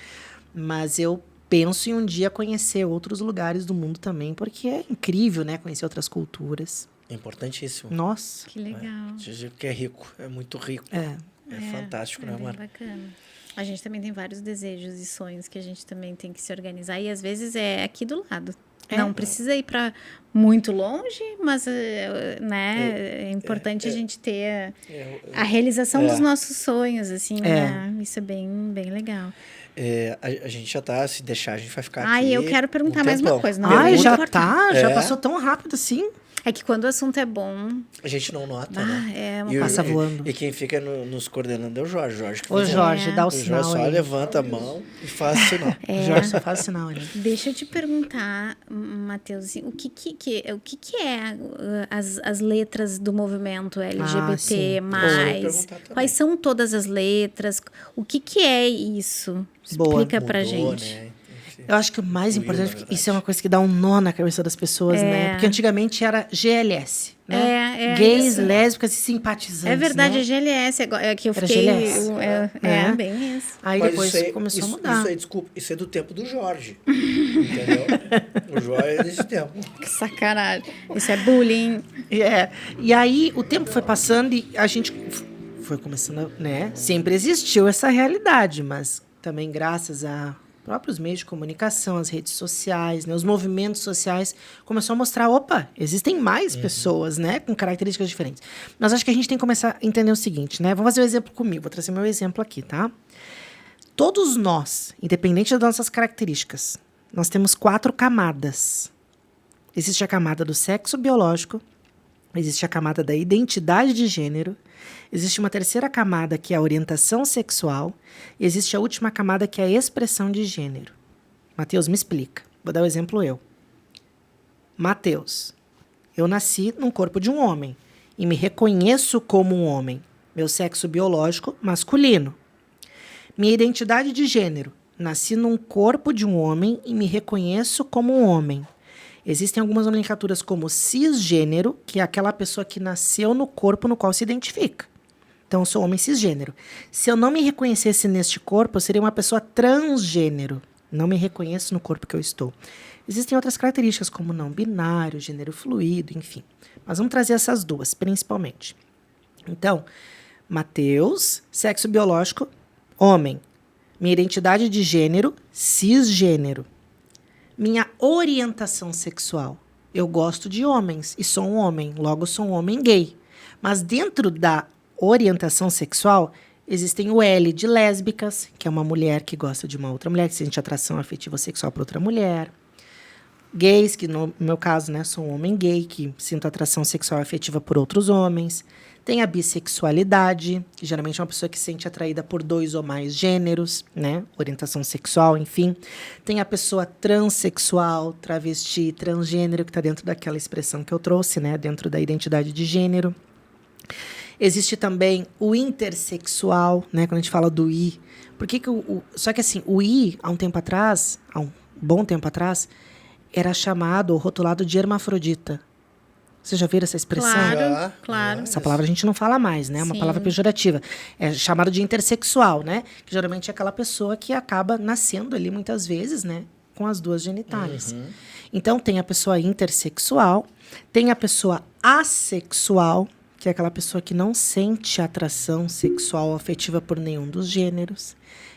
Mas eu penso em um dia conhecer outros lugares do mundo também, porque é incrível, né? Conhecer outras culturas. Importantíssimo. Nossa. Que legal. Que é rico, é muito rico. É fantástico, né, amor? Bacana. A gente também tem vários desejos e sonhos que a gente também tem que se organizar. E às vezes é aqui do lado. Não precisa ir para muito longe, mas né, é importante a gente ter a realização dos nossos sonhos, assim, né? Isso é bem, bem legal. A gente já tá, se deixar, a gente vai ficar aqui. Ai, eu quero perguntar mais uma coisa. Não já tá? Já passou tão rápido assim? É que quando o assunto é bom... A gente não nota, né? Passa voando. E quem fica nos coordenando é o Jorge. Jorge, dá o sinal. O Jorge só levanta a mão e faz sinal. O Jorge só faz sinal ali. Deixa eu te perguntar, Matheus, o que é as letras do movimento LGBT+. Quais são todas as letras? O que é isso? Explica pra gente. Né? Eu acho que o mais importante, isso é uma coisa que dá um nó na cabeça das pessoas, né? Porque antigamente era GLS, né? Gays, lésbicas e simpatizantes. É verdade, né? é GLS, é que eu era fiquei... GLS. Bem isso. Aí depois começou a mudar. Isso é do tempo do Jorge, entendeu? O Jorge é desse tempo. Que sacanagem. Isso é bullying. E aí o tempo foi passando e a gente foi começando, né? Sempre existiu essa realidade, mas também graças a próprios meios de comunicação, as redes sociais, né, os movimentos sociais, começou a mostrar, existem mais pessoas, né, com características diferentes. Mas acho que a gente tem que começar a entender o seguinte, né? Vamos fazer um exemplo comigo, vou trazer meu exemplo aqui, tá? Todos nós, independente das nossas características, nós temos 4 camadas. Existe a camada do sexo biológico, existe a camada da identidade de gênero, existe uma terceira camada, que é a orientação sexual, e existe a última camada, que é a expressão de gênero. Matheus, me explica. Vou dar o exemplo eu. Matheus, eu nasci num corpo de um homem e me reconheço como um homem. Meu sexo biológico, masculino. Minha identidade de gênero, nasci num corpo de um homem e me reconheço como um homem. Existem algumas nomenclaturas como cisgênero, que é aquela pessoa que nasceu no corpo no qual se identifica. Então, eu sou homem cisgênero. Se eu não me reconhecesse neste corpo, eu seria uma pessoa transgênero. Não me reconheço no corpo que eu estou. Existem outras características, como não binário, gênero fluido, enfim. Mas vamos trazer essas duas, principalmente. Então, Matheus, sexo biológico, homem. Minha identidade de gênero, cisgênero. Minha orientação sexual. Eu gosto de homens e sou um homem, logo sou um homem gay. Mas dentro da orientação sexual, existem o L de lésbicas, que é uma mulher que gosta de uma outra mulher, que sente atração afetiva ou sexual para outra mulher. Gays, que no meu caso, né, sou um homem gay, que sinto atração sexual afetiva por outros homens. Tem a bissexualidade, que geralmente é uma pessoa que se sente atraída por 2 ou mais gêneros, né? Orientação sexual, enfim. Tem a pessoa transexual, travesti, transgênero, que está dentro daquela expressão que eu trouxe, né? Dentro da identidade de gênero. Existe também o intersexual, né? Quando a gente fala do I. Por que só que assim, o I, há um bom tempo atrás, era chamado ou rotulado de hermafrodita. Vocês já viram essa expressão? Claro. Essa palavra a gente não fala mais, né? É uma palavra pejorativa. É chamado de intersexual, né? Que geralmente é aquela pessoa que acaba nascendo ali, muitas vezes, né? Com as duas genitálias. Então, tem a pessoa intersexual, tem a pessoa assexual, que é aquela pessoa que não sente atração sexual ou afetiva por nenhum dos gêneros.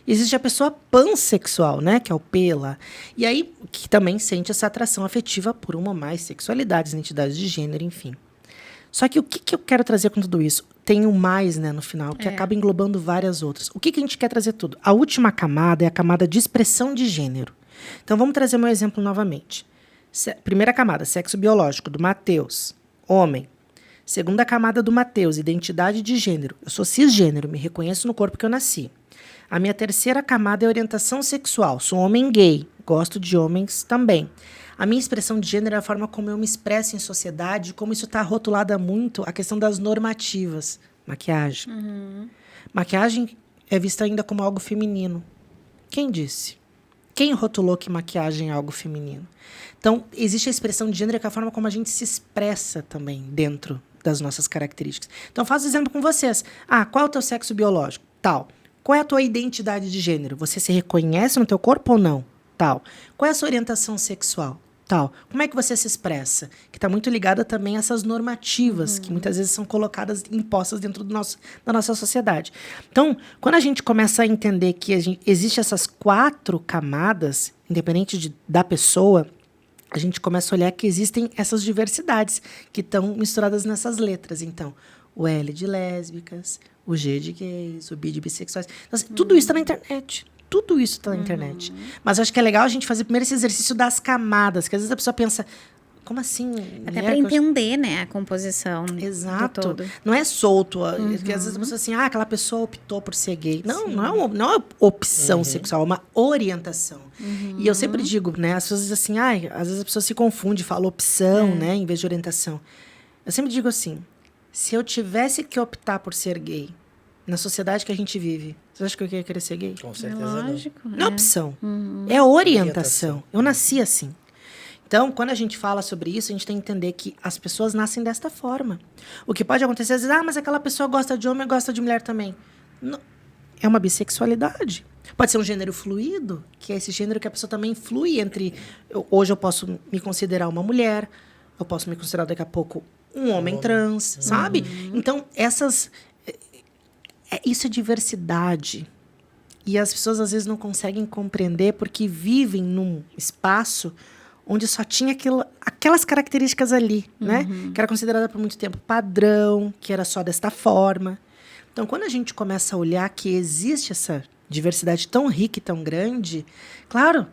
Existe a pessoa pansexual, né? Que é o pela. E aí, que também sente essa atração afetiva por uma ou mais sexualidades, identidades de gênero, enfim. Só que o que eu quero trazer com tudo isso? Tem um mais, né, no final, que acaba englobando várias outras. O que a gente quer trazer tudo? A última camada é a camada de expressão de gênero. Então, vamos trazer meu exemplo novamente. Primeira camada, sexo biológico, do Mateus, homem. Segunda camada do Mateus, identidade de gênero. Eu sou cisgênero, me reconheço no corpo que eu nasci. A minha terceira camada é orientação sexual. Sou homem gay, gosto de homens também. A minha expressão de gênero é a forma como eu me expresso em sociedade, como isso está rotulado muito a questão das normativas. Maquiagem. Maquiagem é vista ainda como algo feminino. Quem disse? Quem rotulou que maquiagem é algo feminino? Então, existe a expressão de gênero que é a forma como a gente se expressa também dentro das nossas características. Então, faço exemplo com vocês. Qual é o teu sexo biológico? Tal. Qual é a tua identidade de gênero? Você se reconhece no teu corpo ou não? Tal. Qual é a sua orientação sexual? Tal. Como é que você se expressa? Que está muito ligada também a essas normativas que muitas vezes são colocadas, impostas dentro da nossa sociedade. Então, quando a gente começa a entender que existe essas 4 camadas, independente da pessoa, a gente começa a olhar que existem essas diversidades que estão misturadas nessas letras. Então, o L de lésbicas, o G de gays, o B de bissexuais. Então, assim, tudo isso está na internet. Tudo isso está na internet. Mas eu acho que é legal a gente fazer primeiro esse exercício das camadas, que às vezes a pessoa pensa, como assim? Até para entender, né, a composição. Exato. Do todo. Não é solto. Porque às vezes a pessoa assim, aquela pessoa optou por ser gay. Não, não é opção sexual, é uma orientação. E eu sempre digo, né, as pessoas dizem assim, às vezes a pessoa se confunde, fala opção, né, em vez de orientação. Eu sempre digo assim, se eu tivesse que optar por ser gay, na sociedade que a gente vive, você acha que eu ia querer ser gay? Com certeza lógico, não é opção. É orientação. Eu nasci assim. Então, quando a gente fala sobre isso, a gente tem que entender que as pessoas nascem desta forma. O que pode acontecer, às vezes, mas aquela pessoa gosta de homem e gosta de mulher também. Não. É uma bissexualidade. Pode ser um gênero fluido, que é esse gênero que a pessoa também flui entre... Hoje eu posso me considerar uma mulher, eu posso me considerar daqui a pouco um homem trans, sabe? Então, isso é diversidade. E as pessoas, às vezes, não conseguem compreender porque vivem num espaço onde só tinha aquelas características ali, né? Que era considerada por muito tempo padrão, que era só desta forma. Então, quando a gente começa a olhar que existe essa diversidade tão rica e tão grande, claro,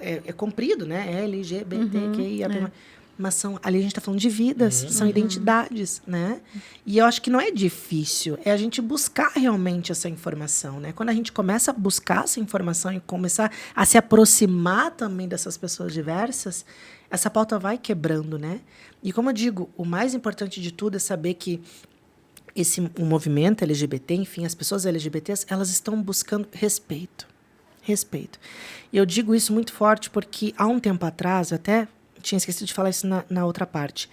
é comprido, né? LGBTQIA+. Mas ali a gente está falando de vidas, são identidades, né? E eu acho que não é difícil, é a gente buscar realmente essa informação, né? Quando a gente começa a buscar essa informação e começar a se aproximar também dessas pessoas diversas, essa pauta vai quebrando, né? E como eu digo, o mais importante de tudo é saber que o movimento LGBT, enfim, as pessoas LGBTs, elas estão buscando respeito. Respeito. E eu digo isso muito forte porque há um tempo atrás, eu até tinha esquecido de falar isso na outra parte.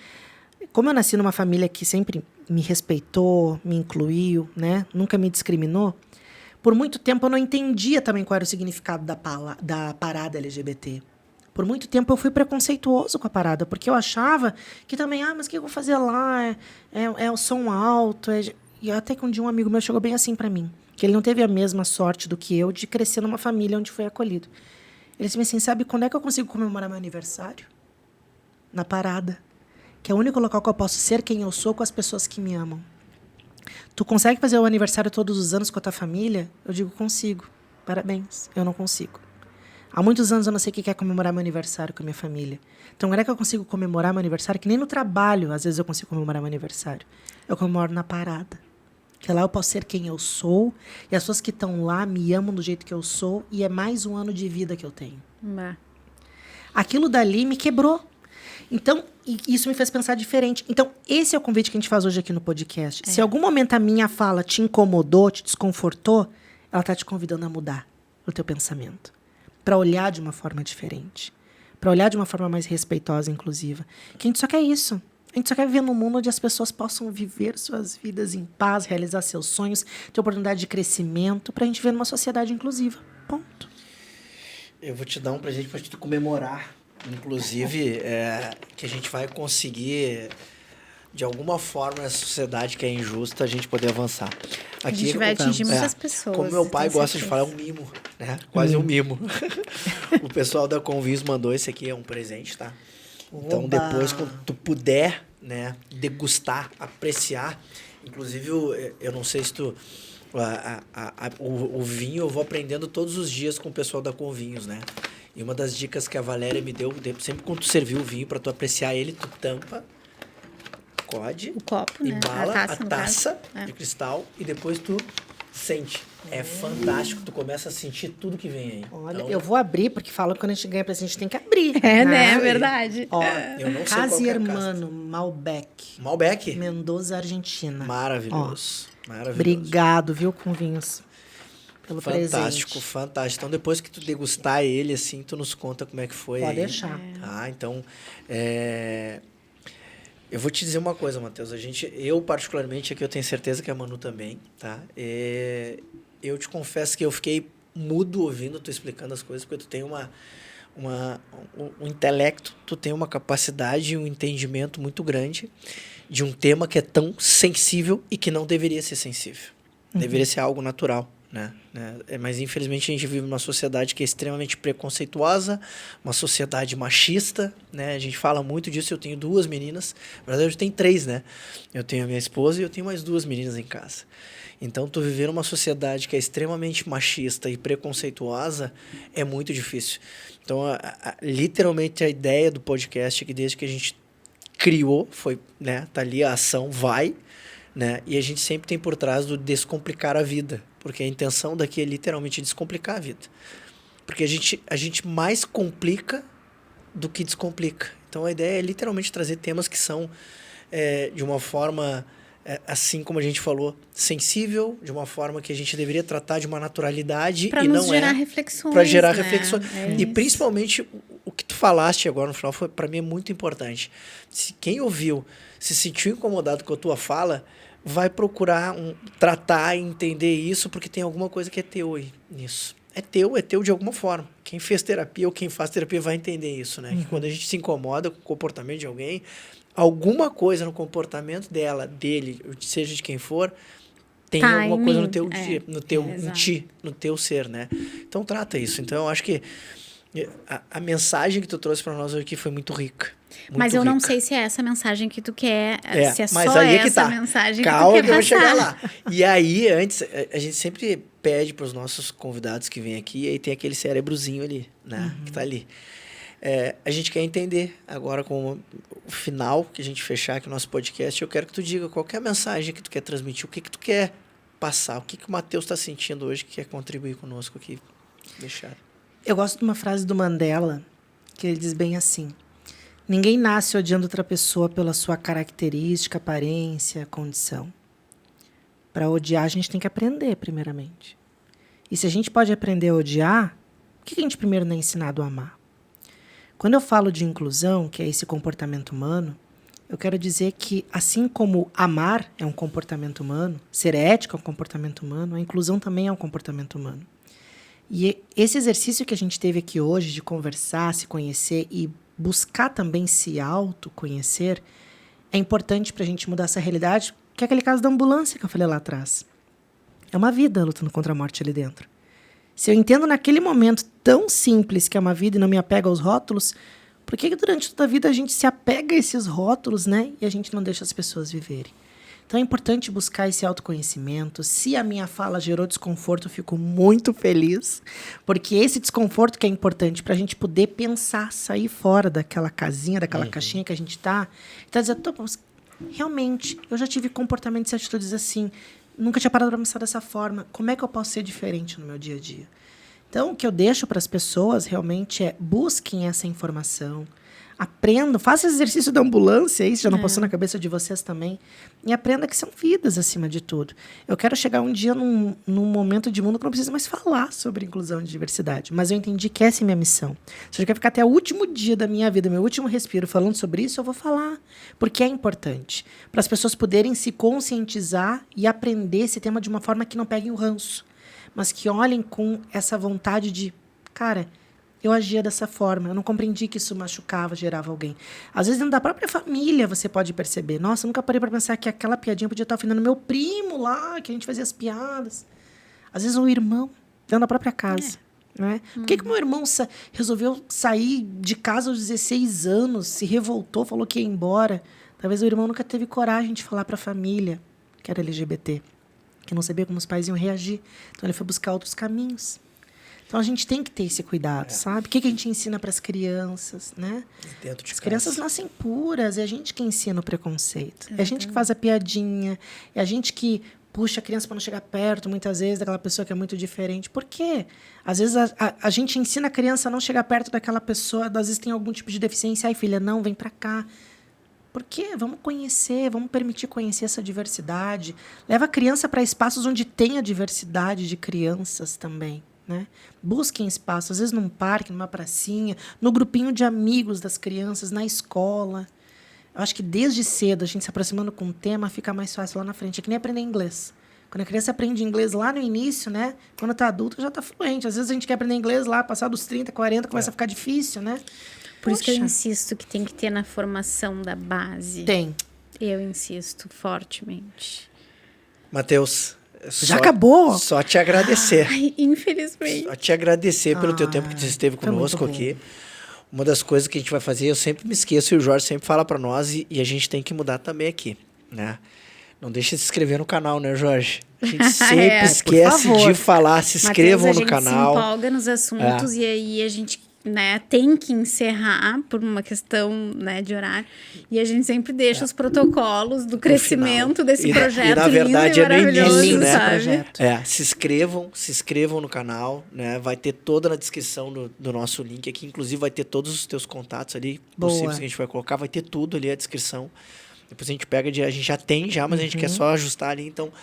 Como eu nasci numa família que sempre me respeitou, me incluiu, né? Nunca me discriminou, por muito tempo eu não entendia também qual era o significado da parada LGBT. Por muito tempo eu fui preconceituoso com a parada, porque eu achava que também, mas o que eu vou fazer lá? É o som alto. E até que um dia um amigo meu chegou bem assim para mim, que ele não teve a mesma sorte do que eu de crescer numa família onde foi acolhido. Ele disse assim, sabe quando é que eu consigo comemorar meu aniversário? Na parada, que é o único local que eu posso ser quem eu sou com as pessoas que me amam. Tu consegue fazer o aniversário todos os anos com a tua família? Eu digo, consigo. Parabéns, eu não consigo. Há muitos anos eu não sei o que é comemorar meu aniversário com a minha família. Então, como é que eu consigo comemorar meu aniversário? Que nem no trabalho, às vezes, eu consigo comemorar meu aniversário. Eu comemoro na parada. Que lá eu posso ser quem eu sou, e as pessoas que estão lá me amam do jeito que eu sou, e é mais um ano de vida que eu tenho. Aquilo dali me quebrou. Então, isso me fez pensar diferente. Então, esse é o convite que a gente faz hoje aqui no podcast. Se em algum momento a minha fala te incomodou, te desconfortou, ela está te convidando a mudar o teu pensamento. Para olhar de uma forma diferente. Para olhar de uma forma mais respeitosa, inclusiva. Que a gente só quer isso. A gente só quer viver num mundo onde as pessoas possam viver suas vidas em paz, realizar seus sonhos, ter oportunidade de crescimento, para a gente viver numa sociedade inclusiva. Ponto. Eu vou te dar um presente para te comemorar, inclusive, que a gente vai conseguir, de alguma forma, nessa sociedade que é injusta, a gente poder avançar. Aqui, a gente vai atingir muitas pessoas. Como meu pai gosta de falar, é um mimo, né? Quase um mimo. O pessoal da Convios mandou esse aqui, é um presente, tá? Então, depois, quando tu puder, né, degustar, apreciar, inclusive, eu não sei se tu... O vinho eu vou aprendendo todos os dias com o pessoal da Convinhos, né? E uma das dicas que a Valéria me deu, sempre quando tu servir o vinho, para tu apreciar ele, tu tampa o copo, né? Embala a taça de cristal e depois tu sente. É fantástico, tu começa a sentir tudo que vem aí. Olha, então, eu vou abrir, porque falam que quando a gente ganha presente, a gente tem que abrir. Né? É verdade. Ó, eu não sei Casa e Hermano, Malbec. Malbec? Mendoza, Argentina. Maravilhoso. Ó, maravilhoso. Obrigado, viu, Convinhos, pelo fantástico, presente. Fantástico. Então, depois que tu degustar ele, assim, tu nos conta como é que foi. Pode aí. deixar. Tá, então, eu vou te dizer uma coisa, Matheus. Eu particularmente, aqui eu tenho certeza que a Manu também, tá? Eu te confesso que eu fiquei mudo ouvindo tu explicando as coisas, porque tu tem um intelecto, tu tem uma capacidade e um entendimento muito grande de um tema que é tão sensível e que não deveria ser sensível. Deveria ser algo natural, né? Mas, infelizmente, a gente vive numa sociedade que é extremamente preconceituosa, uma sociedade machista, né? A gente fala muito disso. Eu tenho 2 meninas. Na verdade, eu tenho 3, né? Eu tenho a minha esposa e eu tenho mais 2 meninas em casa. Então, tu viver numa sociedade que é extremamente machista e preconceituosa é muito difícil. Então, literalmente, a ideia do podcast, que desde que a gente criou, foi, né? Tá ali, a ação vai, né? E a gente sempre tem por trás do descomplicar a vida. Porque a intenção daqui é literalmente descomplicar a vida. Porque a gente mais complica do que descomplica. Então, a ideia é literalmente trazer temas que são, de uma forma... assim como a gente falou, sensível, de uma forma que a gente deveria tratar de uma naturalidade pra e não gerar reflexões, para gerar né? reflexões. E principalmente o que tu falaste agora no final foi para mim é muito importante. Se quem ouviu se sentiu incomodado com a tua fala, vai procurar tratar e entender isso, porque tem alguma coisa que é teu aí nisso. É teu de alguma forma. Quem fez terapia ou quem faz terapia vai entender isso, né? Que quando a gente se incomoda com o comportamento de alguém, alguma coisa no comportamento dele, seja de quem for, tem alguma coisa no teu no teu ser, né? Então trata isso. Então eu acho que a mensagem que tu trouxe para nós aqui foi muito rica. Mas eu não sei se é essa mensagem que tu quer, se é mas só aí essa mensagem que tu Calma, quer que eu vou passar. chegar lá. E aí, antes, a gente sempre pede para os nossos convidados que vêm aqui, e aí tem aquele cérebrozinho ali, né? Que tá ali. A gente quer entender agora, com o final, que a gente fechar aqui o nosso podcast, eu quero que tu diga qual que é a mensagem que tu quer transmitir, o que tu quer passar, o que o Matheus está sentindo hoje que quer contribuir conosco aqui. Deixar. Eu gosto de uma frase do Mandela, que ele diz bem assim: ninguém nasce odiando outra pessoa pela sua característica, aparência, condição. Para odiar, a gente tem que aprender, primeiramente. E se a gente pode aprender a odiar, por que a gente primeiro não é ensinado a amar? Quando eu falo de inclusão, que é esse comportamento humano, eu quero dizer que, assim como amar é um comportamento humano, ser ético é um comportamento humano, a inclusão também é um comportamento humano. E esse exercício que a gente teve aqui hoje de conversar, se conhecer e buscar também se autoconhecer é importante para a gente mudar essa realidade, que é aquele caso da ambulância que eu falei lá atrás. É uma vida lutando contra a morte ali dentro. Se eu entendo naquele momento tão simples que é uma vida e não me apego aos rótulos, por que durante toda a vida a gente se apega a esses rótulos, né? E a gente não deixa as pessoas viverem? Então é importante buscar esse autoconhecimento. Se a minha fala gerou desconforto, eu fico muito feliz, porque esse desconforto que é importante para a gente poder pensar, sair fora daquela casinha, daquela caixinha que a gente está dizendo, realmente, eu já tive comportamentos e atitudes assim, nunca tinha parado para pensar dessa forma, como é que eu posso ser diferente no meu dia a dia? Então, o que eu deixo para as pessoas realmente é busquem essa informação, Aprendam, façam exercício da ambulância, isso já não passou na cabeça de vocês também. E aprenda que são vidas acima de tudo. Eu quero chegar um dia num momento de mundo que eu não preciso mais falar sobre inclusão e diversidade. Mas eu entendi que essa é a minha missão. Se eu quero ficar até o último dia da minha vida, meu último respiro, falando sobre isso, eu vou falar. Porque é importante. Para as pessoas poderem se conscientizar e aprender esse tema de uma forma que não peguem o ranço. Mas que olhem com essa vontade de, cara, eu agia dessa forma, eu não compreendi que isso machucava, gerava alguém. Às vezes, dentro da própria família, você pode perceber. Nossa, eu nunca parei para pensar que aquela piadinha podia estar ofendendo meu primo lá, que a gente fazia as piadas. Às vezes, um irmão, dentro da própria casa. Né? Por que meu irmão resolveu sair de casa aos 16 anos, se revoltou, falou que ia embora? Talvez o irmão nunca teve coragem de falar para a família que era LGBT, que não sabia como os pais iam reagir. Então, ele foi buscar outros caminhos. Então, a gente tem que ter esse cuidado, sabe? O que a gente ensina para as crianças, né? As crianças nascem puras, é a gente que ensina o preconceito. É a gente que faz a piadinha, é a gente que puxa a criança para não chegar perto, muitas vezes, daquela pessoa que é muito diferente. Por quê? Às vezes, a gente ensina a criança a não chegar perto daquela pessoa, às vezes tem algum tipo de deficiência. Ai, filha, não, vem para cá. Por quê? Vamos conhecer, vamos permitir conhecer essa diversidade. Leva a criança para espaços onde tem a diversidade de crianças também. Né? Busquem espaço, às vezes num parque, numa pracinha, no grupinho de amigos das crianças, na escola. Eu acho que desde cedo, a gente se aproximando com o tema, fica mais fácil lá na frente. É que nem aprender inglês. Quando a criança aprende inglês lá no início, né? Quando está adulta, já está fluente. Às vezes a gente quer aprender inglês lá, passar dos 30, 40, começa a ficar difícil, né? Por isso que eu insisto que tem que ter na formação da base. Tem. Eu insisto fortemente. Matheus, já acabou? Só te agradecer. Ai, infelizmente. Só te agradecer pelo teu tempo que você esteve conosco aqui. Uma das coisas que a gente vai fazer, eu sempre me esqueço e o Jorge sempre fala para nós e a gente tem que mudar também aqui, né? Não deixe de se inscrever no canal, né, Jorge? A gente sempre esquece de falar, se inscrevam no canal. A gente se empolga nos assuntos e aí a gente, né, tem que encerrar por uma questão, né, de horário. E a gente sempre deixa os protocolos do crescimento desse projeto. E na verdade lindo e é no início, né? Sabe? Se inscrevam no canal, né? Vai ter toda na descrição do nosso link aqui. Inclusive vai ter todos os teus contatos ali, possíveis que a gente vai colocar. Vai ter tudo ali a descrição. Depois a gente pega, a gente já tem, mas a gente quer só ajustar ali. Então,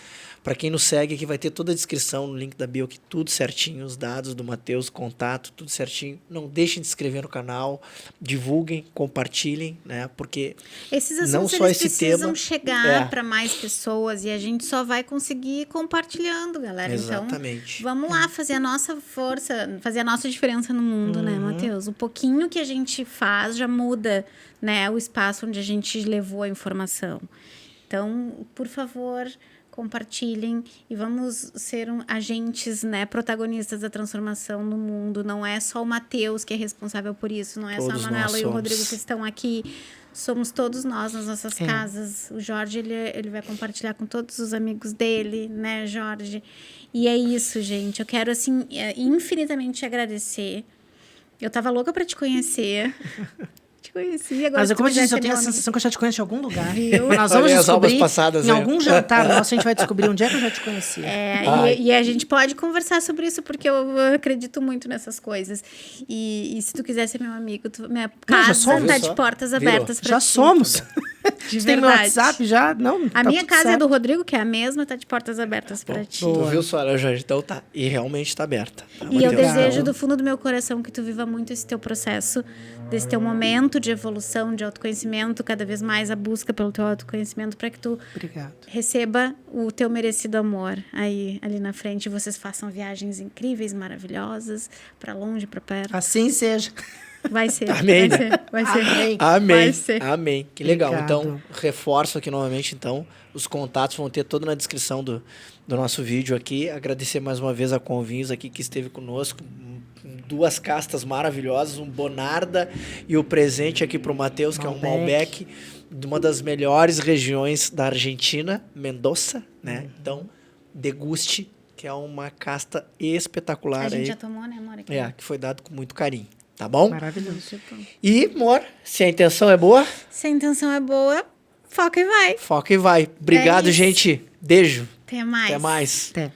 para quem nos segue aqui, vai ter toda a descrição no link da bio aqui, tudo certinho, os dados do Matheus, contato, tudo certinho. Não deixem de se inscrever no canal, divulguem, compartilhem, né? Porque esses assuntos não só eles esse precisam tema chegar para mais pessoas e a gente só vai conseguir compartilhando, galera. Exatamente. Então, vamos lá fazer a nossa força, fazer a nossa diferença no mundo, né, Matheus? O pouquinho que a gente faz já muda, né, o espaço onde a gente levou a informação. Então, por favor, compartilhem e vamos ser agentes, né, protagonistas da transformação no mundo. Não é só o Matheus que é responsável por isso, não é todos só a Manuela e o Rodrigo que estão aqui. Somos todos nós nas nossas casas. O Jorge, ele vai compartilhar com todos os amigos dele, né, Jorge? E é isso, gente. Eu quero, assim, infinitamente te agradecer. Eu tava louca para te conhecer. Conheci, agora mas como eu disse, eu tenho a sensação que eu já te conheço em algum lugar. Viu? Nós vamos descobrir passadas, em algum jantar nosso, a gente vai descobrir onde é que eu já te conheci. E a gente pode conversar sobre isso, porque eu acredito muito nessas coisas. E se tu quiser ser meu amigo, minha casa tá de portas abertas pra ti. Já somos. De tem meu WhatsApp já? Não, a minha casa é do Rodrigo, que é a mesma, tá de portas abertas pra ti. Tu viu só, Jorge? Então tá. E realmente tá aberta. E eu desejo do fundo do meu coração que tu viva muito esse teu processo, desse teu momento de evolução, de autoconhecimento, cada vez mais a busca pelo teu autoconhecimento, para que tu receba o teu merecido amor aí, ali na frente, e vocês façam viagens incríveis, maravilhosas, para longe, para perto. Assim seja. Vai ser. Amém. Vai ser. Amém. Vai ser. Amém. Que legal. Obrigado. Então, reforço aqui novamente, então, os contatos vão ter todo na descrição do nosso vídeo aqui. Agradecer mais uma vez a Convinhos aqui que esteve conosco. 2 castas maravilhosas, um Bonarda e o presente aqui para o Matheus, que é um Malbec, de uma das melhores regiões da Argentina, Mendoza, né? Então, deguste, que é uma casta espetacular. A gente aí. já tomou, né, amor? Que foi dado com muito carinho. Tá bom? Maravilhoso. E, amor, se a intenção é boa... Se a intenção é boa, foca e vai. Foca e vai. Obrigado, gente. Beijo. Até mais. Até mais. Até.